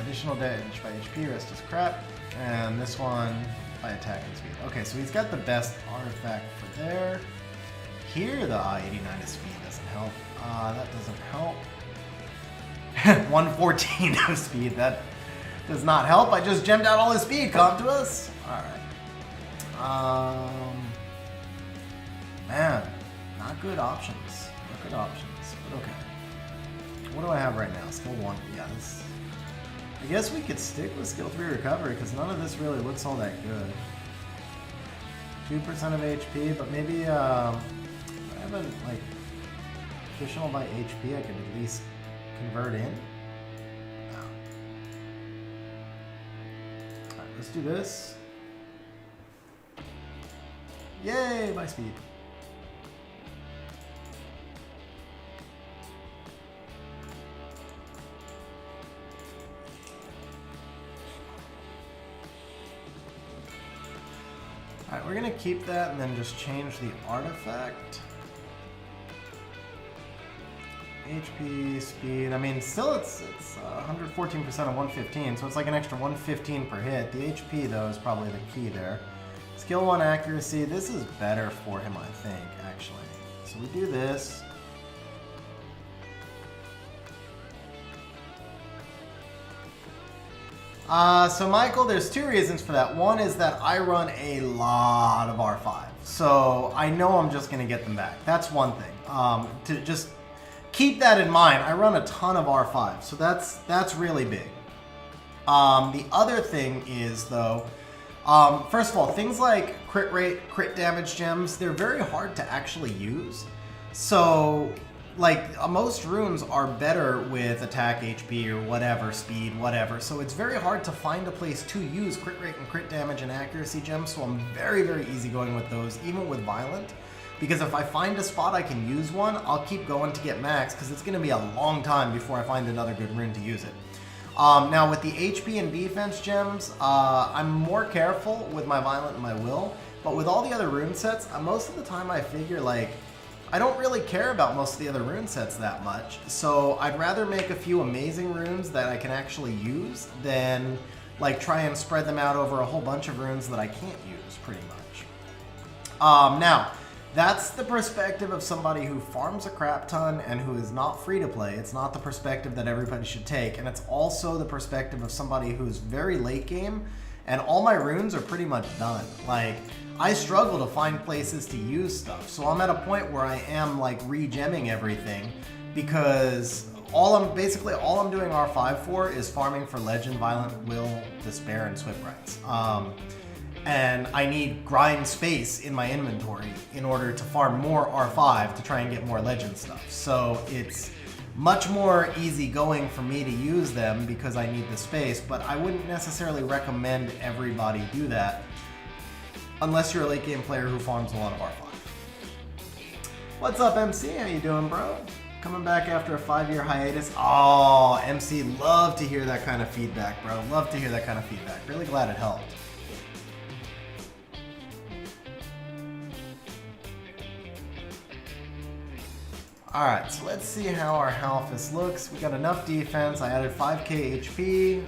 Additional damage by HP, rest is crap. And this one by attack and speed. Okay, so he's got the best artifact for there. Here, the 89 of speed doesn't help. That doesn't help. 114 of speed, that does not help. I just gemmed out all his speed. Come to us. Alright. Man, not good options. Not good options, but okay. What do I have right now? Skill 1. Yeah, this... I guess we could stick with skill 3 recovery because none of this really looks all that good. 2% of HP, but maybe I haven't like additional by HP I could at least convert in. No. Alright, let's do this. Yay, by speed. Alright, we're gonna keep that and then just change the artifact. HP, speed, I mean, still it's 114% of 115, so it's like an extra 115 per hit. The HP, though, is probably the key there. Skill 1 accuracy. This is better for him, I think, actually. So we do this. So Michael, there's two reasons for that. One is that I run a lot of R5. So I know I'm just going to get them back. That's one thing. To just keep that in mind, I run a ton of R5. So that's really big. The other thing is, though, first of all, things like crit rate, crit damage gems, they're very hard to actually use. So, like, most runes are better with attack, HP, or whatever, speed, whatever. So it's very hard to find a place to use crit rate and crit damage and accuracy gems. So I'm very, very easygoing with those, even with Violent. Because if I find a spot I can use one, I'll keep going to get max, because it's going to be a long time before I find another good rune to use it. Now with the HP and defense gems, I'm more careful with my Violent and my Will, but with all the other rune sets, most of the time I figure, like, I don't really care about most of the other rune sets that much, so I'd rather make a few amazing runes that I can actually use than, like, try and spread them out over a whole bunch of runes that I can't use, pretty much. Now, that's the perspective of somebody who farms a crap ton and who is not free to play. It's not the perspective that everybody should take. And it's also the perspective of somebody who's very late game and all my runes are pretty much done. Like, I struggle to find places to use stuff. So I'm at a point where I am like regemming everything because all I'm doing R5 for is farming for Legend, Violent, Will, Despair, and Swift Rights. And I need grind space in my inventory in order to farm more R5 to try and get more Legend stuff. So it's much more easygoing for me to use them because I need the space, but I wouldn't necessarily recommend everybody do that unless you're a late game player who farms a lot of R5. What's up, MC? How you doing, bro? Coming back after a 5-year hiatus. Oh, MC, love to hear that kind of feedback, bro. Love to hear that kind of feedback. Really glad it helped. Alright, so let's see how our Halphus looks. We got enough defense. I added 5k HP.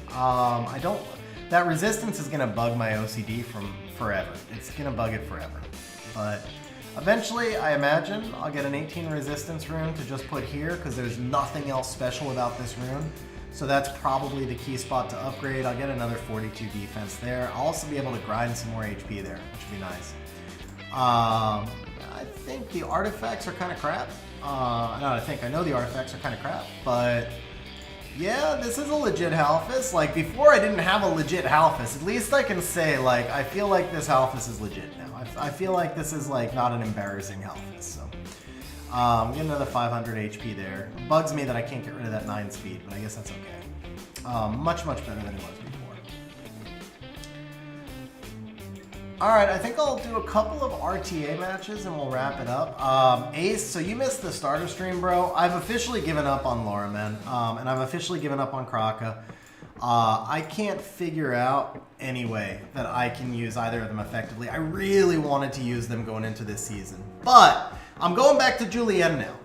That resistance is gonna bug my OCD from forever. It's gonna bug it forever. But eventually, I imagine, I'll get an 18 resistance rune to just put here because there's nothing else special about this rune. So that's probably the key spot to upgrade. I'll get another 42 defense there. I'll also be able to grind some more HP there, which would be nice. I think the artifacts are kind of crap. I know the artifacts are kind of crap, but yeah, this is a legit Halphus. Like, before I didn't have a legit Halphus. At least I can say, like, I feel like this Halphus is legit now. I feel like this is, like, not an embarrassing Halphus, so. Get another 500 HP there. It bugs me that I can't get rid of that 9 speed, but I guess that's okay. Much, much better than it was before. Alright, I think I'll do a couple of RTA matches and we'll wrap it up. Ace, so you missed the starter stream, bro. I've officially given up on Laura, man. And I've officially given up on Kraka. I can't figure out any way that I can use either of them effectively. I really wanted to use them going into this season. But I'm going back to Julien now.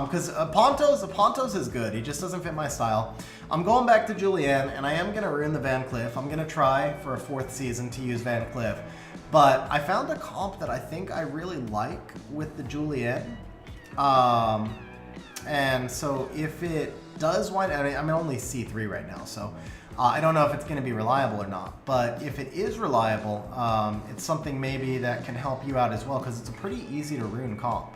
Because Pontos is good. He just doesn't fit my style. I'm going back to Julien, and I am going to ruin the Van Cliff. I'm going to try for a 4th season to use Van Cliff. But I found a comp that I think I really like with the Julien. And so if it does wind up, I'm only C3 right now, so I don't know if it's going to be reliable or not. But if it is reliable, it's something maybe that can help you out as well, because it's a pretty easy to rune comp.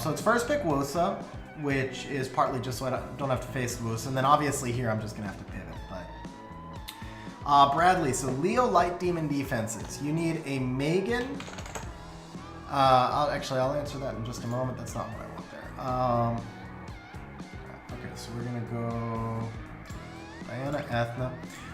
So it's first pick Wusa, which is partly just so I don't have to face Wusa. And then obviously here I'm just going to have to pivot. But Bradley, so Leo Light Demon defenses. You need a Megan. I'll answer that in just a moment. That's not what I want there. Okay, so we're going to go Diana, Ethna.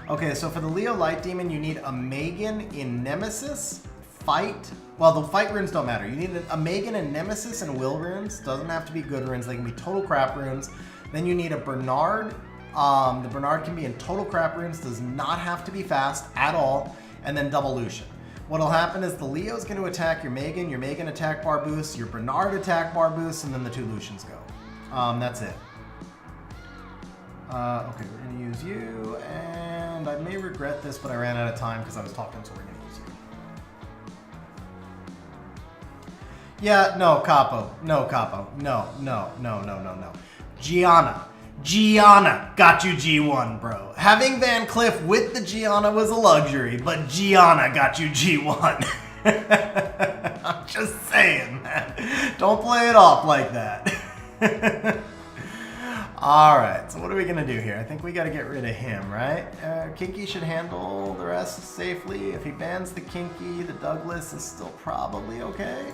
Okay, so for the Leo Light Demon, you need a Megan in Nemesis, Fight. Well, the fight runes don't matter. You need a Megan in Nemesis and Will runes. Doesn't have to be good runes. They can be total crap runes. Then you need a Bernard. The Bernard can be in total crap runes. Does not have to be fast at all. And then double Lucian. What'll happen is the Leo is going to attack your Megan attack bar boosts, your Bernard attack bar boosts, and then the 2 Lucians go. That's it. Okay, we're going to use you. And I may regret this, but I ran out of time because I was talking, so we're going to use you. Yeah, no, Capo. No, Capo. No. Gianna got you G1, bro. Having Van Cliff with the Gianna was a luxury, but Gianna got you G1. I'm just saying, man. Don't play it off like that. Alright, so what are we going to do here? I think we got to get rid of him, right? Kinky should handle the rest safely. If he bans the Kinky, the Douglas is still probably okay.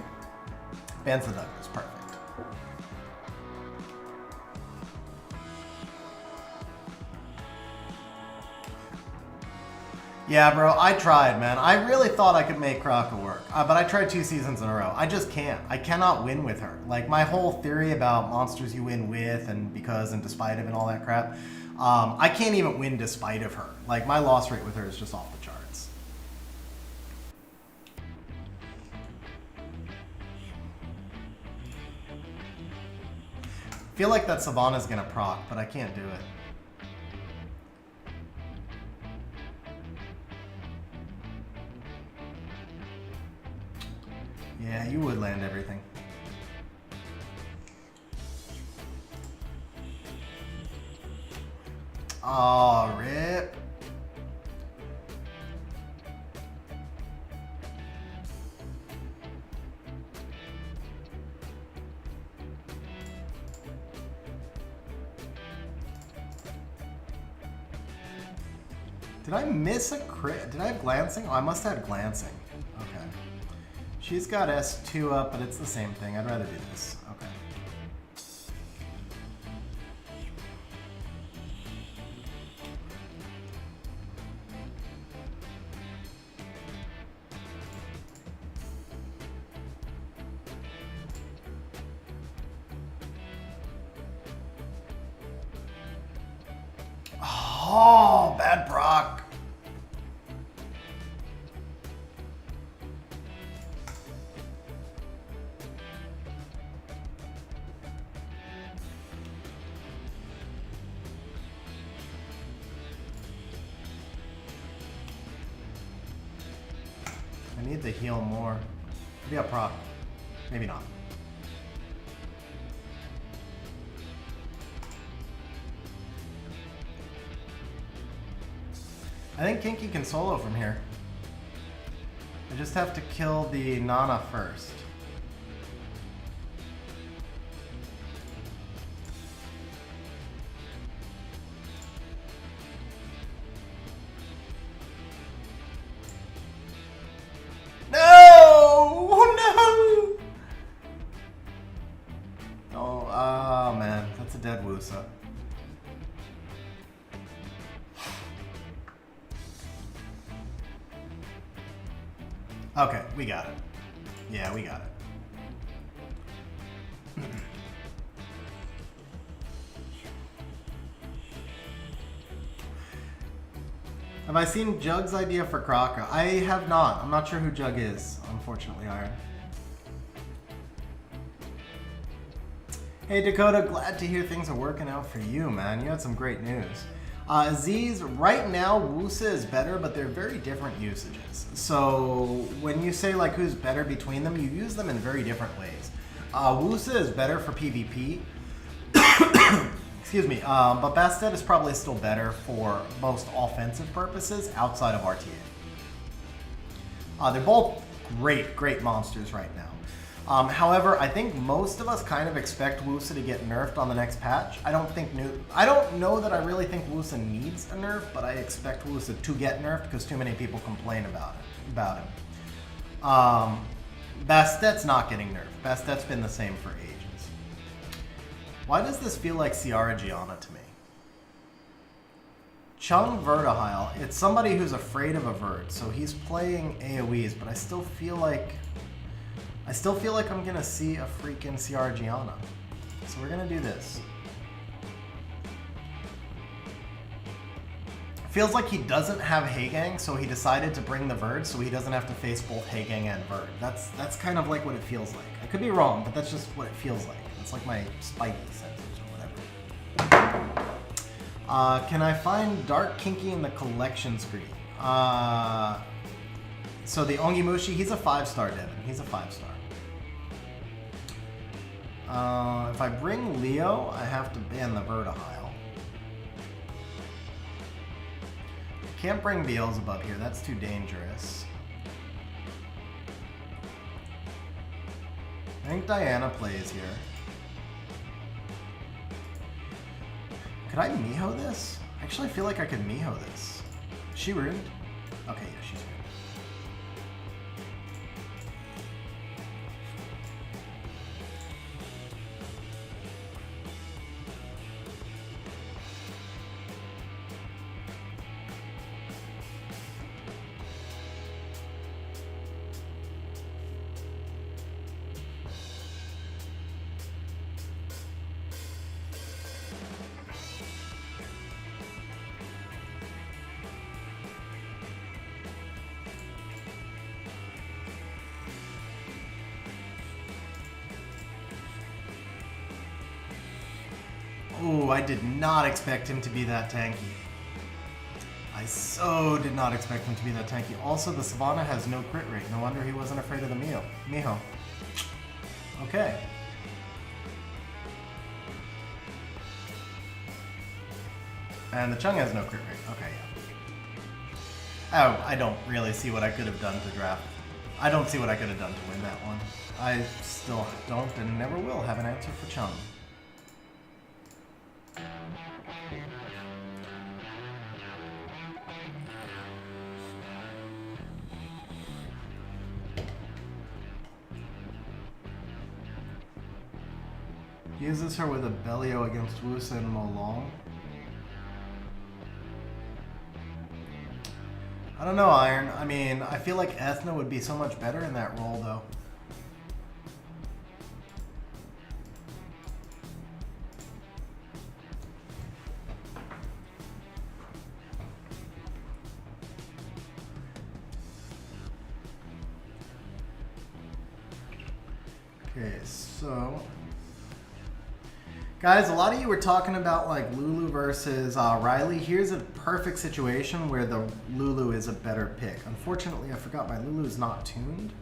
Bans the Douglas, perfect. Yeah, bro, I tried, man. I really thought I could make Kraka work, but I tried 2 seasons in a row. I just can't. I cannot win with her. Like, my whole theory about monsters you win with and because and despite of and all that crap, I can't even win despite of her. Like, my loss rate with her is just off the charts. I feel like that Savannah's gonna proc, but I can't do it. Yeah, you would land everything. Oh, rip. Did I miss a crit? Did I have glancing? Oh, I must have had glancing. Okay. She's got S2 up, but it's the same thing. I'd rather do this. Okay. Oh, bad proc. I need to heal more. Maybe a proc. Maybe not. I think Kinky can solo from here. I just have to kill the Nana first. Oh man, that's a dead Wusa. Okay, we got it. Yeah, we got it. Have I seen Jug's idea for Kraka? I have not. I'm not sure who Jug is, unfortunately, Iron. Hey Dakota, glad to hear things are working out for you, man. You had some great news. Aziz, right now Wusa is better, but they're very different usages. So when you say like who's better between them, you use them in very different ways. Wusa is better for PvP. Excuse me, but Bastet is probably still better for most offensive purposes outside of RTA. They're both great monsters right now. However, I think most of us kind of expect Wusa to get nerfed on the next patch. I don't know that I really think Wusa needs a nerf, but I expect Wusa to get nerfed because too many people complain about him. Bastet's not getting nerfed. Bastet's been the same for ages. Why does this feel like Ciara Gianna to me? Chung Vertihile, it's somebody who's afraid of a vert, so he's playing AoEs, but I still feel like I'm gonna see a freaking Ciara Gianna. So we're gonna do this. Feels like he doesn't have Heigang, so he decided to bring the Verd so he doesn't have to face both Heigang and Verd. That's kind of like what it feels like. I could be wrong, but that's just what it feels like. It's like my spidey senses or whatever. Can I find Dark Kinky in the collection screen? So the Ongimushi, he's a 5-star, Devin. He's a 5-star. If I bring Leo, I have to ban the Vertihile. Can't bring Beelzebub here, that's too dangerous. I think Tiana plays here. Could I Miho this? I actually feel like I could Miho this. Is she ruined? Okay, yeah, she's ruined. Ooh, I did not expect him to be that tanky. I so did not expect him to be that tanky. Also, the Savannah has no crit rate. No wonder he wasn't afraid of the Miho. Okay. And the Chung has no crit rate. Okay, yeah. Oh, I don't really see what I could have done to draft. I don't see what I could have done to win that one. I still don't and never will have an answer for Chung. Uses her with a Bellio against Wusa and Molong. I don't know, Iron. I mean, I feel like Ethna would be so much better in that role, though. Okay, so... Guys, a lot of you were talking about like Lulu versus Riley. Here's a perfect situation where the Lulu is a better pick. Unfortunately, I forgot my Lulu is not tuned.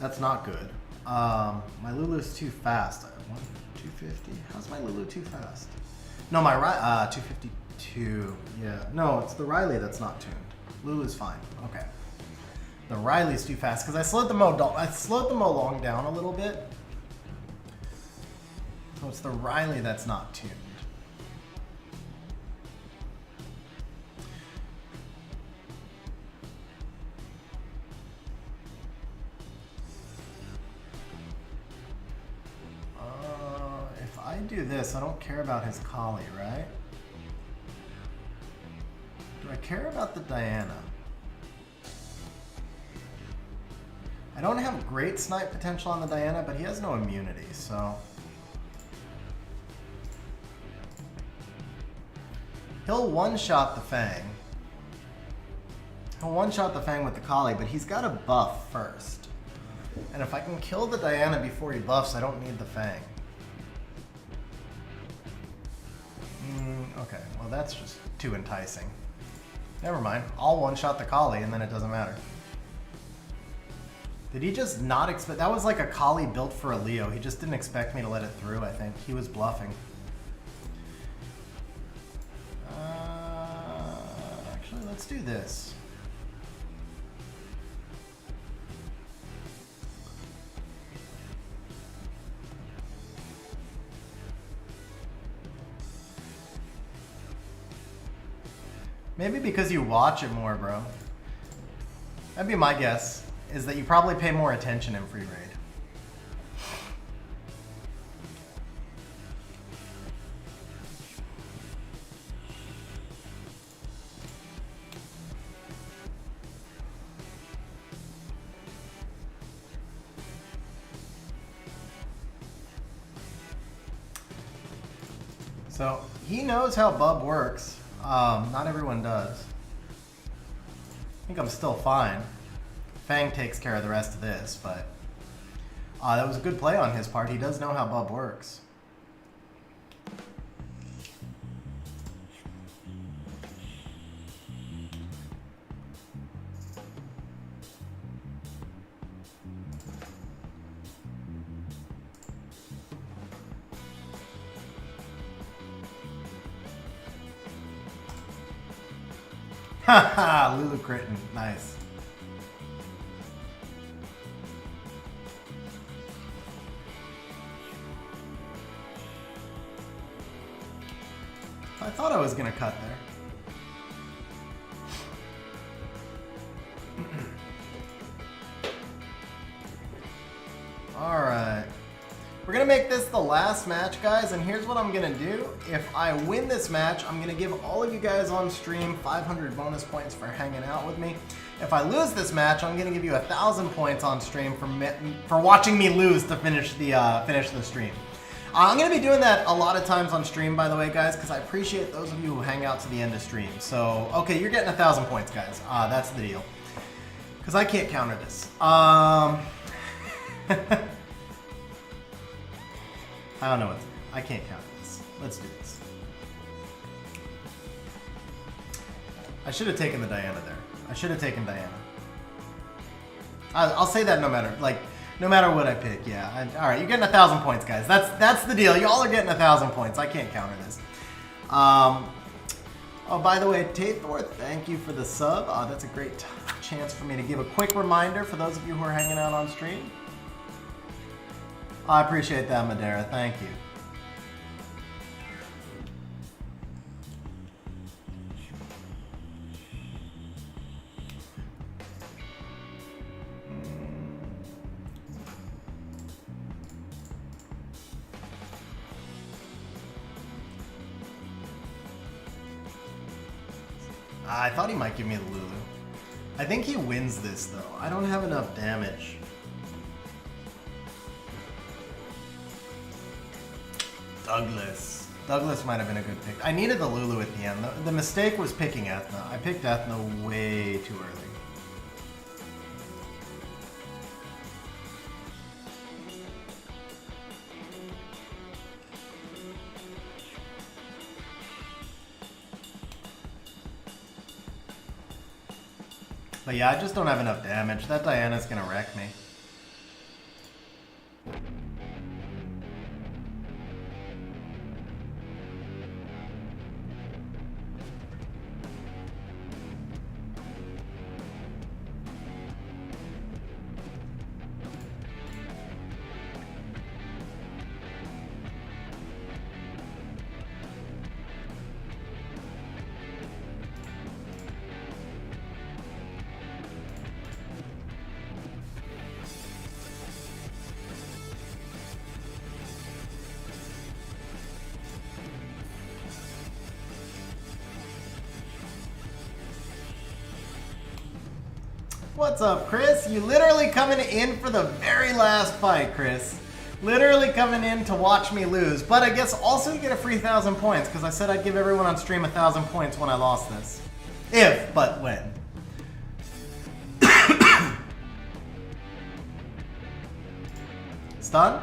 That's not good. My Lulu is too fast. 250? How's my Lulu too fast? No, my 252. Yeah, no, it's the Riley that's not tuned. Lulu's fine. Okay. The Riley's too fast because I slowed the Molong down a little bit. So it's the Riley that's not tuned. If I do this, I don't care about his Kali, right? Do I care about the Diana? I don't have great snipe potential on the Diana, but he has no immunity, so... He'll one-shot the Fang. He'll one-shot the Fang with the Kali, but he's got to buff first. And if I can kill the Diana before he buffs, I don't need the Fang. Okay, well that's just too enticing. Never mind, I'll one-shot the Kali and then it doesn't matter. Did he just not expect... That was like a Kali built for a Leo. He just didn't expect me to let it through, I think. He was bluffing. Let's do this. Maybe because you watch it more, bro. That'd be my guess, is that you probably pay more attention in free raid. So, he knows how Bub works. Not everyone does. I think I'm still fine. Fang takes care of the rest of this, but... that was a good play on his part. He does know how Bub works. Lulu Critton, nice. I thought I was gonna cut there. Alright. We're gonna make this the last match, guys, and here's what I'm gonna do. If I win this match, I'm gonna give all of you guys on stream 500 bonus points for hanging out with me. If I lose this match, I'm gonna give you 1,000 points on stream for watching me lose to finish the stream. I'm going to be doing that a lot of times on stream, by the way, guys, because I appreciate those of you who hang out to the end of stream. So, okay, you're getting 1,000 points, guys. That's the deal. Because I can't counter this. I don't know what to do. I can't counter this. Let's do this. I should have taken the Diana there. I should have taken Diana. I'll say that no matter what I pick, yeah. All right, you're getting 1,000 points, guys. That's the deal. Y'all are getting 1,000 points. I can't counter this. Oh, by the way, Taithor, thank you for the sub. That's a great chance for me to give a quick reminder for those of you who are hanging out on stream. I appreciate that, Madeira. Thank you. I thought he might give me the Lulu. I think he wins this, though. I don't have enough damage. Douglas. Douglas might have been a good pick. I needed the Lulu at the end. The mistake was picking Ethna. I picked Ethna way too early. But yeah, I just don't have enough damage. That Diana's gonna wreck me. What's up, Chris? You literally coming in for the very last fight, Chris. Literally coming in to watch me lose. But I guess also you get a free 1,000 points, because I said I'd give everyone on stream 1,000 points when I lost this. If, but when. Stun?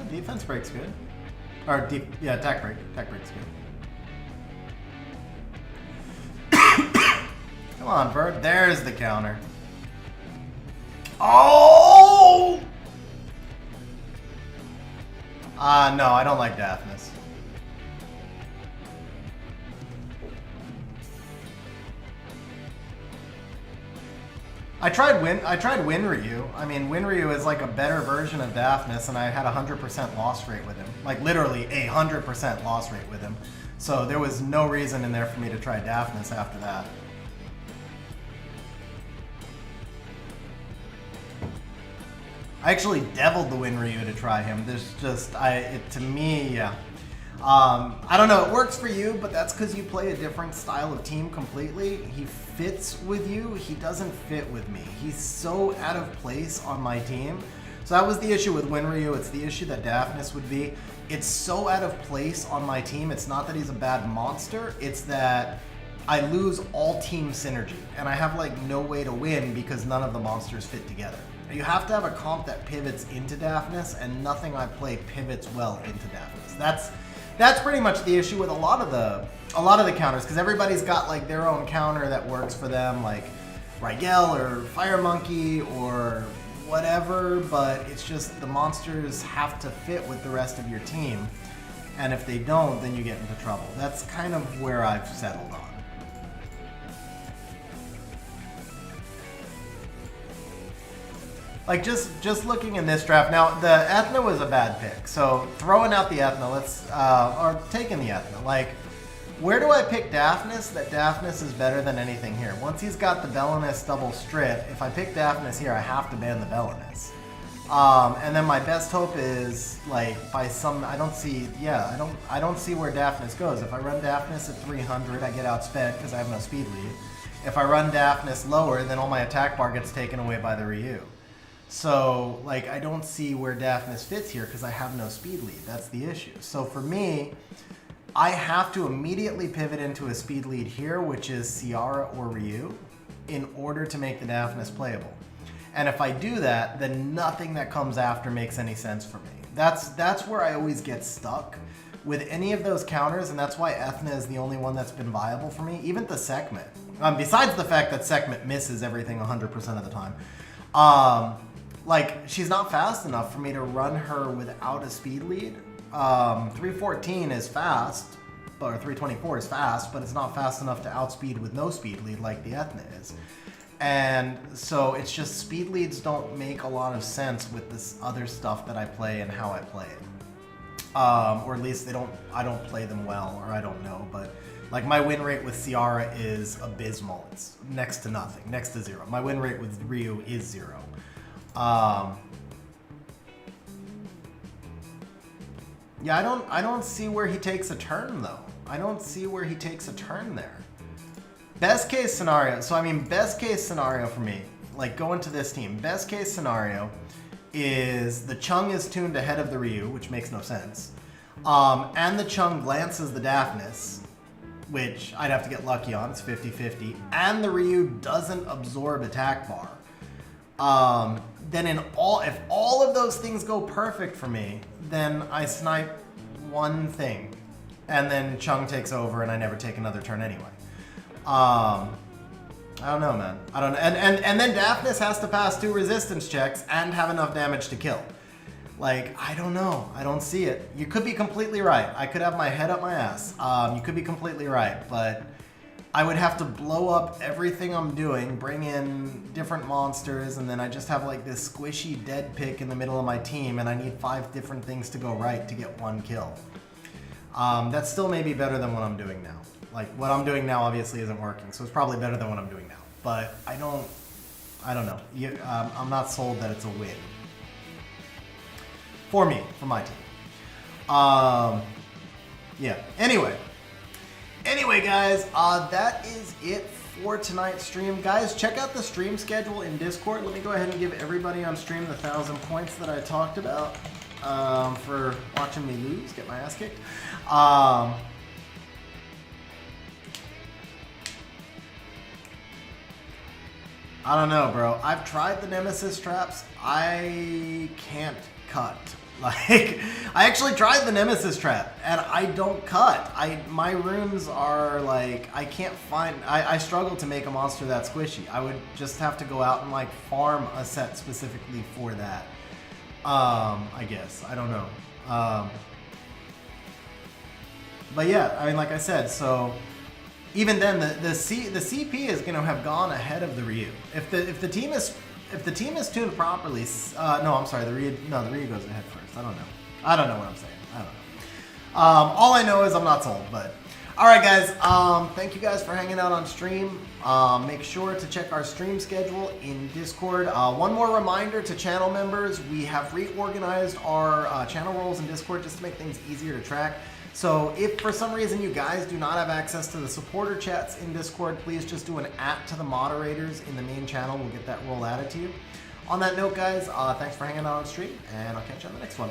Defense break's good. Or, yeah, attack break. Attack break's good. Come on, Bert. There's the counter. Oh! No, I don't like Daphnis. I tried Winryu. I mean, Winryu is like a better version of Daphnis, and I had a 100% loss rate with him. Like, literally a 100% loss rate with him. So there was no reason in there for me to try Daphnis after that. I actually deviled the Winryu to try him. There's just, to me, yeah. I don't know, it works for you, but that's because you play a different style of team completely. He fits with you, he doesn't fit with me. He's so out of place on my team. So that was the issue with Winryu. It's the issue that Daphnis would be. It's so out of place on my team. It's not that he's a bad monster, it's that I lose all team synergy, and I have like no way to win because none of the monsters fit together. You have to have a comp that pivots into Daphnis, and nothing I play pivots well into Daphnis. That's pretty much the issue with a lot of the counters, because everybody's got like their own counter that works for them, like Rigel or Fire Monkey or whatever, but it's just the monsters have to fit with the rest of your team, and if they don't, then you get into trouble. That's kind of where I've settled on. like just looking in this draft now, the Ethna was a bad pick. So throwing out the Ethna, or taking the Ethna, like where do I pick Daphnis? That Daphnis is better than anything here. Once he's got the Belenus double strip, if I pick Daphnis here, I have to ban the Belenus. And then my best hope is like by some, I don't see where Daphnis goes. If I run Daphnis at 300, I get outspent because I have no speed lead. If I run Daphnis lower, then all my attack bar gets taken away by the Ryu. So like I don't see where Daphnis fits here because I have no speed lead. That's the issue. So for me, I have to immediately pivot into a speed lead here, which is Ciara or Ryu, in order to make the Daphnis playable. And if I do that, then nothing that comes after makes any sense for me. That's where I always get stuck with any of those counters, and that's why Ethna is the only one that's been viable for me. Even the Sekhmet. Besides the fact that Sekhmet misses everything 100% of the time. Like, she's not fast enough for me to run her without a speed lead. 314 is fast, or 324 is fast, but it's not fast enough to outspeed with no speed lead like the Ethna is. And so it's just speed leads don't make a lot of sense with this other stuff that I play and how I play it. Or at least I don't play them well, or I don't know, but like my win rate with Ciara is abysmal. It's next to nothing, next to zero. My win rate with Ryu is 0. Yeah, I don't see where he takes a turn though. I don't see where he takes a turn there. Best case scenario, so I mean best case scenario for me, like going to this team, best case scenario is the Chung is tuned ahead of the Ryu, which makes no sense. And the Chung glances the Daphnis, which I'd have to get lucky on, it's 50-50, and the Ryu doesn't absorb attack bar. Then if all of those things go perfect for me, then I snipe one thing, and then Chung takes over and I never take another turn anyway. I don't know, man. I don't know. And then Daphnis has to pass 2 resistance checks and have enough damage to kill. Like, I don't know. I don't see it. You could be completely right. I could have my head up my ass. You could be completely right, but I would have to blow up everything I'm doing, bring in different monsters, and then I just have like this squishy dead pick in the middle of my team, and I need 5 different things to go right to get 1 kill. That still may be better than what I'm doing now. Like, what I'm doing now obviously isn't working, so it's probably better than what I'm doing now. But I don't know. I'm not sold that it's a win. For me, for my team. Yeah, anyway, guys, that is it for tonight's stream. Guys, check out the stream schedule in Discord. Let me go ahead and give everybody on stream the 1,000 points that I talked about for watching me lose, get my ass kicked. I don't know, bro. I've tried the Nemesis traps. I can't cut. Like, I actually tried the Nemesis trap, and I don't cut. My runes are, like, I can't find... I struggle to make a monster that squishy. I would just have to go out and, like, farm a set specifically for that. I guess. I don't know. But yeah, I mean, like I said, so... Even then, the CP is going to have gone ahead of the Ryu. If the team is tuned properly, no, I'm sorry, the Ryu goes ahead first. I don't know what I'm saying. I don't know. All I know is I'm not sold. But all right, guys. Thank you guys for hanging out on stream. Make sure to check our stream schedule in Discord. One more reminder to channel members: we have reorganized our channel roles in Discord just to make things easier to track. So if for some reason you guys do not have access to the supporter chats in Discord, please just do an @ to the moderators in the main channel. We'll get that role added to you. On that note, guys, thanks for hanging out on stream, and I'll catch you on the next one.